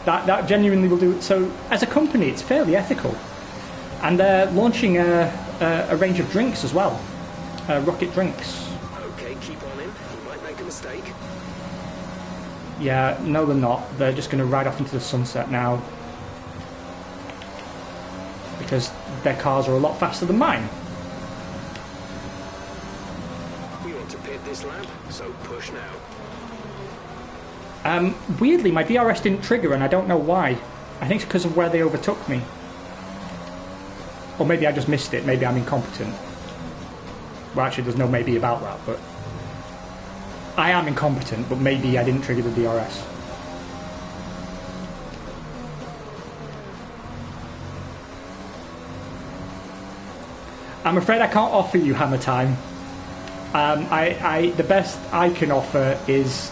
That genuinely will do it. So, as a company, it's fairly ethical. And they're launching a range of drinks as well. Rocket drinks. Okay, keep on him. He might make a mistake. Yeah, no they're not. They're just going to ride off into the sunset now. Because their cars are a lot faster than mine. We want to pit this lap, so push now. Weirdly, my DRS didn't trigger, and I don't know why. I think it's because of where they overtook me. Or maybe I just missed it. Maybe I'm incompetent. Well, actually, there's no maybe about that, but I am incompetent, but maybe I didn't trigger the DRS. I'm afraid I can't offer you hammer time. The best I can offer is,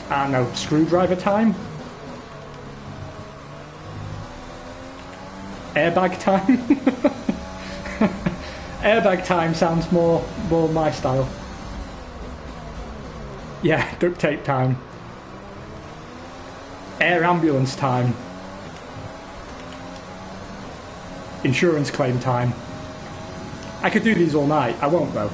I don't know, screwdriver time? Airbag time? Airbag time sounds more my style. Yeah, duct tape time. Air ambulance time. Insurance claim time. I could do these all night. I won't, though.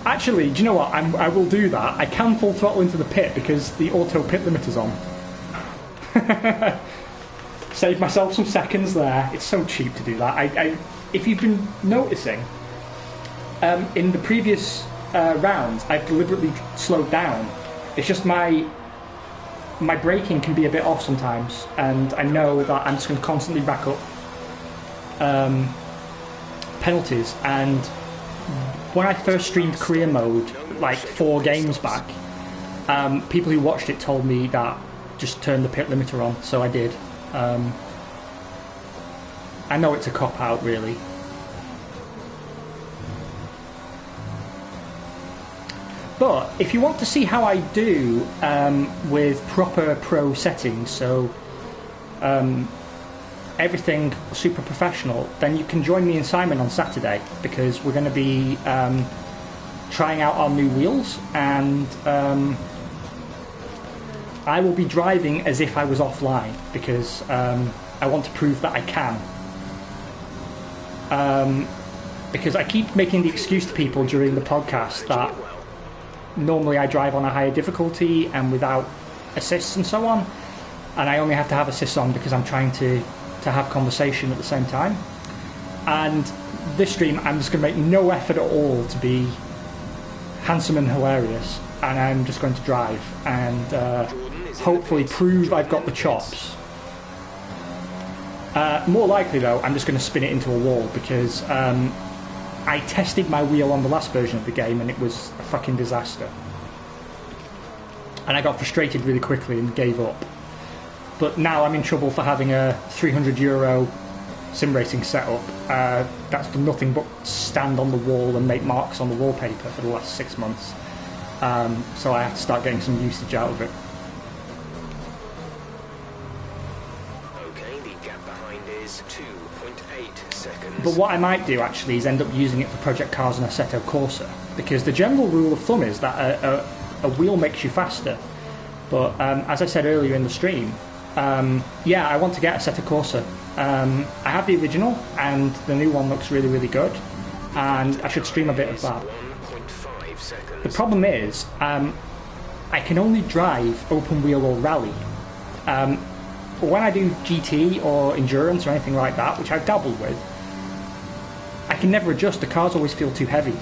Actually, do you know what? I will do that. I can full throttle into the pit because the auto pit limiter's on. Save myself some seconds there. It's so cheap to do that. If you've been noticing, in the previous rounds, I've deliberately slowed down. It's just my braking can be a bit off sometimes, and I know that I'm just going to constantly rack up penalties. And when I first streamed career mode, like 4 games back, people who watched it told me that just turn the pit limiter on, so I did. I know it's a cop-out, really. But if you want to see how I do with proper pro settings, so everything super professional, then you can join me and Simon on Saturday, because we're going to be trying out our new wheels, and I will be driving as if I was offline, because I want to prove that I can. Because I keep making the excuse to people during the podcast that normally I drive on a higher difficulty and without assists and so on, and I only have to have assists on because I'm trying to have conversation at the same time. And this stream, I'm just going to make no effort at all to be handsome and hilarious, and I'm just going to drive and hopefully prove I've got the chops. More likely though, I'm just going to spin it into a wall, because I tested my wheel on the last version of the game and it was a fucking disaster. And I got frustrated really quickly and gave up. But now I'm in trouble for having a €300 sim racing setup that's done nothing but stand on the wall and make marks on the wallpaper for the last 6 months. So I have to start getting some usage out of it. Okay, the gap behind is 2.8 seconds. But what I might do actually is end up using it for Project Cars and Assetto Corsa, because the general rule of thumb is that a wheel makes you faster. But as I said earlier in the stream, yeah, I want to get Assetto Corsa. I have the original, and the new one looks really, really good, and I should stream a bit of that. 1.5 seconds. The problem is, I can only drive open wheel or rally. When I do GT or endurance or anything like that, which I've dabbled with, I can never adjust. The cars always feel too heavy.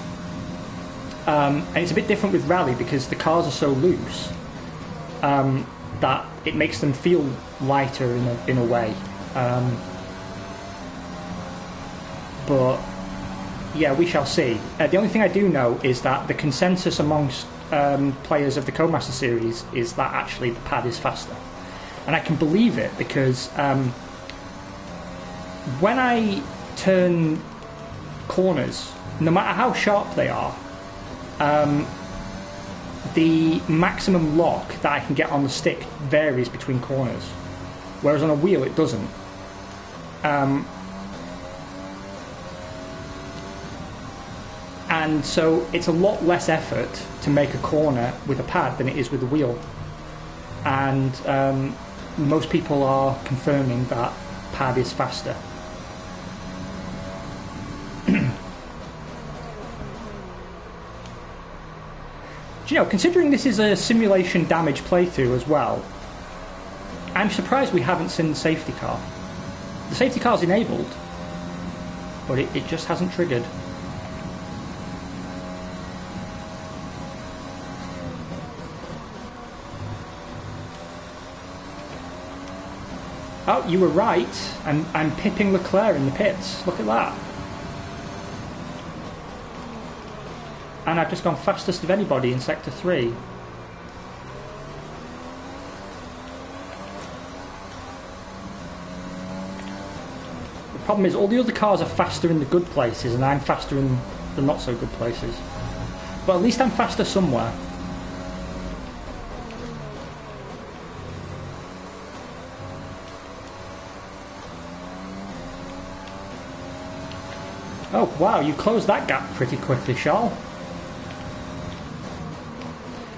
And it's a bit different with rally, because the cars are so loose that it makes them feel lighter in a way. But yeah, we shall see. The only thing I do know is that the consensus amongst players of the Codemaster series is that actually the pad is faster. And I can believe it, because when I turn corners, no matter how sharp they are, the maximum lock that I can get on the stick varies between corners, whereas on a wheel it doesn't. And so it's a lot less effort to make a corner with a pad than it is with a wheel. And most people are confirming that pad is faster. Do you know, considering this is a simulation damage playthrough as well, I'm surprised we haven't seen the safety car. The safety car's enabled, but it just hasn't triggered. Oh, you were right. I'm pipping Leclerc in the pits. Look at that. And I've just gone fastest of anybody in Sector 3. The problem is all the other cars are faster in the good places, and I'm faster in the not so good places. But at least I'm faster somewhere. Oh wow, you closed that gap pretty quickly, Charles.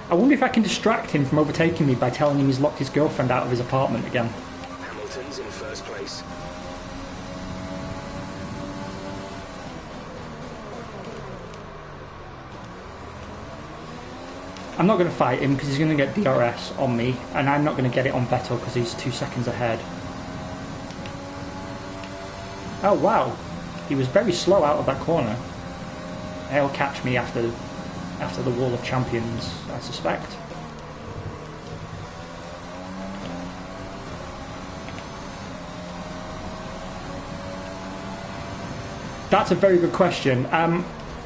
I wonder if I can distract him from overtaking me by telling him he's locked his girlfriend out of his apartment again. Hamilton's in first place. I'm not going to fight him because he's going to get DRS on me, and I'm not going to get it on Vettel because he's 2 seconds ahead. Oh wow, he was very slow out of that corner. He'll catch me after the Wall of Champions, I suspect. That's a very good question.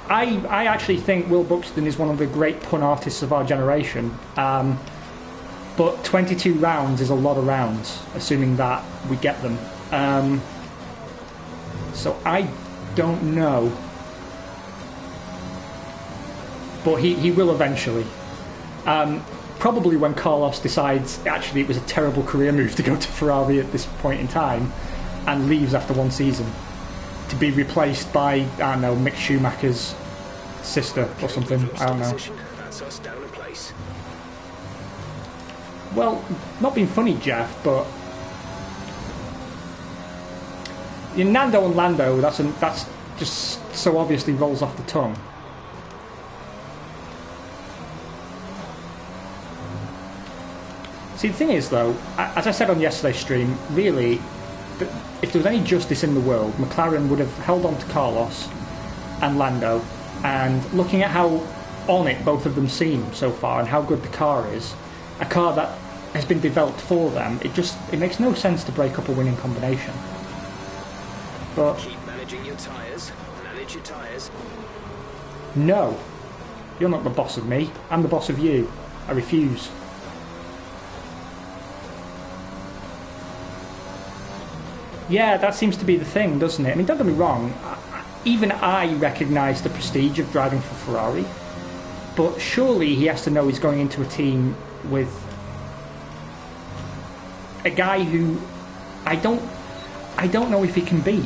I actually think Will Buxton is one of the great pun artists of our generation. But 22 rounds is a lot of rounds, assuming that we get them. So I don't know. But he will eventually. Probably when Carlos decides actually it was a terrible career move to go to Ferrari at this point in time. and leaves after one season to be replaced by, I don't know, Mick Schumacher's sister or something. I don't know. That's us down a place. Well, not being funny, Jeff, but Nando and Lando, that's just so obviously rolls off the tongue. See, the thing is, though, as I said on yesterday's stream, really, if there was any justice in the world, McLaren would have held on to Carlos and Lando, and looking at how on it both of them seem so far and how good the car is, a car that has been developed for them, it makes no sense to break up a winning combination. But Keep managing your tyres. Manage your tyres. no, you're not the boss of me. I'm the boss of you. I refuse. Yeah, that seems to be the thing, doesn't it? I mean, don't get me wrong, even I recognise the prestige of driving for Ferrari, but surely he has to know he's going into a team with a guy who I don't know if he can beat.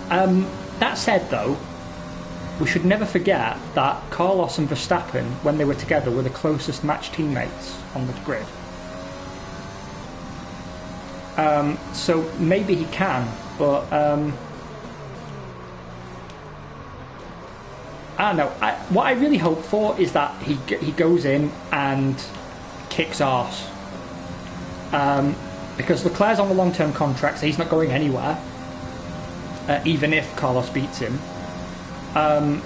That said, though, we should never forget that Carlos and Verstappen, when they were together, were the closest match teammates on the grid. So maybe he can, but I don't know. What I really hope for is that he goes in and kicks arse. Because Leclerc's on the long-term contract, so he's not going anywhere, even if Carlos beats him. And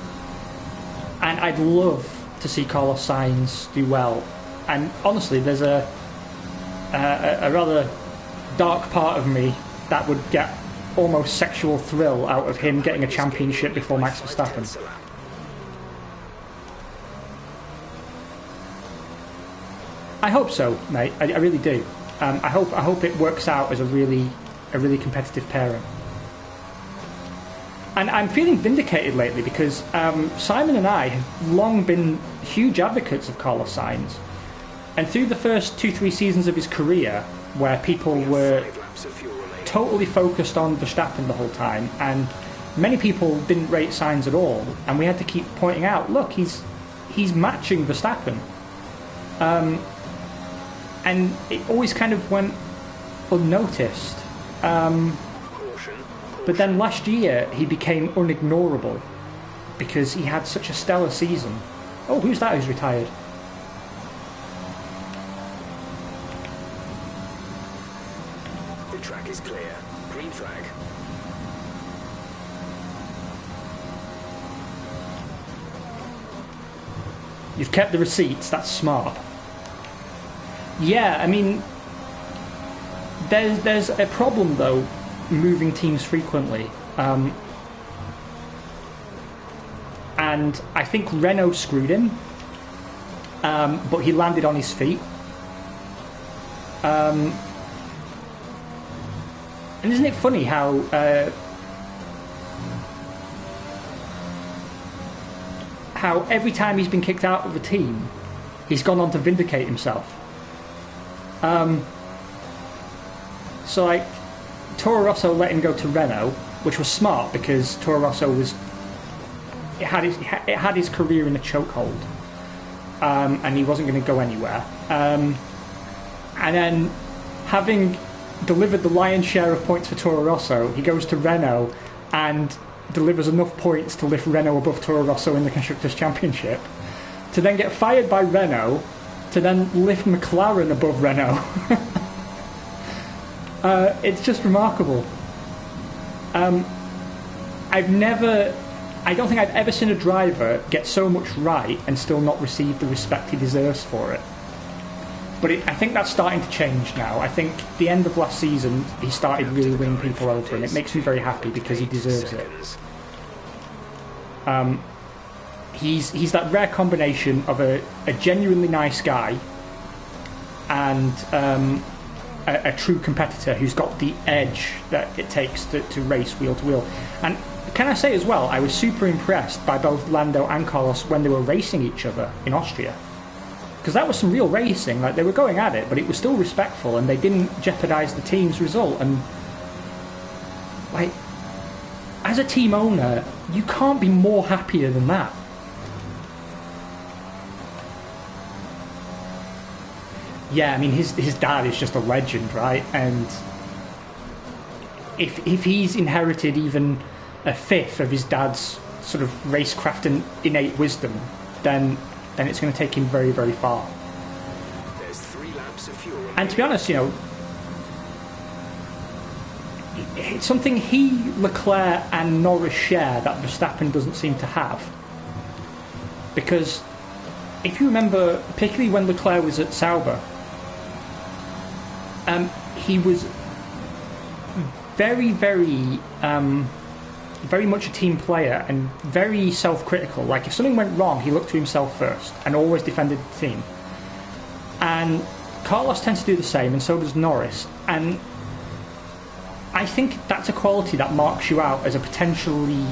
I'd love to see Carlos Sainz do well. And honestly, there's a rather dark part of me that would get almost sexual thrill out of him getting a championship before Max Verstappen. I hope so, mate. I really do. I hope it works out as a really competitive pairing. And I'm feeling vindicated lately because Simon and I have long been huge advocates of Carlos Sainz. And through the first 2-3 seasons of his career, where people were totally focused on Verstappen the whole time, and many people didn't rate Sainz at all, and we had to keep pointing out, look, he's matching Verstappen. And it always kind of went unnoticed. But then last year he became unignorable because he had such a stellar season. Oh, who's that who's retired? The track is clear. Green flag. You've kept the receipts, that's smart. Yeah, I mean, there's a problem though, moving teams frequently. And I think Renault screwed him, but he landed on his feet. And isn't it funny how every time he's been kicked out of a team, he's gone on to vindicate himself. So like, Toro Rosso let him go to Renault, which was smart because Toro Rosso had his career in a chokehold, and he wasn't going to go anywhere. And then, having delivered the lion's share of points for Toro Rosso, he goes to Renault and delivers enough points to lift Renault above Toro Rosso in the Constructors' Championship, to then get fired by Renault, to then lift McLaren above Renault. It's just remarkable. I don't think I've ever seen a driver get so much right and still not receive the respect he deserves for it. But I think that's starting to change now. I think the end of last season, he started really winning people over, and it makes me very happy because he deserves it. He's that rare combination of a genuinely nice guy and a true competitor who's got the edge that it takes to race wheel to wheel. And can I say as well, I was super impressed by both Lando and Carlos when they were racing each other in Austria. Because that was some real racing. Like, they were going at it, but it was still respectful, and they didn't jeopardise the team's result. And Like, as a team owner, you can't be more happier than that. Yeah, I mean, his dad is just a legend, right? And if he's inherited even a fifth of his dad's sort of racecraft and innate wisdom, then it's going to take him very, very far. There's 3 laps of fuel. And to be honest, you know, it's something Leclerc and Norris share that Verstappen doesn't seem to have. Because if you remember, particularly when Leclerc was at Sauber, he was very, very, very much a team player and very self-critical. Like, if something went wrong, he looked to himself first and always defended the team. And Carlos tends to do the same, and so does Norris. And I think that's a quality that marks you out as a potentially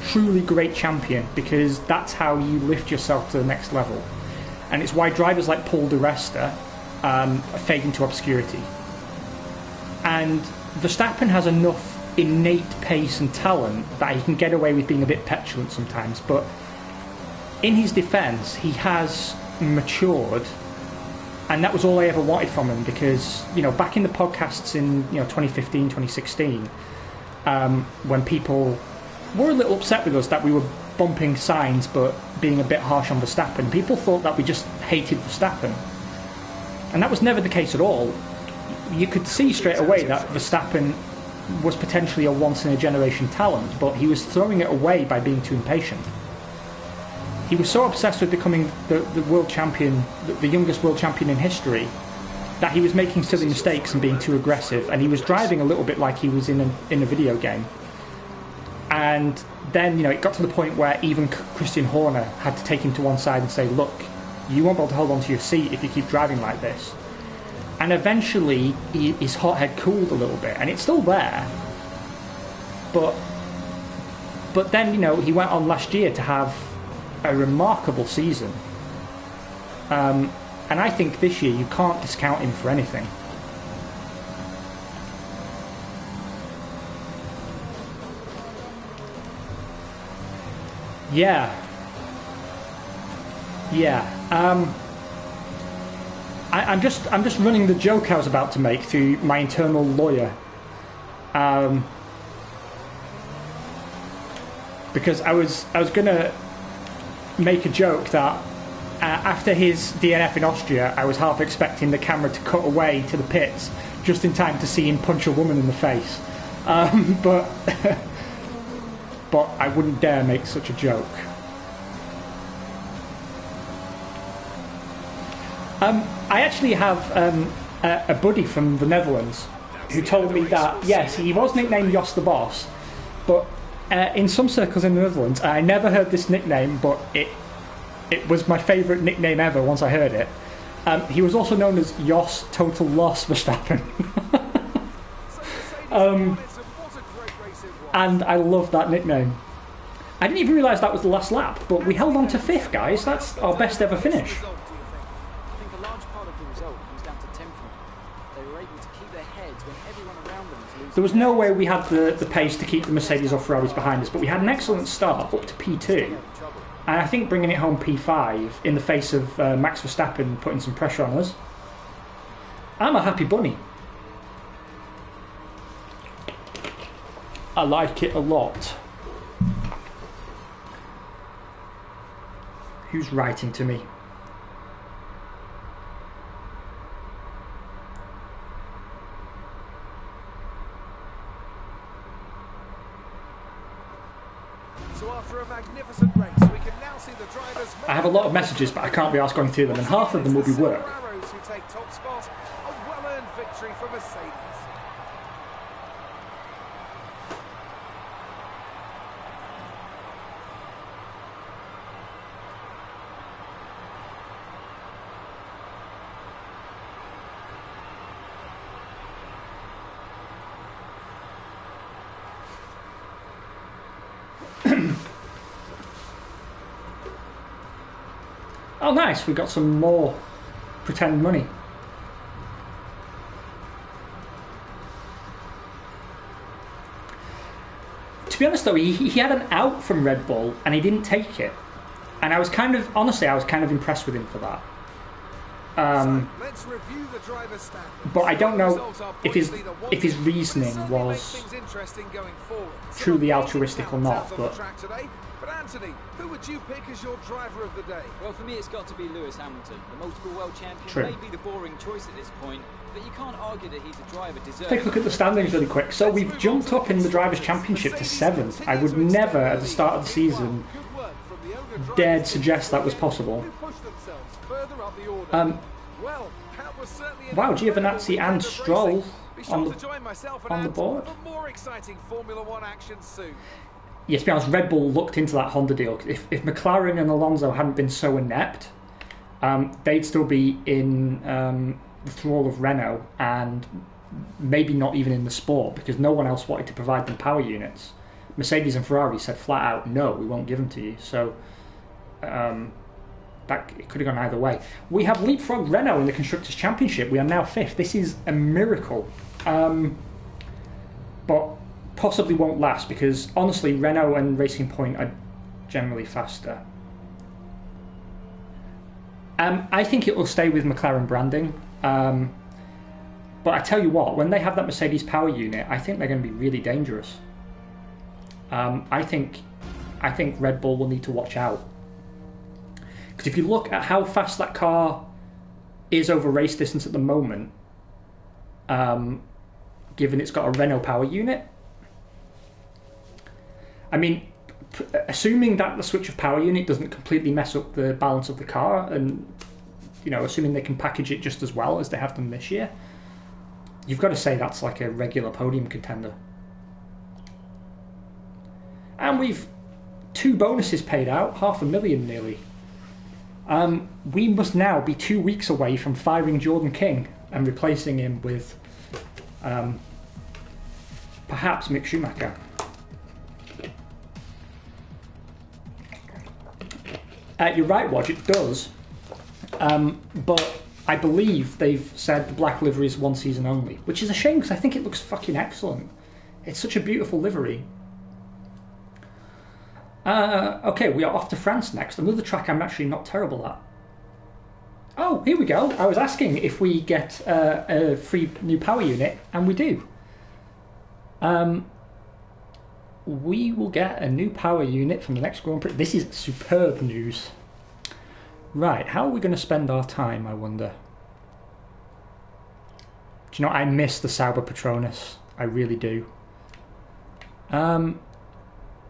truly great champion, because that's how you lift yourself to the next level. And it's why drivers like Paul di Resta fade into obscurity. And Verstappen has enough innate pace and talent that he can get away with being a bit petulant sometimes, but in his defence, he has matured, and that was all I ever wanted from him. Because, you know, back in the podcasts in 2015, 2016, when people were a little upset with us that we were bumping Sainz but being a bit harsh on Verstappen, people thought that we just hated Verstappen, and that was never the case at all. You could see straight away that Verstappen was potentially a once-in-a-generation talent, but he was throwing it away by being too impatient. He was so obsessed with becoming the world champion, the youngest world champion in history, that he was making silly mistakes and being too aggressive, and he was driving a little bit like he was in a video game. And then, it got to the point where even Christian Horner had to take him to one side and say, look, you won't be able to hold on to your seat if you keep driving like this. And eventually, his hothead cooled a little bit, and it's still there. But then, he went on last year to have a remarkable season. And I think this year you can't discount him for anything. Yeah. I'm just running the joke I was about to make through my internal lawyer, because I was gonna make a joke that after his DNF in Austria, I was half expecting the camera to cut away to the pits just in time to see him punch a woman in the face, but I wouldn't dare make such a joke. I actually have a buddy from the Netherlands who told me that, yes, he was nicknamed Jos the Boss, but in some circles in the Netherlands, I never heard this nickname, but it was my favourite nickname ever once I heard it. He was also known as Jos Total Loss Verstappen. And I love that nickname. I didn't even realise that was the last lap, but we held on to 5th, guys. That's our best ever finish. There was no way we had the pace to keep the Mercedes or Ferraris behind us, but we had an excellent start up to P2, and I think bringing it home P5 in the face of Max Verstappen putting some pressure on us. I'm a happy bunny. I like it a lot. Who's writing to me? So after a magnificent race, we can now see the drivers. I have a lot of messages, but I can't be asked going through them, and half of them will be work. Ferraris who take top spot, a well-earned victory for Mercedes. Oh, nice, we got some more pretend money. To be honest though, he had an out from Red Bull and he didn't take it. And I was kind of impressed with him for that. Let's review the driver's standings. But I don't know if his reasoning was truly altruistic or not. But Anthony, who would you pick as your driver of the day? Well, for me, it's got to be Lewis Hamilton. The multiple world champion True. may be the boring choice at this point, but you can't argue that he's a driver deserving. take a look at the standings really quick. So we've jumped up in the Drivers' Championship to 7th. I would never, at the start of the season, dared suggest that was possible. Wow, Giovinazzi and Stroll on the board. More exciting Formula One action soon. Yes, to be honest, Red Bull looked into that Honda deal. If McLaren and Alonso hadn't been so inept, they'd still be in the thrall of Renault and maybe not even in the sport because no one else wanted to provide them power units. Mercedes and Ferrari said flat out, no, we won't give them to you. So it could have gone either way. We have leapfrogged Renault in the Constructors' Championship. We are now 5th. This is a miracle. But possibly won't last because honestly Renault and Racing Point are generally faster. I think it will stay with McLaren branding, but I tell you what, when they have that Mercedes power unit, I think they're going to be really dangerous. I think Red Bull will need to watch out because if you look at how fast that car is over race distance at the moment, given it's got a Renault power unit, I mean, assuming that the switch of power unit doesn't completely mess up the balance of the car, and assuming they can package it just as well as they have done this year, you've got to say that's like a regular podium contender. And we've 2 bonuses paid out, $500,000 nearly. We must now be 2 weeks away from firing Jordan King and replacing him with perhaps Mick Schumacher. You're right, Wodge, it does. But I believe they've said the black livery is 1 season only, which is a shame because I think it looks fucking excellent. It's such a beautiful livery. Okay, we are off to France next. Another track I'm actually not terrible at. Oh, here we go. I was asking if we get a free new power unit, and we do. We will get a new power unit from the next Grand Prix. This is superb news. Right, how are we going to spend our time, I wonder? Do you know, I miss the Sauber Petronas. I really do.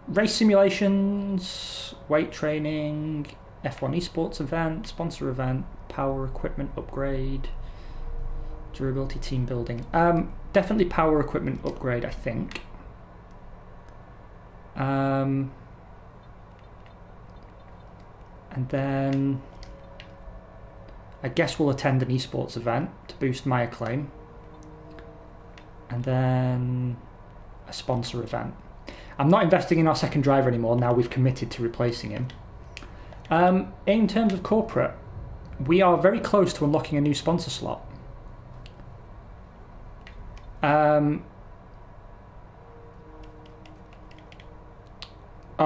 Race simulations, weight training, F1 esports event, sponsor event, power equipment upgrade, durability team building. Definitely power equipment upgrade, I think. And then I guess we'll attend an esports event to boost my acclaim. And then a sponsor event. I'm not investing in our second driver anymore now we've committed to replacing him. In terms of corporate, we are very close to unlocking a new sponsor slot. Oh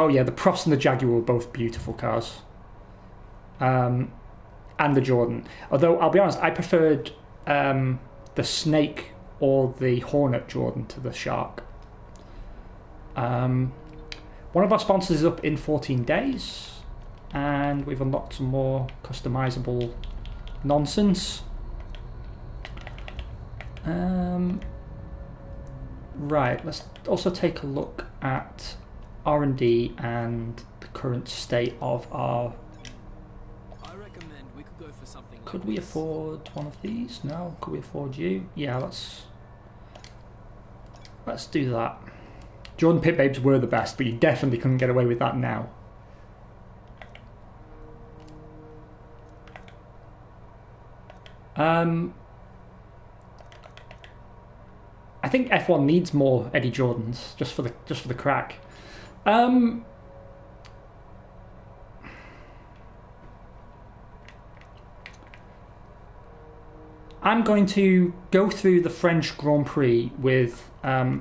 yeah, the Prost and the Jaguar were both beautiful cars. And the Jordan. Although, I'll be honest, I preferred the Snake or the Hornet Jordan to the Shark. One of our sponsors is up in 14 days. And we've unlocked some more customizable nonsense. Right, let's also take a look at R&D and the current state of our... I recommend we could go for something like Could we afford one of these? No? Could we afford you? Yeah, let's do that. Jordan Pit Babes were the best, but you definitely couldn't get away with that now. I think F1 needs more Eddie Jordans just for the crack. I'm going to go through the French Grand Prix with a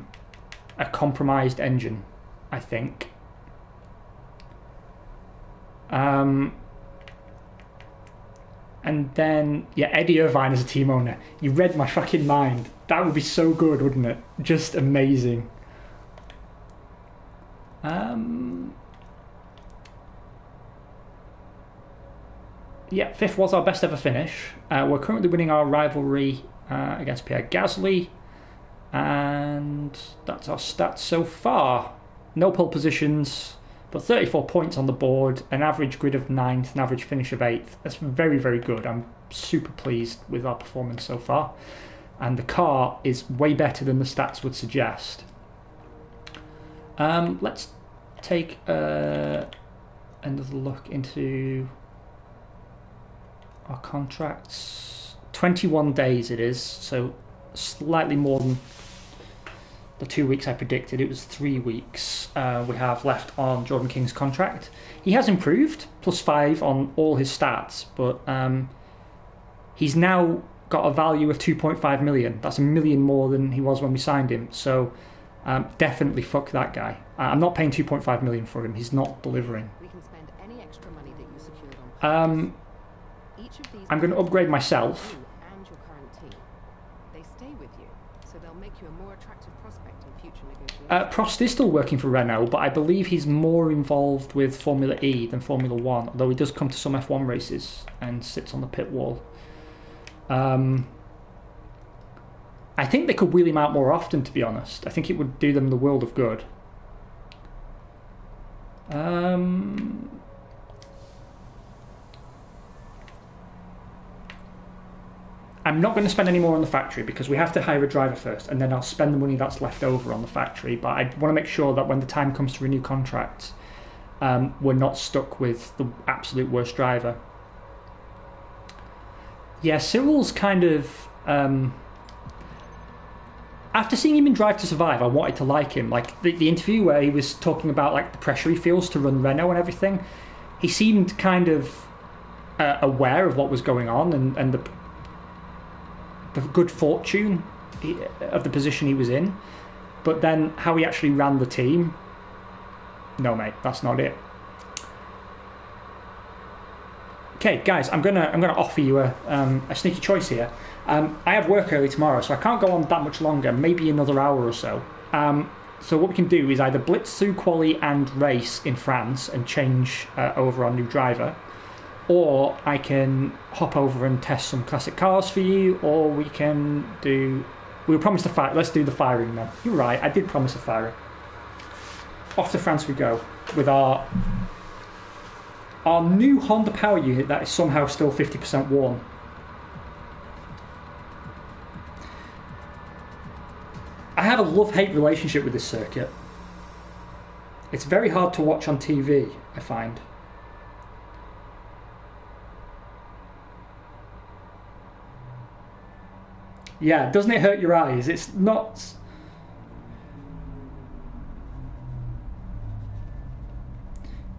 compromised engine. I think. And then, yeah, Eddie Irvine as a team owner. You read my fucking mind. That would be so good, wouldn't it? Just amazing. Yeah, 5th was our best ever finish. We're currently winning our rivalry against Pierre Gasly. And that's our stats so far. No pole positions, but 34 points on the board, an average grid of 9th, an average finish of 8th. That's very, very good. I'm super pleased with our performance so far. And the car is way better than the stats would suggest. Let's take another look into our contracts. 21 days it is, so slightly more than the 2 weeks I predicted. It was 3 weeks we have left on Jordan King's contract. He has improved, +5 on all his stats, but he's now got a value of 2.5 million. That's $1 million more than he was when we signed him. So definitely fuck that guy. I'm not paying 2.5 million for him. He's not delivering. We can spend any extra money that you secured on. Each of these I'm going to upgrade myself. and your current team. They stay with you, so they'll make you a more attractive prospect in future negotiations. Prost is still working for Renault, but I believe he's more involved with Formula E than Formula 1, although he does come to some F1 races and sits on the pit wall. I think they could wheel him out more often, to be honest. I think it would do them the world of good. I'm not going to spend any more on the factory because we have to hire a driver first, and then I'll spend the money that's left over on the factory. But I want to make sure that when the time comes to renew contracts, we're not stuck with the absolute worst driver. Yeah, Cyril's kind of... after seeing him in Drive to Survive, I wanted to like him. Like the interview where he was talking about like the pressure he feels to run Renault and everything, he seemed kind of aware of what was going on and the good fortune of the position he was in. But then how he actually ran the team, no mate, that's not it. Okay, guys, I'm gonna offer you a sneaky choice here. I have work early tomorrow, so I can't go on that much longer. Maybe another hour or so. So what we can do is either blitz through quali and race in France and change over our new driver, or I can hop over and test some classic cars for you, or we can do... We were promised a fire. Let's do the firing then. You're right, I did promise a firing. Off to France we go with our new Honda power unit that is somehow still 50% worn. I have a love-hate relationship with this circuit. It's very hard to watch on TV, I find. Yeah, doesn't it hurt your eyes? It's not...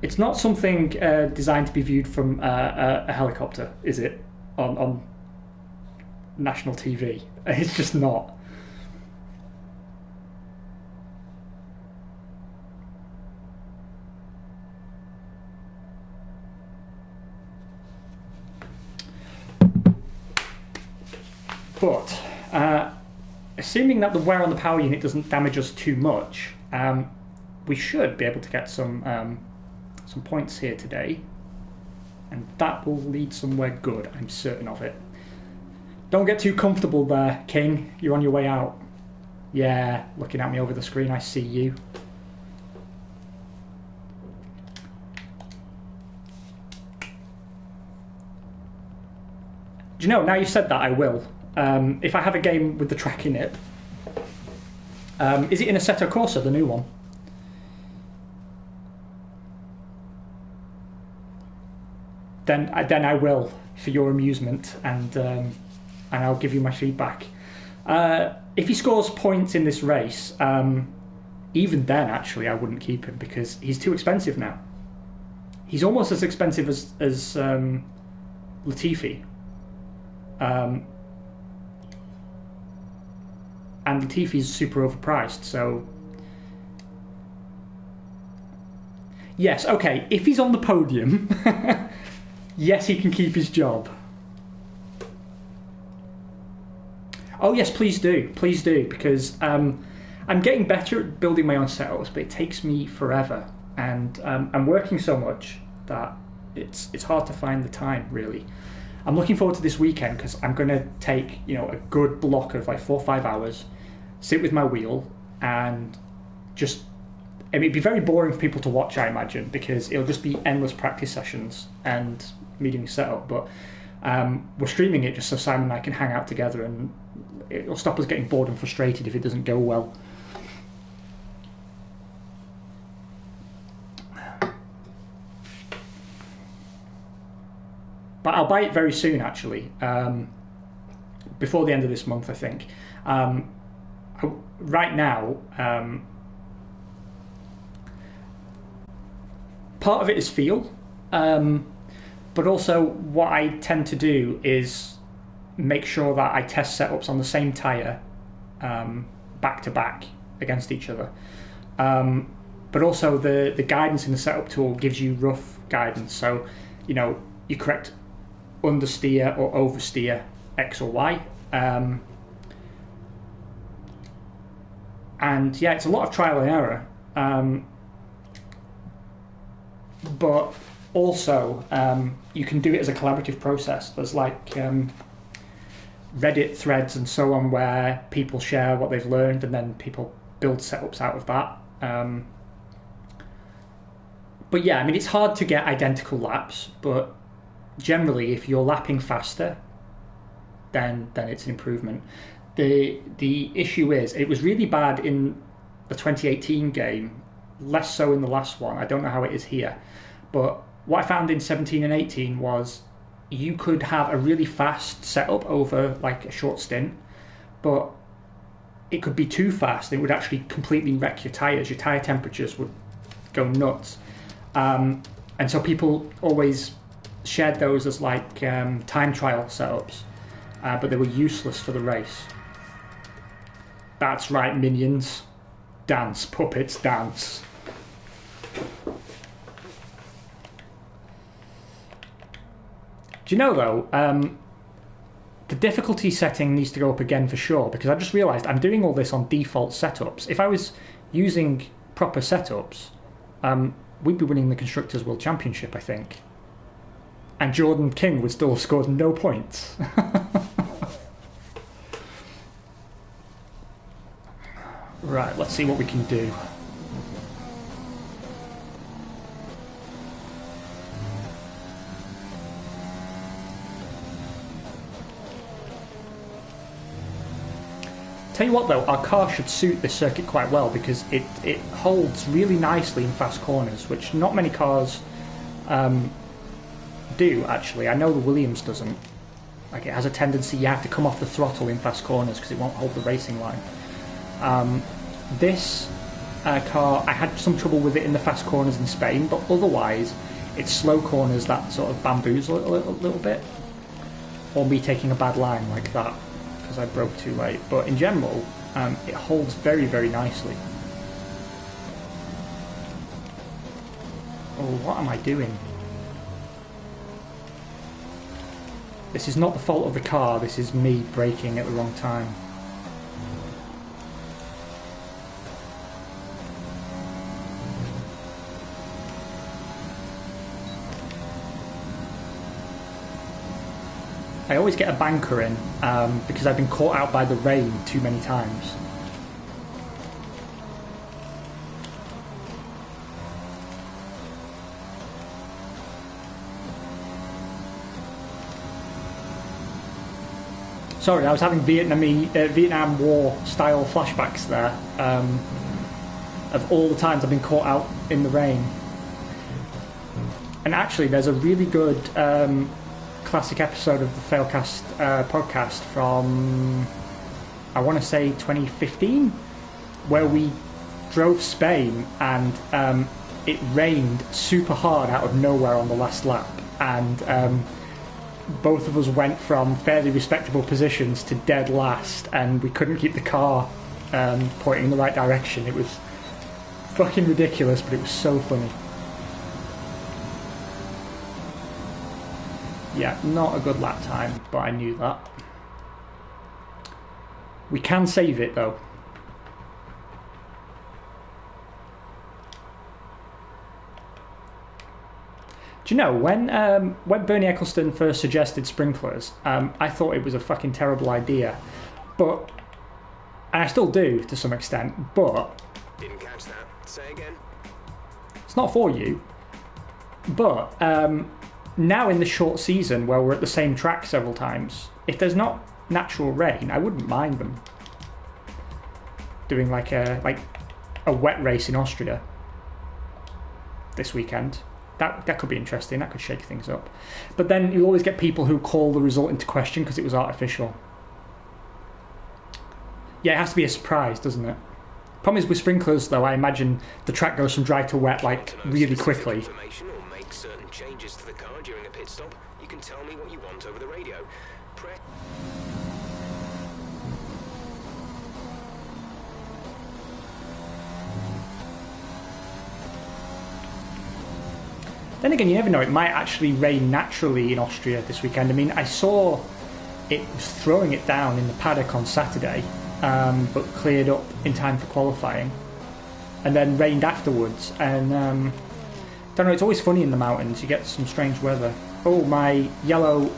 It's not something designed to be viewed from a helicopter, is it? On national TV. It's just not. But assuming that the wear on the power unit doesn't damage us too much, we should be able to get some points here today, and that will lead somewhere good. I'm certain of it. Don't get too comfortable there, King. You're on your way out. Yeah, looking at me over the screen, I see you. Do you know, now you said that, I will. If I have a game with the track in it, is it in Assetto Corsa, the new one? Then I will, for your amusement, and I'll give you my feedback. If he scores points in this race, even then, actually, I wouldn't keep him because he's too expensive now. He's almost as expensive as Latifi. And Latifi's super overpriced, so Yes, okay, if he's on the podium, yes, he can keep his job. Oh yes, please do, because I'm getting better at building my own setups, but it takes me forever, and I'm working so much that it's hard to find the time, really. I'm looking forward to this weekend because I'm going to take a good block of like 4 or 5 hours, sit with my wheel, and just. I mean, it'd be very boring for people to watch, I imagine, because it'll just be endless practice sessions and me doing setup. But we're streaming it just so Simon and I can hang out together, and it'll stop us getting bored and frustrated if it doesn't go well. But I'll buy it very soon, actually, before the end of this month, I think. Right now, part of it is feel, but also what I tend to do is make sure that I test setups on the same tyre back to back against each other. But also the guidance in the setup tool gives you rough guidance, so you correct understeer or oversteer X or Y. And yeah, it's a lot of trial and error. But also, you can do it as a collaborative process. There's like Reddit threads and so on where people share what they've learned, and then people build setups out of that. But yeah, I mean, it's hard to get identical laps, but generally, if you're lapping faster, then it's an improvement. The issue is, it was really bad in the 2018 game, less so in the last one. I don't know how it is here. But what I found in 17 and 18 was you could have a really fast setup over like a short stint, but it could be too fast. It would actually completely wreck your tyres. Your tyre temperatures would go nuts. And so people always shared those as like time trial setups, but they were useless for the race. That's right, minions. Dance, puppets, dance. Do you know, though, the difficulty setting needs to go up again for sure, because I just realised I'm doing all this on default setups. If I was using proper setups, we'd be winning the Constructors' World Championship, I think. And Jordan King would still have scored no points. Right, let's see what we can do. Tell you what though, our car should suit this circuit quite well because it holds really nicely in fast corners, which not many cars do actually. I know the Williams doesn't. Like, it has a tendency you have to come off the throttle in fast corners because it won't hold the racing line. This car, I had some trouble with it in the fast corners in Spain, but otherwise it's slow corners that sort of bamboozle it a little bit, or me taking a bad line like that because I broke too late. But in general, it holds very, very nicely. Oh, what am I doing? This is not the fault of the car, this is me braking at the wrong time. I always get a banker in because I've been caught out by the rain too many times. Sorry, I was having Vietnam War style flashbacks there of all the times I've been caught out in the rain. And actually, there's a really good classic episode of the Failcast podcast from, I want to say 2015, where we drove Spain and it rained super hard out of nowhere on the last lap, and both of us went from fairly respectable positions to dead last, and we couldn't keep the car pointing in the right direction. It was fucking ridiculous, but it was so funny. Yeah, not a good lap time, but I knew that. We can save it though. Do you know, when Bernie Ecclestone first suggested sprinklers, I thought it was a fucking terrible idea. But, and I still do to some extent, but... Didn't catch that. Say again. It's not for you. But, now in the short season where we're at the same track several times, if there's not natural rain, I wouldn't mind them doing like a wet race in Austria this weekend. That could be interesting. That could shake things up. But then you always get people who call the result into question because it was artificial. Yeah, it has to be a surprise, doesn't it? Problem is with sprinklers, though, I imagine the track goes from dry to wet like really quickly. Information or make certain changes to the car during a pit stop, you can tell me what you want over the radio. Press. Then again, you never know, it might actually rain naturally in Austria this weekend. I mean, I saw it was throwing it down in the paddock on Saturday, but cleared up in time for qualifying, and then rained afterwards. And don't know, it's always funny in the mountains, you get some strange weather. Oh, my yellow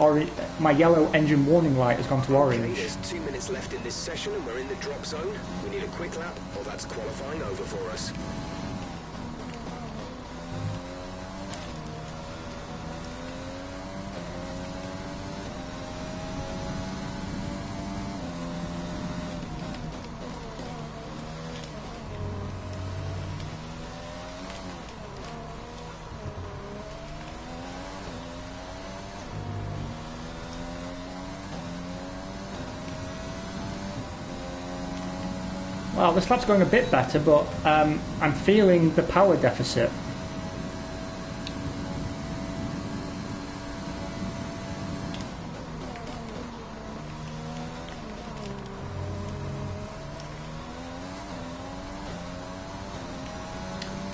engine warning light has gone to orange. Okay, there's 2 minutes left in this session and we're in the drop zone. We need a quick lap, or that's qualifying over for us. Well, this lap's going a bit better, but I'm feeling the power deficit.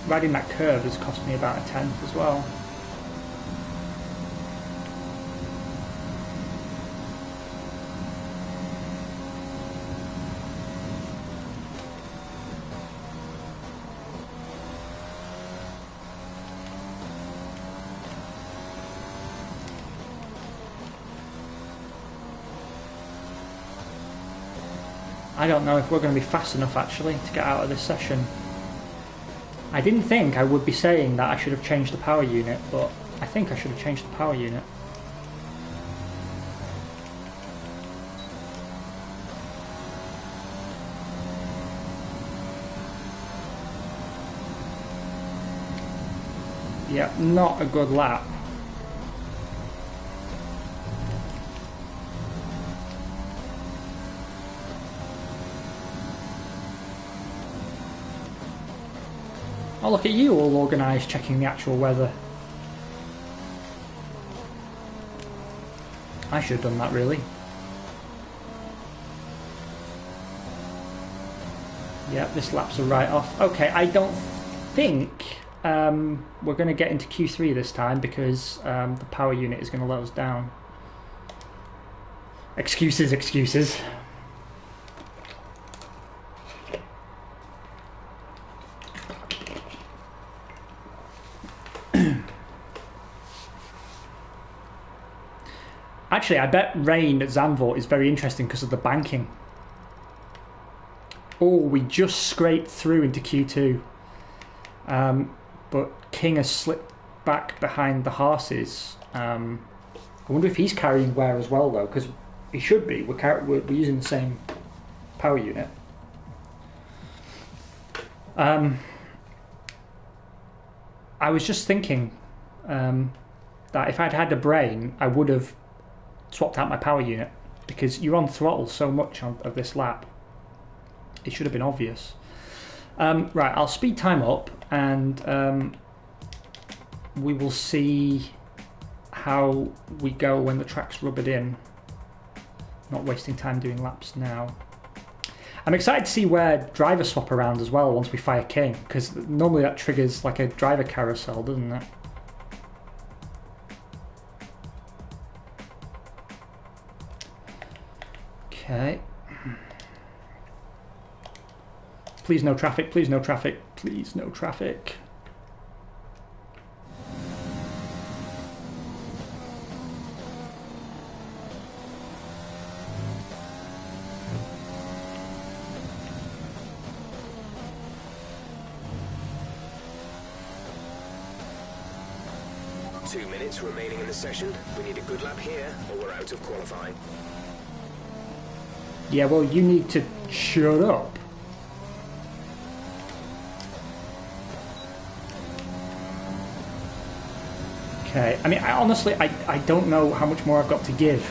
Riding that curve has cost me about a tenth as well. I don't know if we're going to be fast enough actually to get out of this session. I didn't think I would be saying that I should have changed the power unit, but I think I should have changed the power unit. Yeah, not a good lap. Oh, look at you, all organised, checking the actual weather. I should have done that, really. Yeah, this lap's a write-off. Okay, I don't think we're going to get into Q3 this time because the power unit is going to let us down. Excuses, excuses. Actually, I bet rain at Zandvoort is very interesting because of the banking. Oh, we just scraped through into Q2. But King has slipped back behind the Haas's. I wonder if he's carrying wear as well, though, because he should be. We're using the same power unit. I was just thinking that if I'd had a brain, I would have swapped out my power unit, because you're on throttle so much of this lap. It should have been obvious. Right, I'll speed time up and we will see how we go when the track's rubbered in. Not wasting time doing laps now. I'm excited to see where drivers swap around as well once we fire King, because normally that triggers like a driver carousel, doesn't it? Okay. Please no traffic, please no traffic, please no traffic. Remaining in the session. We need a good lap here, or we're out of qualifying. Yeah, well, you need to shut up. Okay, I mean, honestly, I don't know how much more I've got to give.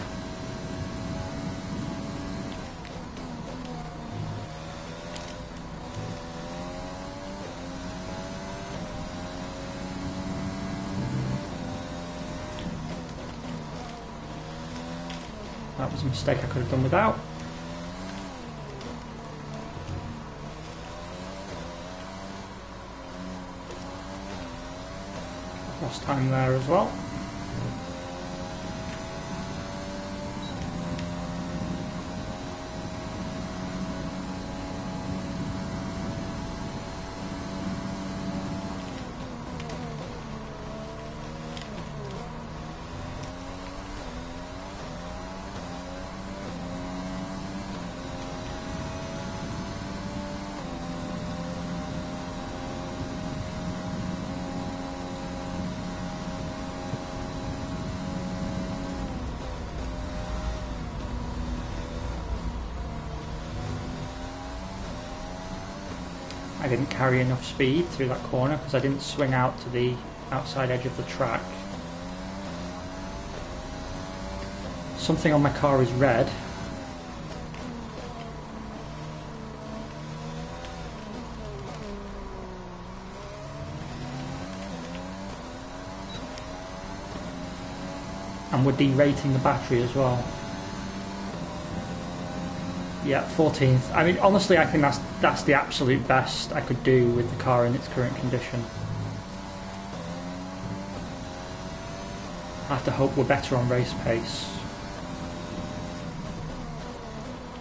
That was a mistake I could have done without. Lost time there as well. I didn't carry enough speed through that corner because I didn't swing out to the outside edge of the track. Something on my car is red. And we're derating the battery as well. Yeah, 14th. I mean, honestly, I think that's the absolute best I could do with the car in its current condition. I have to hope we're better on race pace.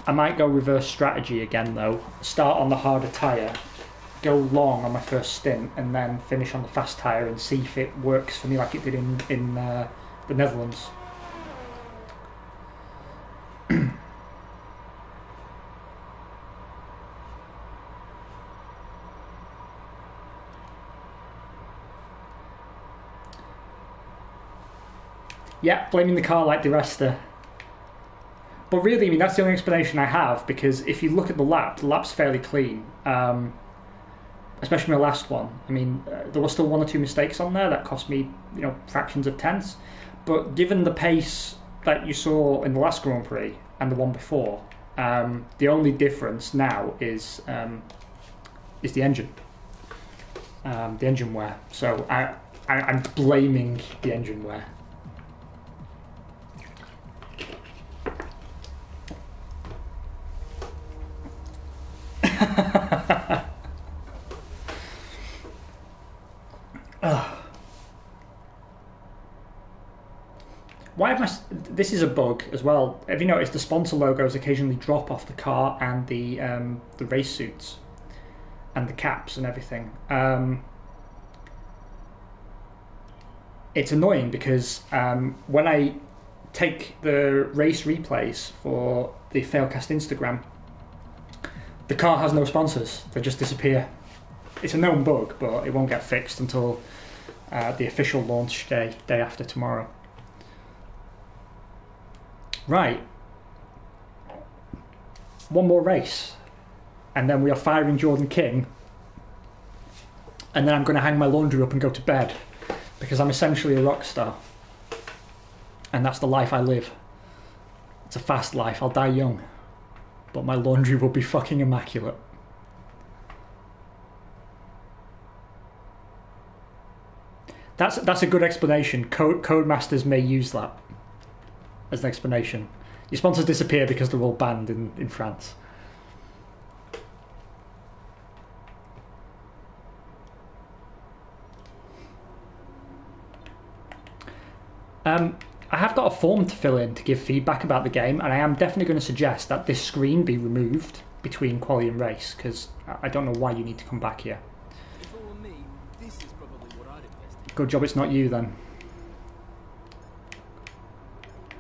I might go reverse strategy again though. Start on the harder tyre, go long on my first stint, and then finish on the fast tyre and see if it works for me like it did in the Netherlands. Yeah, blaming the car like Di Resta. But really, I mean, that's the only explanation I have, because if you look at the lap's fairly clean. Especially my last one. I mean, there were still one or two mistakes on there that cost me, you know, fractions of tenths. But given the pace that you saw in the last Grand Prix and the one before, the only difference now is the engine. The engine wear. So I'm blaming the engine wear. Why have this is a bug as well. Have you noticed the sponsor logos occasionally drop off the car and the race suits and the caps and everything? It's annoying because when I take the race replays for the Failcast Instagram, the car has no sponsors. They just disappear. It's a known bug, but it won't get fixed until the official launch day after tomorrow. Right. One more race. And then we are firing Jordan King. And then I'm going to hang my laundry up and go to bed. Because I'm essentially a rock star. And that's the life I live. It's a fast life. I'll die young. But my laundry will be fucking immaculate. That's a good explanation. Codemasters may use that as an explanation. Your sponsors disappear because they're all banned in France. I have got a form to fill in to give feedback about the game, and I am definitely going to suggest that this screen be removed between quali and race, because I don't know why you need to come back here. If it were me, this is probably what I'd invest in. Good job it's not you then.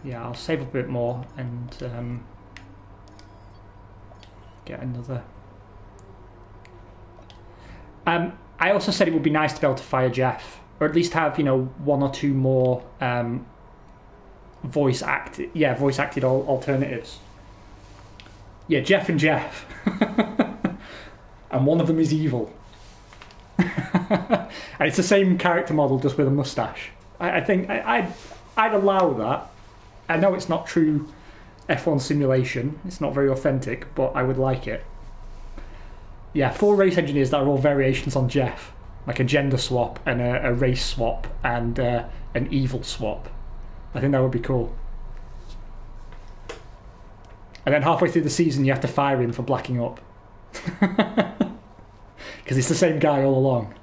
Yeah, I'll save up a bit more and get another. I also said it would be nice to be able to fire Jeff, or at least have, you know, one or two more voice acted alternatives. Yeah, Jeff and Jeff, and one of them is evil, and it's the same character model just with a mustache. I think I'd allow that. I know it's not true F1 simulation, it's not very authentic, but I would like it. Yeah, 4 race engineers that are all variations on Jeff, like a gender swap and a race swap and an evil swap. I think that would be cool. And then halfway through the season you have to fire him for blacking up. Because it's the same guy all along.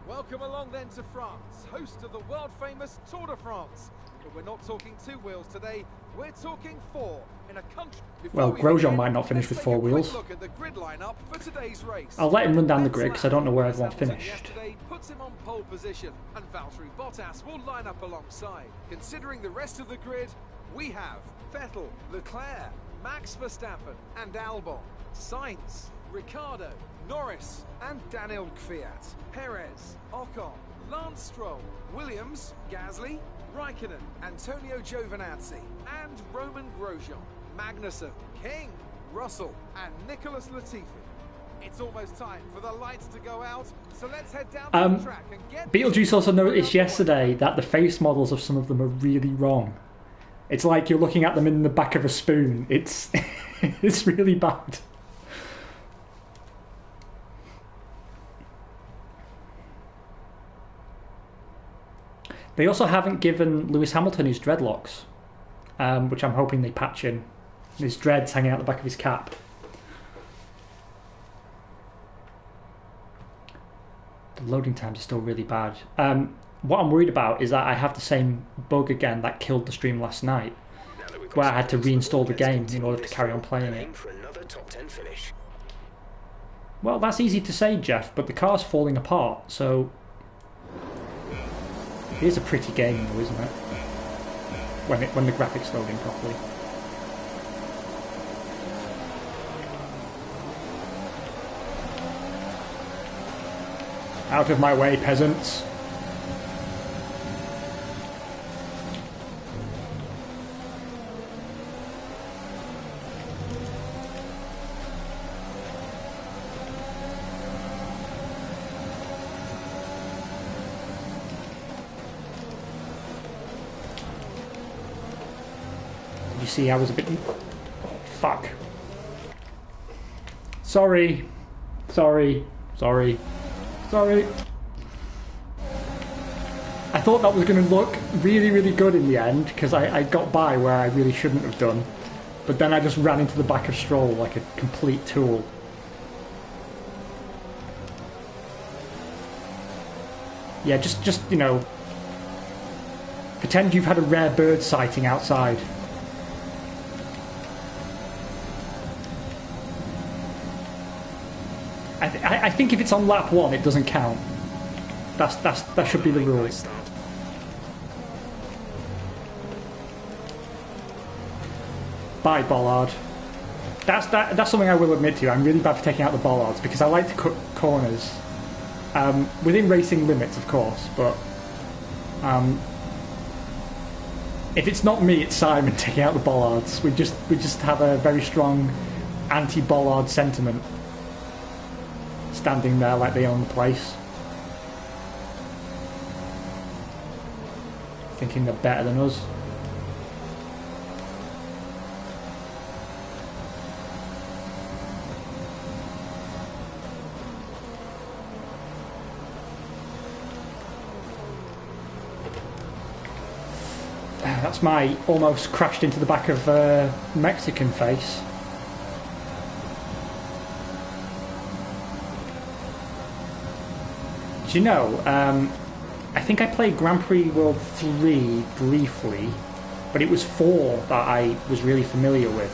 Welcome along then to France, host of the world-famous Tour de France. But we're not talking 2 wheels today, we're talking 4 in a country. Well, Grosjean might not finish with 4 wheels. Look at the grid lineup for today's race. I'll let him run down the grid because I don't know where everyone finished. Yesterday puts him on pole position, and Valtteri Bottas will line up alongside. Considering the rest of the grid, we have Vettel, Leclerc, Max Verstappen and Albon, Sainz, Ricciardo, Norris and Daniel Kvyat, Perez, Ocon, Lance Stroll, Williams, Gasly, Raikkonen, Antonio Giovinazzi and Roman Grosjean, Magnussen, King, Russell and Nicholas Latifi. It's almost time for the lights to go out, so let's head down to the track and get... Beetlejuice also noticed yesterday that the face models of some of them are really wrong. It's like you're looking at them in the back of a spoon. It's it's really bad. They also haven't given Lewis Hamilton his dreadlocks, which I'm hoping they patch in. His dreads hanging out the back of his cap. The loading times are still really bad. What I'm worried about is that I have the same bug again that killed the stream last night, where I had to reinstall the game in order to carry on playing it. Well, that's easy to say, Jeff, but the car's falling apart, so... It is a pretty game though, isn't it? When the graphics load in properly. Out of my way, peasants! You see, I was a bit... Fuck. Sorry. I thought that was going to look really, really good in the end, because I got by where I really shouldn't have done. But then I just ran into the back of Stroll like a complete tool. Yeah, just you know... Pretend you've had a rare bird sighting outside. I think if it's on lap 1, it doesn't count. That should be the rule. Bye, bollard. That's something I will admit to you. I'm really bad for taking out the bollards because I like to cut corners within racing limits, of course. But if it's not me, it's Simon taking out the bollards. We just have a very strong anti-bollard sentiment. Standing there like they own the place. Thinking they're better than us. That's my almost crashed into the back of Mexican face. Do you know, I think I played Grand Prix World 3 briefly, but it was 4 that I was really familiar with.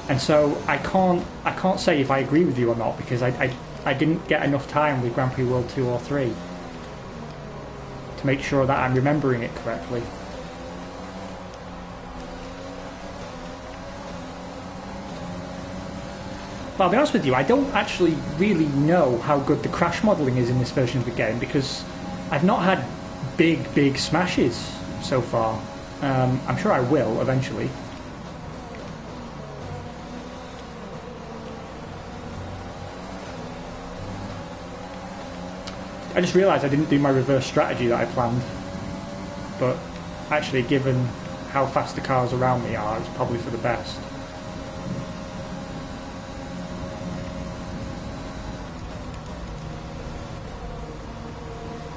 And so I can't say if I agree with you or not, because I didn't get enough time with Grand Prix World 2 or 3 to make sure that I'm remembering it correctly. But I'll be honest with you, I don't actually really know how good the crash modelling is in this version of the game, because I've not had big smashes so far. I'm sure I will eventually. I just realised I didn't do my reverse strategy that I planned, but actually, given how fast the cars around me are, it's probably for the best.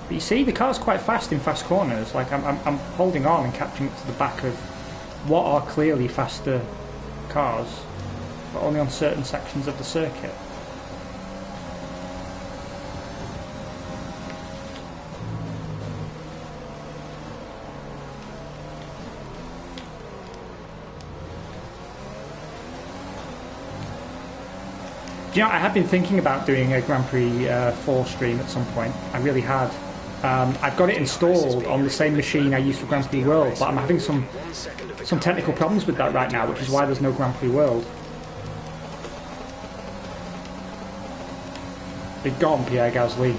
But you see, the car's quite fast in fast corners. Like I'm holding on and catching up to the back of what are clearly faster cars, but only on certain sections of the circuit. Do you know, I had been thinking about doing a Grand Prix 4 stream at some point. I really had. I've got it installed on the same machine I use for Grand Prix World, but I'm having some technical problems with that right now, which is why there's no Grand Prix World. Big gone, Pierre Gasly.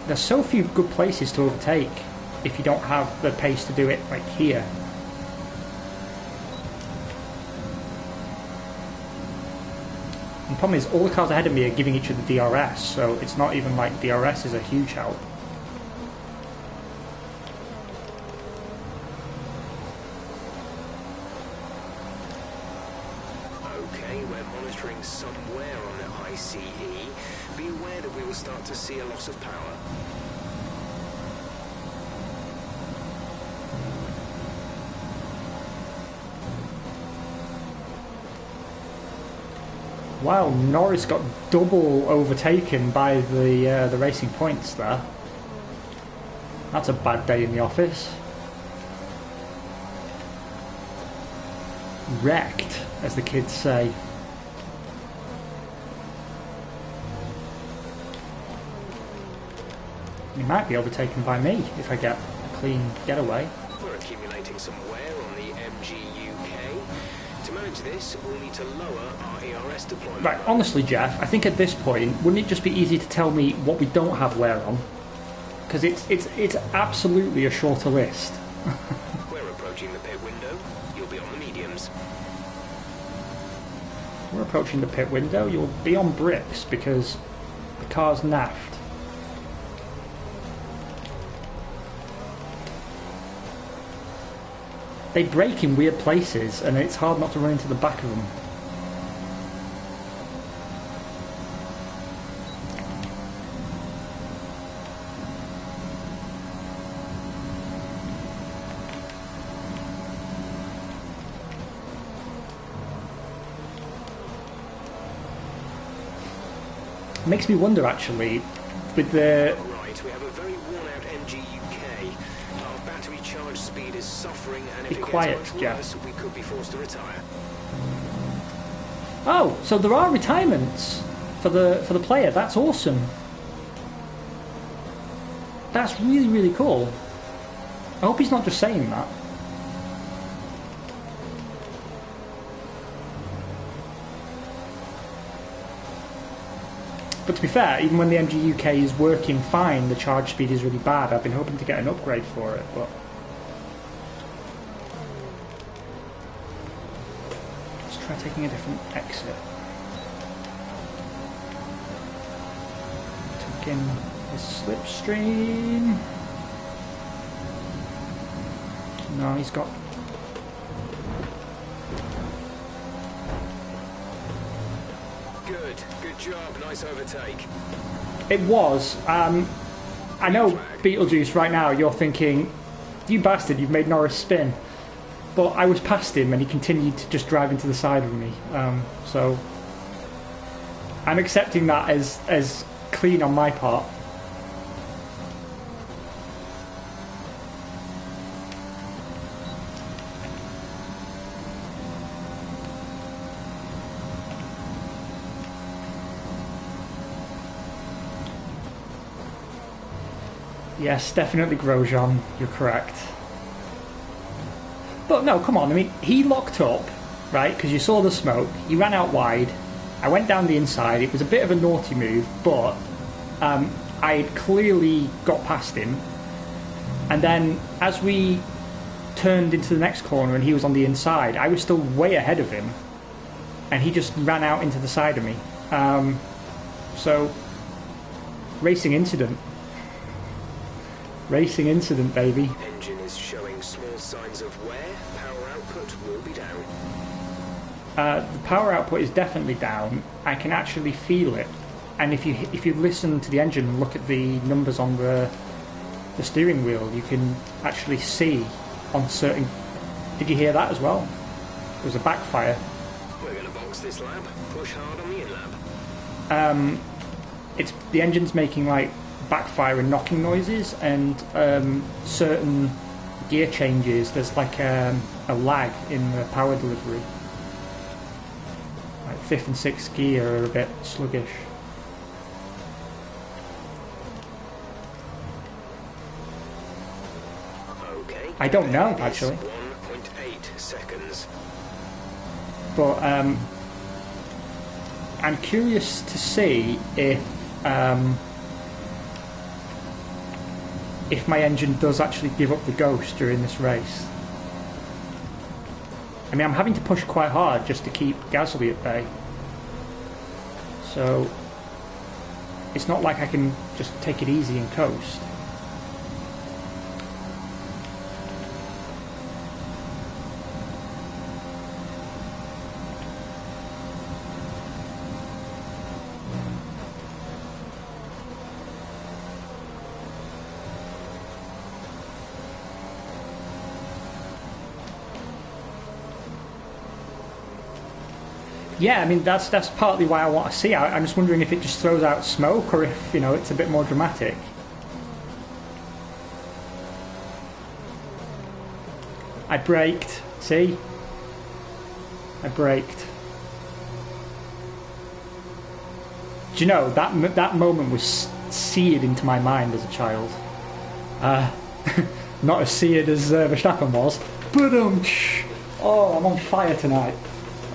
There's so few good places to overtake if you don't have the pace to do it like here. And the problem is all the cars ahead of me are giving each other DRS, so it's not even like DRS is a huge help. Okay, we're monitoring somewhere on the ICE. Be aware that we will start to see a loss of power. Wow, Norris got double overtaken by the Racing Points there. That's a bad day in the office. Wrecked, as the kids say. He might be overtaken by me if I get a clean getaway. We're accumulating some wear on the MGUK. To manage this, we'll need to lower our ERS deployment. Right, honestly, Jeff, I think at this point, wouldn't it just be easy to tell me what we don't have wear on? Because it's absolutely a shorter list. We're approaching the pit window. You'll be on the mediums. We're approaching the pit window. You'll be on bricks because the car's naffed. They break in weird places, and it's hard not to run into the back of them. It makes me wonder, actually, with the... Right, we have a very worn-out MGUK. Our battery charge speed is suffering, and if Be it quiet, gets much Jeff. worse, we could be forced to retire. Oh, so there are retirements for the player. That's awesome. That's really, really cool. I hope he's not just saying that. But to be fair, even when the MGUK is working fine, the charge speed is really bad. I've been hoping to get an upgrade for it, but... let's try taking a different exit. Took in the slipstream. No, he's got... Good job, nice overtake. It was. I know, Beetlejuice, right now you're thinking, you bastard, you've made Norris spin. But I was past him and he continued to just drive into the side of me. So I'm accepting that as clean on my part. Yes, definitely Grosjean, you're correct. But no, come on, I mean, he locked up, right, because you saw the smoke, he ran out wide, I went down the inside, it was a bit of a naughty move, but I had clearly got past him, and then as we turned into the next corner and he was on the inside, I was still way ahead of him, and he just ran out into the side of me. So, racing incident. Racing incident, baby. Engine is showing small signs of wear. Power output will be down. The power output is definitely down. I can actually feel it. And if you listen to the engine and look at the numbers on the steering wheel, you can actually see on certain... Did you hear that as well? There was a backfire. We're going to box this lap. Push hard on the in-lap. It's the engine's making like backfire and knocking noises, and certain gear changes, there's like a lag in the power delivery. Like 5th and 6th gear are a bit sluggish. Okay. I don't know actually. 1.8 seconds. But I'm curious to see if my engine does actually give up the ghost during this race. I mean, I'm having to push quite hard just to keep Gasly at bay. So it's not like I can just take it easy and coast. Yeah, I mean, that's partly why I want to see. I'm just wondering if it just throws out smoke or if, you know, it's a bit more dramatic. I braked. See? I braked. Do you know, that moment was seared into my mind as a child. Not as seared as Verstappen was. But oh, I'm on fire tonight.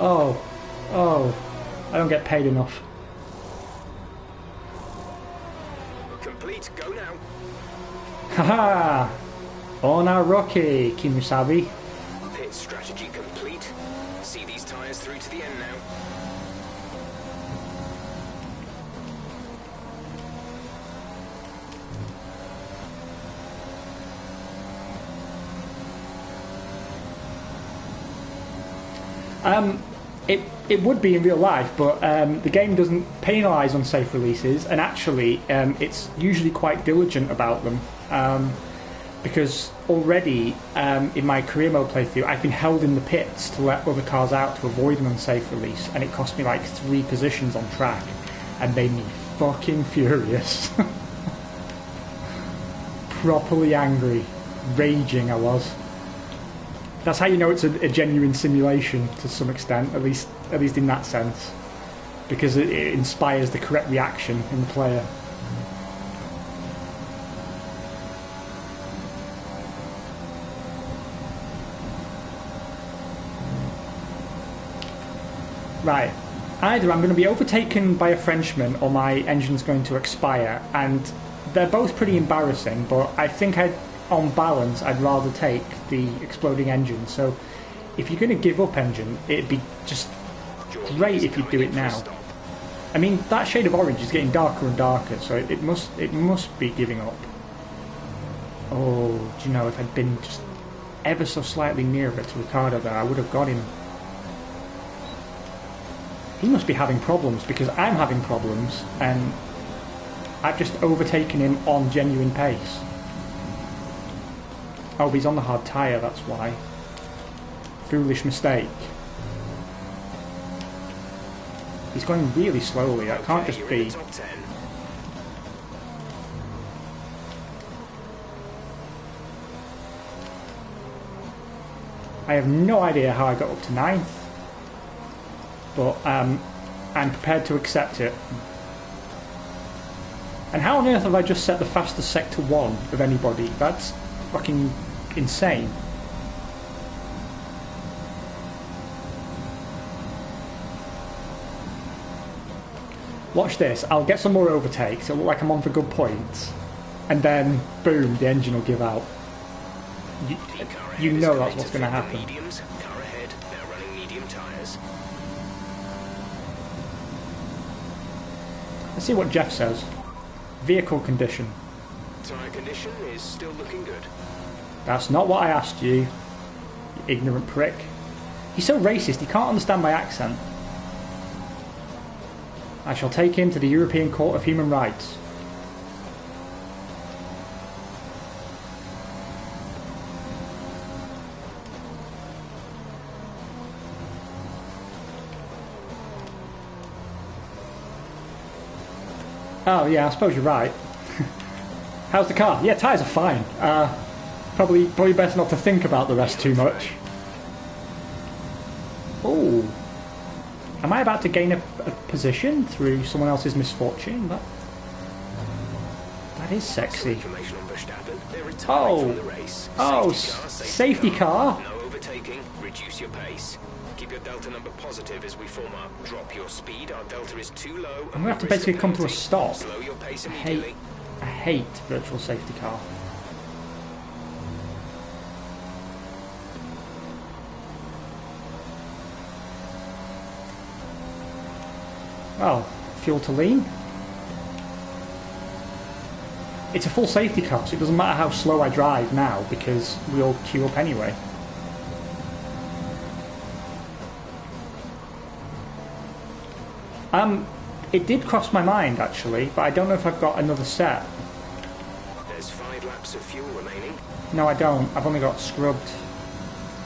Oh, I don't get paid enough. Complete, go now. Haha! On Rocky, Kimusabi. Pit strategy complete. See these tyres through to the end now. It would be in real life, but the game doesn't penalise unsafe releases, and actually it's usually quite diligent about them, because already in my career mode playthrough I've been held in the pits to let other cars out to avoid an unsafe release, and it cost me like 3 positions on track and made me fucking furious. Properly angry, raging I was. That's how you know it's a genuine simulation to some extent, at least in that sense, because it inspires the correct reaction in the player. Right, either I'm going to be overtaken by a Frenchman or my engine's going to expire, and they're both pretty embarrassing, but I think on balance I'd rather take the exploding engine. So if you're going to give up engine, it'd be just great if you do it now. I mean, that shade of orange is getting darker and darker, so it must be giving up. Oh, do you know, if I'd been just ever so slightly nearer to Ricciardo there, I would have got him. He must be having problems, because I'm having problems, and I've just overtaken him on genuine pace. Oh, he's on the hard tyre, that's why. Foolish mistake. He's going really slowly, that can't just be... I have no idea how I got up to 9th, but I'm prepared to accept it. And how on earth have I just set the fastest Sector 1 of anybody? That's fucking insane. Watch this, I'll get some more overtakes, it'll look like I'm on for good points, and then, boom, the engine will give out. You know that's what's going to happen. Car ahead, now running medium tyres. Let's see what Jeff says. Vehicle condition. Tyre condition is still looking good. That's not what I asked you, you ignorant prick. He's so racist, he can't understand my accent. I shall take him to the European Court of Human Rights. Oh yeah, I suppose you're right. How's the car? Yeah, tyres are fine. Probably best not to think about the rest too much. Oh, am I about to gain a position through someone else's misfortune? That is sexy. Oh, safety car. No overtaking. Reduce your pace. Keep your delta number positive as we form up. Drop your speed. Our delta is too low. I'm gonna have to basically come to a stop. Slow your pace I immediately. hate virtual safety car. Well, fuel to lean. It's a full safety car, so it doesn't matter how slow I drive now because we'll queue up anyway. It did cross my mind actually, but I don't know if I've got another set. There's 5 laps of fuel remaining. No, I don't. I've only got scrubbed.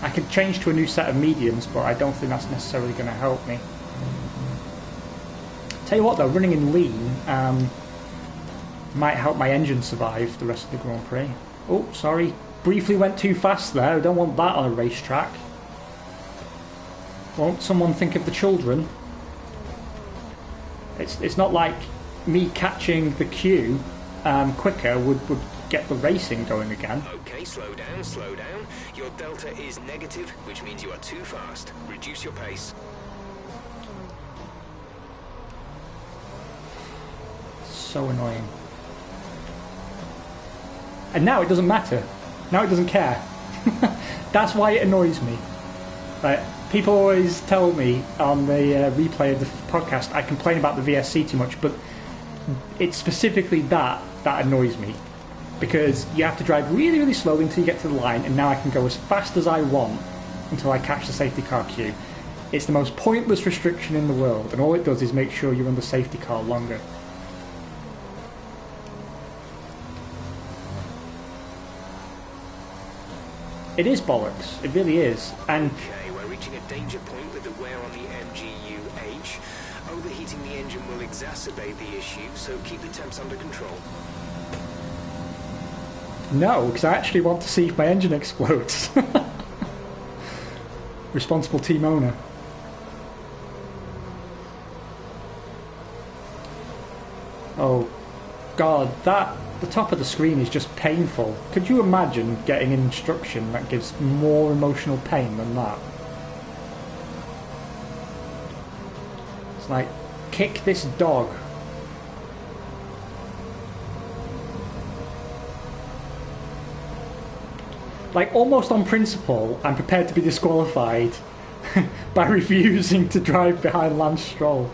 I could change to a new set of mediums, but I don't think that's necessarily going to help me. Tell you what though, running in lean might help my engine survive the rest of the Grand Prix. Oh, sorry. Briefly went too fast there. I don't want that on a racetrack. Won't someone think of the children? It's not like me catching the queue quicker would get the racing going again. Okay, slow down, slow down. Your delta is negative, which means you are too fast. Reduce your pace. So annoying. And now it doesn't matter. Now it doesn't care. That's why it annoys me. People always tell me on the replay of the podcast I complain about the VSC too much, but it's specifically that annoys me. Because you have to drive really, really slowly until you get to the line, and now I can go as fast as I want until I catch the safety car queue. It's the most pointless restriction in the world, and all it does is make sure you're on the safety car longer. It is bollocks, it really is, and... Okay, we're reaching a danger point with the wear on the MGU-H. Overheating the engine will exacerbate the issue, so keep the temps under control. No, because I actually want to see if my engine explodes. Responsible team owner. Oh, God, the top of the screen is just painful. Could you imagine getting an instruction that gives more emotional pain than that? It's like, kick this dog. Like, almost on principle, I'm prepared to be disqualified by refusing to drive behind Lance Stroll.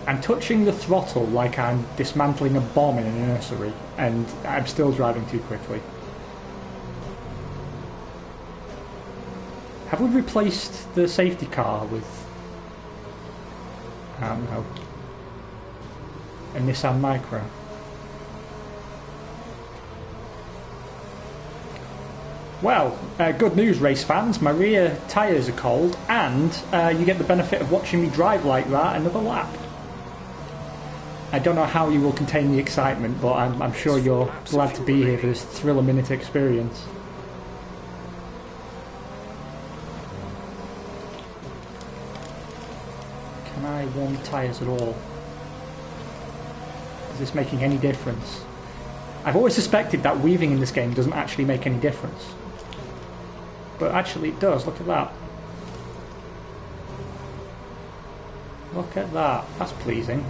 I'm touching the throttle like I'm dismantling a bomb in a nursery, and I'm still driving too quickly. Have we replaced the safety car with, I don't know, a Nissan Micra? Well, good news, race fans. My rear tyres are cold, and you get the benefit of watching me drive like that another lap. I don't know how you will contain the excitement, but I'm sure you're glad to be here for this thrill-a-minute experience. Can I warm the tyres at all? Is this making any difference? I've always suspected that weaving in this game doesn't actually make any difference. But actually it does, look at that. Look at that, that's pleasing.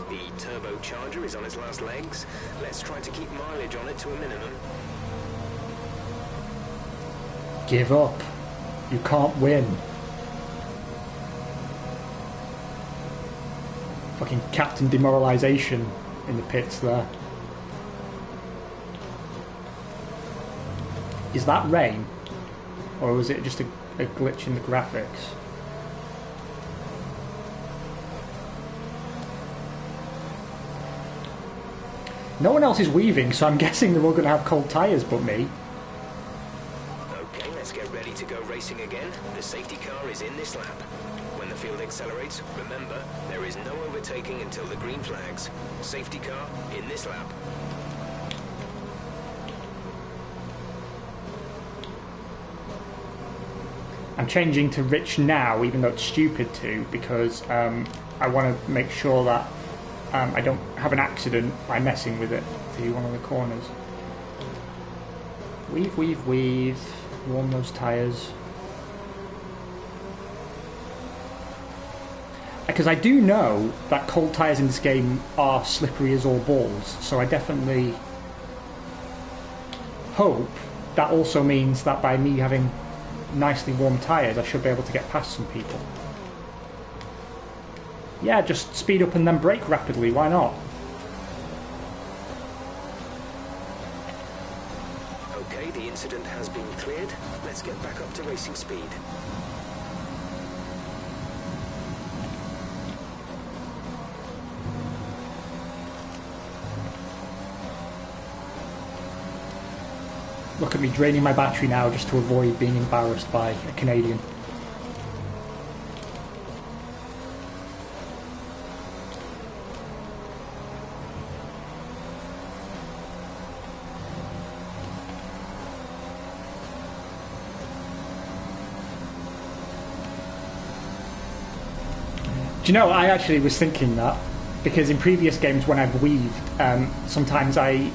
The turbocharger is on its last legs. Let's try to keep mileage on it to a minimum. Give up. You can't win. Fucking Captain Demoralisation in the pits there. Is that rain? Or was it just a glitch in the graphics? No one else is weaving, so I'm guessing they're all going to have cold tyres but me. Okay, let's get ready to go racing again. The safety car is in this lap. When the field accelerates, remember, there is no overtaking until the green flags. Safety car in this lap. I'm changing to rich now, even though it's stupid to, because I want to make sure that I don't have an accident by messing with it through one of the corners. Weave, weave, weave. Warm those tyres. Because I do know that cold tyres in this game are slippery as all balls, so I definitely hope that also means that by me having nicely warm tyres I should be able to get past some people. Yeah, just speed up and then brake rapidly, why not? Okay, the incident has been cleared. Let's get back up to racing speed. Look at me draining my battery now just to avoid being embarrassed by a Canadian. Do you know, I actually was thinking that, because in previous games when I've weaved, sometimes I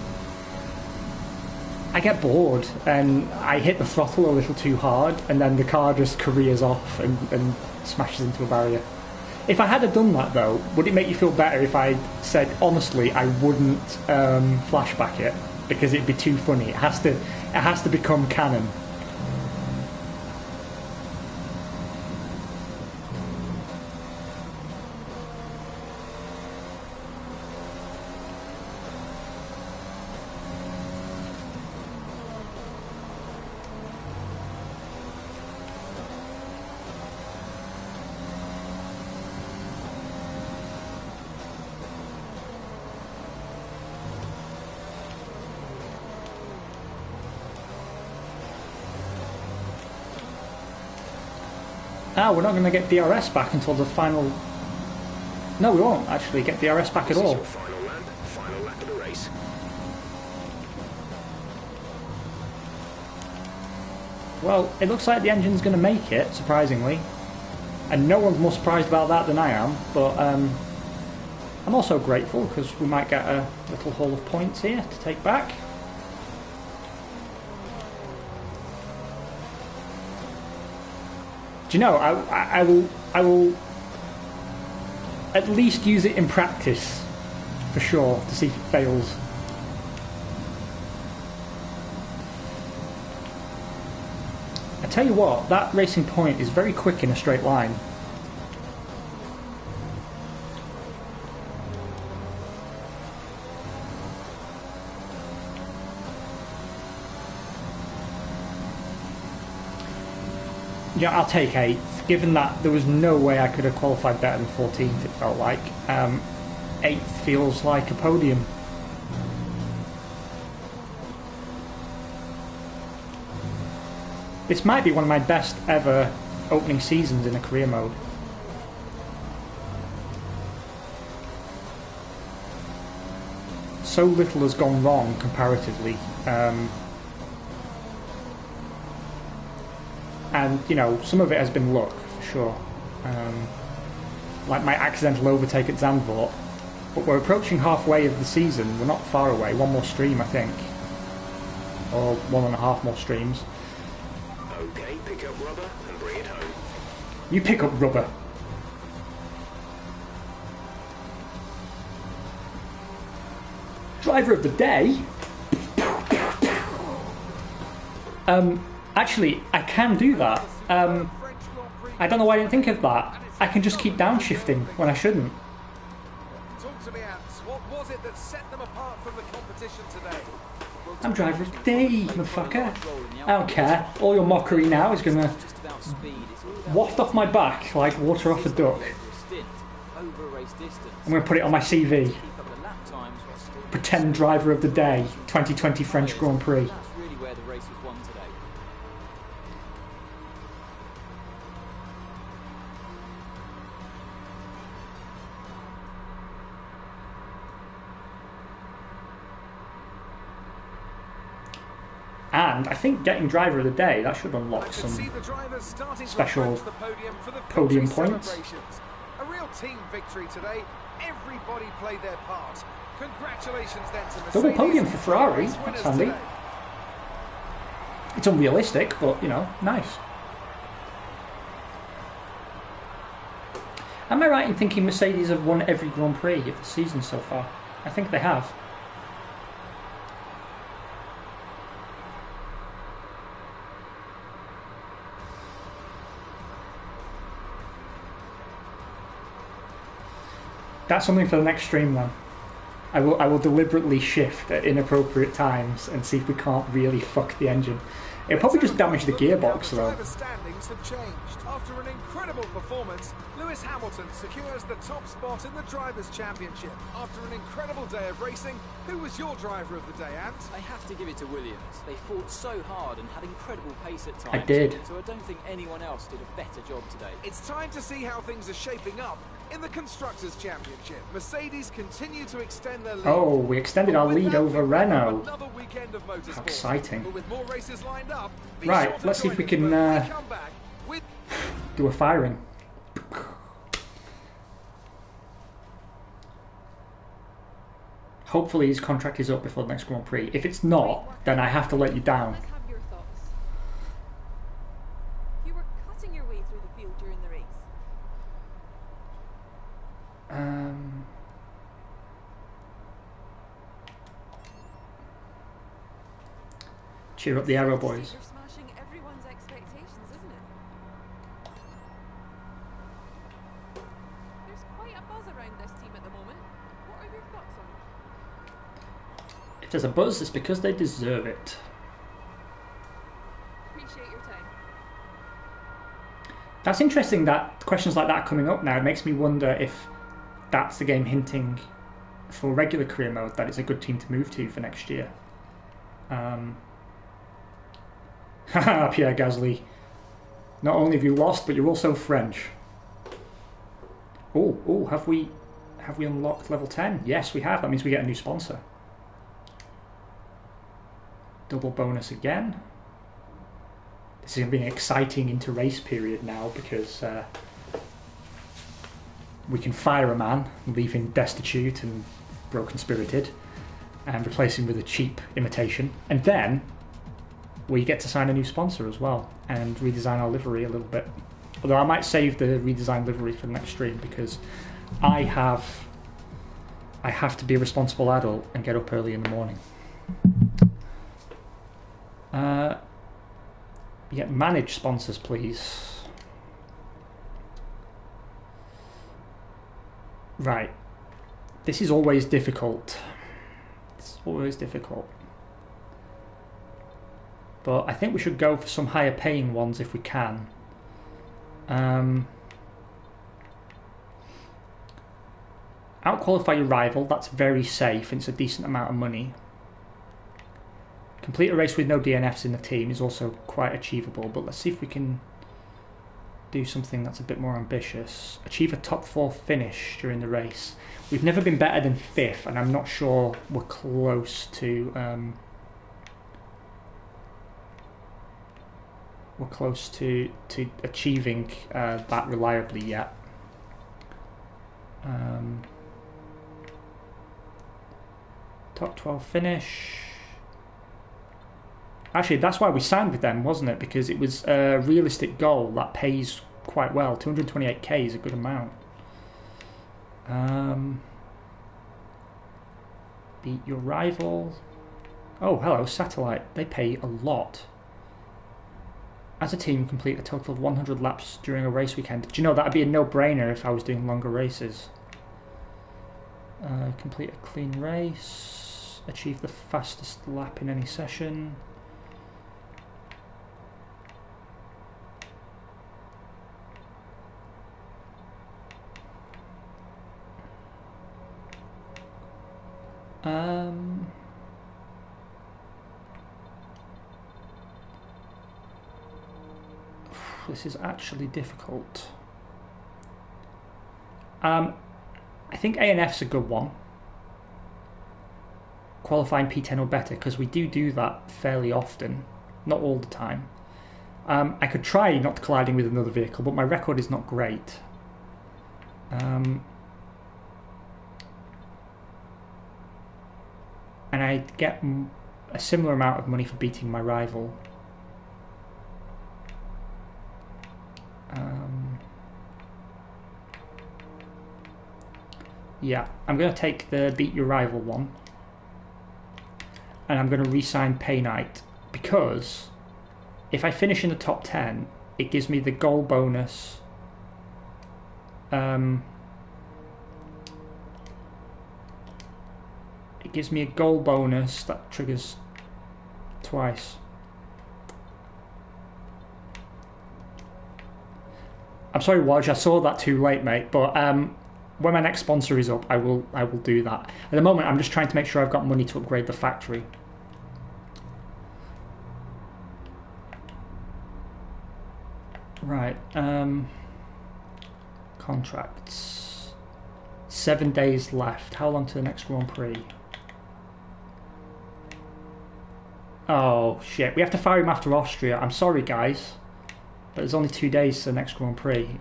get bored and I hit the throttle a little too hard and then the car just careers off and smashes into a barrier. If I had done that though, would it make you feel better if I said, honestly, I wouldn't flashback it because it'd be too funny? It has to become canon. Ah, we're not going to get DRS back until the final... No, we won't actually get DRS back at all. This is your final lap of the race. Well, it looks like the engine's going to make it, surprisingly. And no one's more surprised about that than I am, but I'm also grateful because we might get a little haul of points here to take back. Do you know, I will at least use it in practice for sure, to see if it fails. I tell you what, that Racing Point is very quick in a straight line. Yeah, I'll take 8th, given that there was no way I could have qualified better than 14th, it felt like. 8th feels like a podium. This might be one of my best ever opening seasons in a career mode. So little has gone wrong comparatively. And, you know, some of it has been luck, for sure. Like my accidental overtake at Zandvoort. But we're approaching halfway of the season. We're not far away. One more stream, I think. Or 1.5 more streams. Okay, pick up rubber and bring it home. You pick up rubber. Driver of the day? Actually, I can do that. I don't know why I didn't think of that. I can just keep downshifting when I shouldn't. Talk to me, Ants. What was it that set them apart from the competition today? I'm driver of the day, motherfucker. I don't care. All your mockery now is gonna waft off my back like water off a duck. I'm gonna put it on my CV. Pretend driver of the day, 2020 French Grand Prix. That's really where the race was won today. And I think getting driver of the day, that should unlock some special podium points. A real team victory today. Everybody played their part. Congratulations then to Mercedes. Double podium for Ferrari, that's handy. Today. It's unrealistic, but, you know, nice. Am I right in thinking Mercedes have won every Grand Prix of the season so far? I think they have. That's something for the next stream then. I will deliberately shift at inappropriate times and see if we can't really fuck the engine. It'll probably just damage the gearbox though. The standings have changed. After an incredible performance, Lewis Hamilton secures the top spot in the Drivers' Championship. After an incredible day of racing, who was your driver of the day, Ant? I have to give it to Williams. They fought so hard and had incredible pace at times. I did. So I don't think anyone else did a better job today. It's time to see how things are shaping up in the Constructors' Championship. Mercedes continue to extend their lead. Oh, we extended our lead over Renault. Another weekend of motorsport. How exciting. But with more races lined up, be Right, sure to let's see if join we can us when we come back with do a firing. Hopefully his contract is up before the next Grand Prix. If it's not, then I have to let you down. Let's have your thoughts. You were cutting your way through the field during the race. Cheer up the Arrow boys. You're smashing everyone's expectations, isn't it? There's quite a buzz around this team at the moment. What are your thoughts on it? If there's a buzz, it's because they deserve it. Appreciate your time. That's interesting that questions like that are coming up now. It makes me wonder if that's the game hinting for regular career mode that it's a good team to move to for next year. Haha, Pierre Gasly. Not only have you lost, but you're also French. Oh, have we unlocked level 10? Yes, we have. That means we get a new sponsor. Double bonus again. This is going to be an exciting inter-race period now because we can fire a man and leave him destitute and broken-spirited and replace him with a cheap imitation. And then we get to sign a new sponsor as well and redesign our livery a little bit. Although I might save the redesigned livery for the next stream because I have I have to be a responsible adult and get up early in the morning. Yeah, manage sponsors, please. Right. This is always difficult. It's always difficult. But I think we should go for some higher paying ones if we can. Outqualify your rival, that's very safe and it's a decent amount of money. Complete a race with no DNFs in the team is also quite achievable, but let's see if we can do something that's a bit more ambitious. Achieve a top 4 finish during the race. We've never been better than 5th, and I'm not sure we're close to achieving that reliably yet. Top 12 finish. Actually, that's why we signed with them, wasn't it? Because it was a realistic goal that pays quite well. 228k is a good amount. Beat your rival. Oh, hello, Satellite. They pay a lot. As a team, complete a total of 100 laps during a race weekend. Do you know, that'd be a no-brainer if I was doing longer races. Complete a clean race. Achieve the fastest lap in any session. This is actually difficult. I think ANF's a good one. Qualifying P10 or better, because we do that fairly often, not all the time. I could try not colliding with another vehicle, but my record is not great. And I'd get a similar amount of money for beating my rival. Yeah, I'm going to take the beat your rival one. And I'm going to re-sign Pay Night, because if I finish in the top 10, it gives me the goal bonus. It gives me a goal bonus that triggers twice. I'm sorry, Waj, I saw that too late, mate, but when my next sponsor is up, I will do that. At the moment, I'm just trying to make sure I've got money to upgrade the factory. Right, contracts. 7 days left. How long to the next Grand Prix? Oh, shit. We have to fire him after Austria. I'm sorry, guys. But there's only 2 days to the next Grand Prix.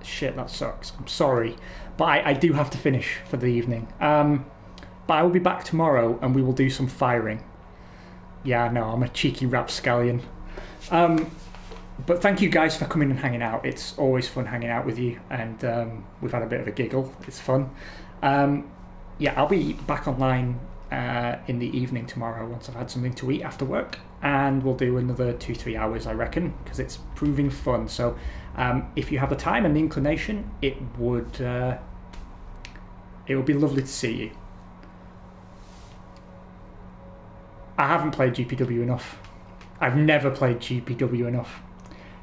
Shit, that sucks. I'm sorry. But I do have to finish for the evening. But I will be back tomorrow and we will do some firing. Yeah, no, I'm a cheeky rapscallion. But thank you guys for coming and hanging out. It's always fun hanging out with you. And we've had a bit of a giggle. It's fun. Yeah, I'll be back online in the evening tomorrow once I've had something to eat after work. And we'll do another 2-3 hours, I reckon, because it's proving fun. So if you have the time and the inclination, it would be lovely to see you. I haven't played GPW enough. I've never played GPW enough.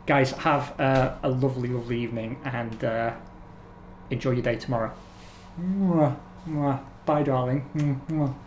Guys, have a lovely, lovely evening and enjoy your day tomorrow. Bye, darling.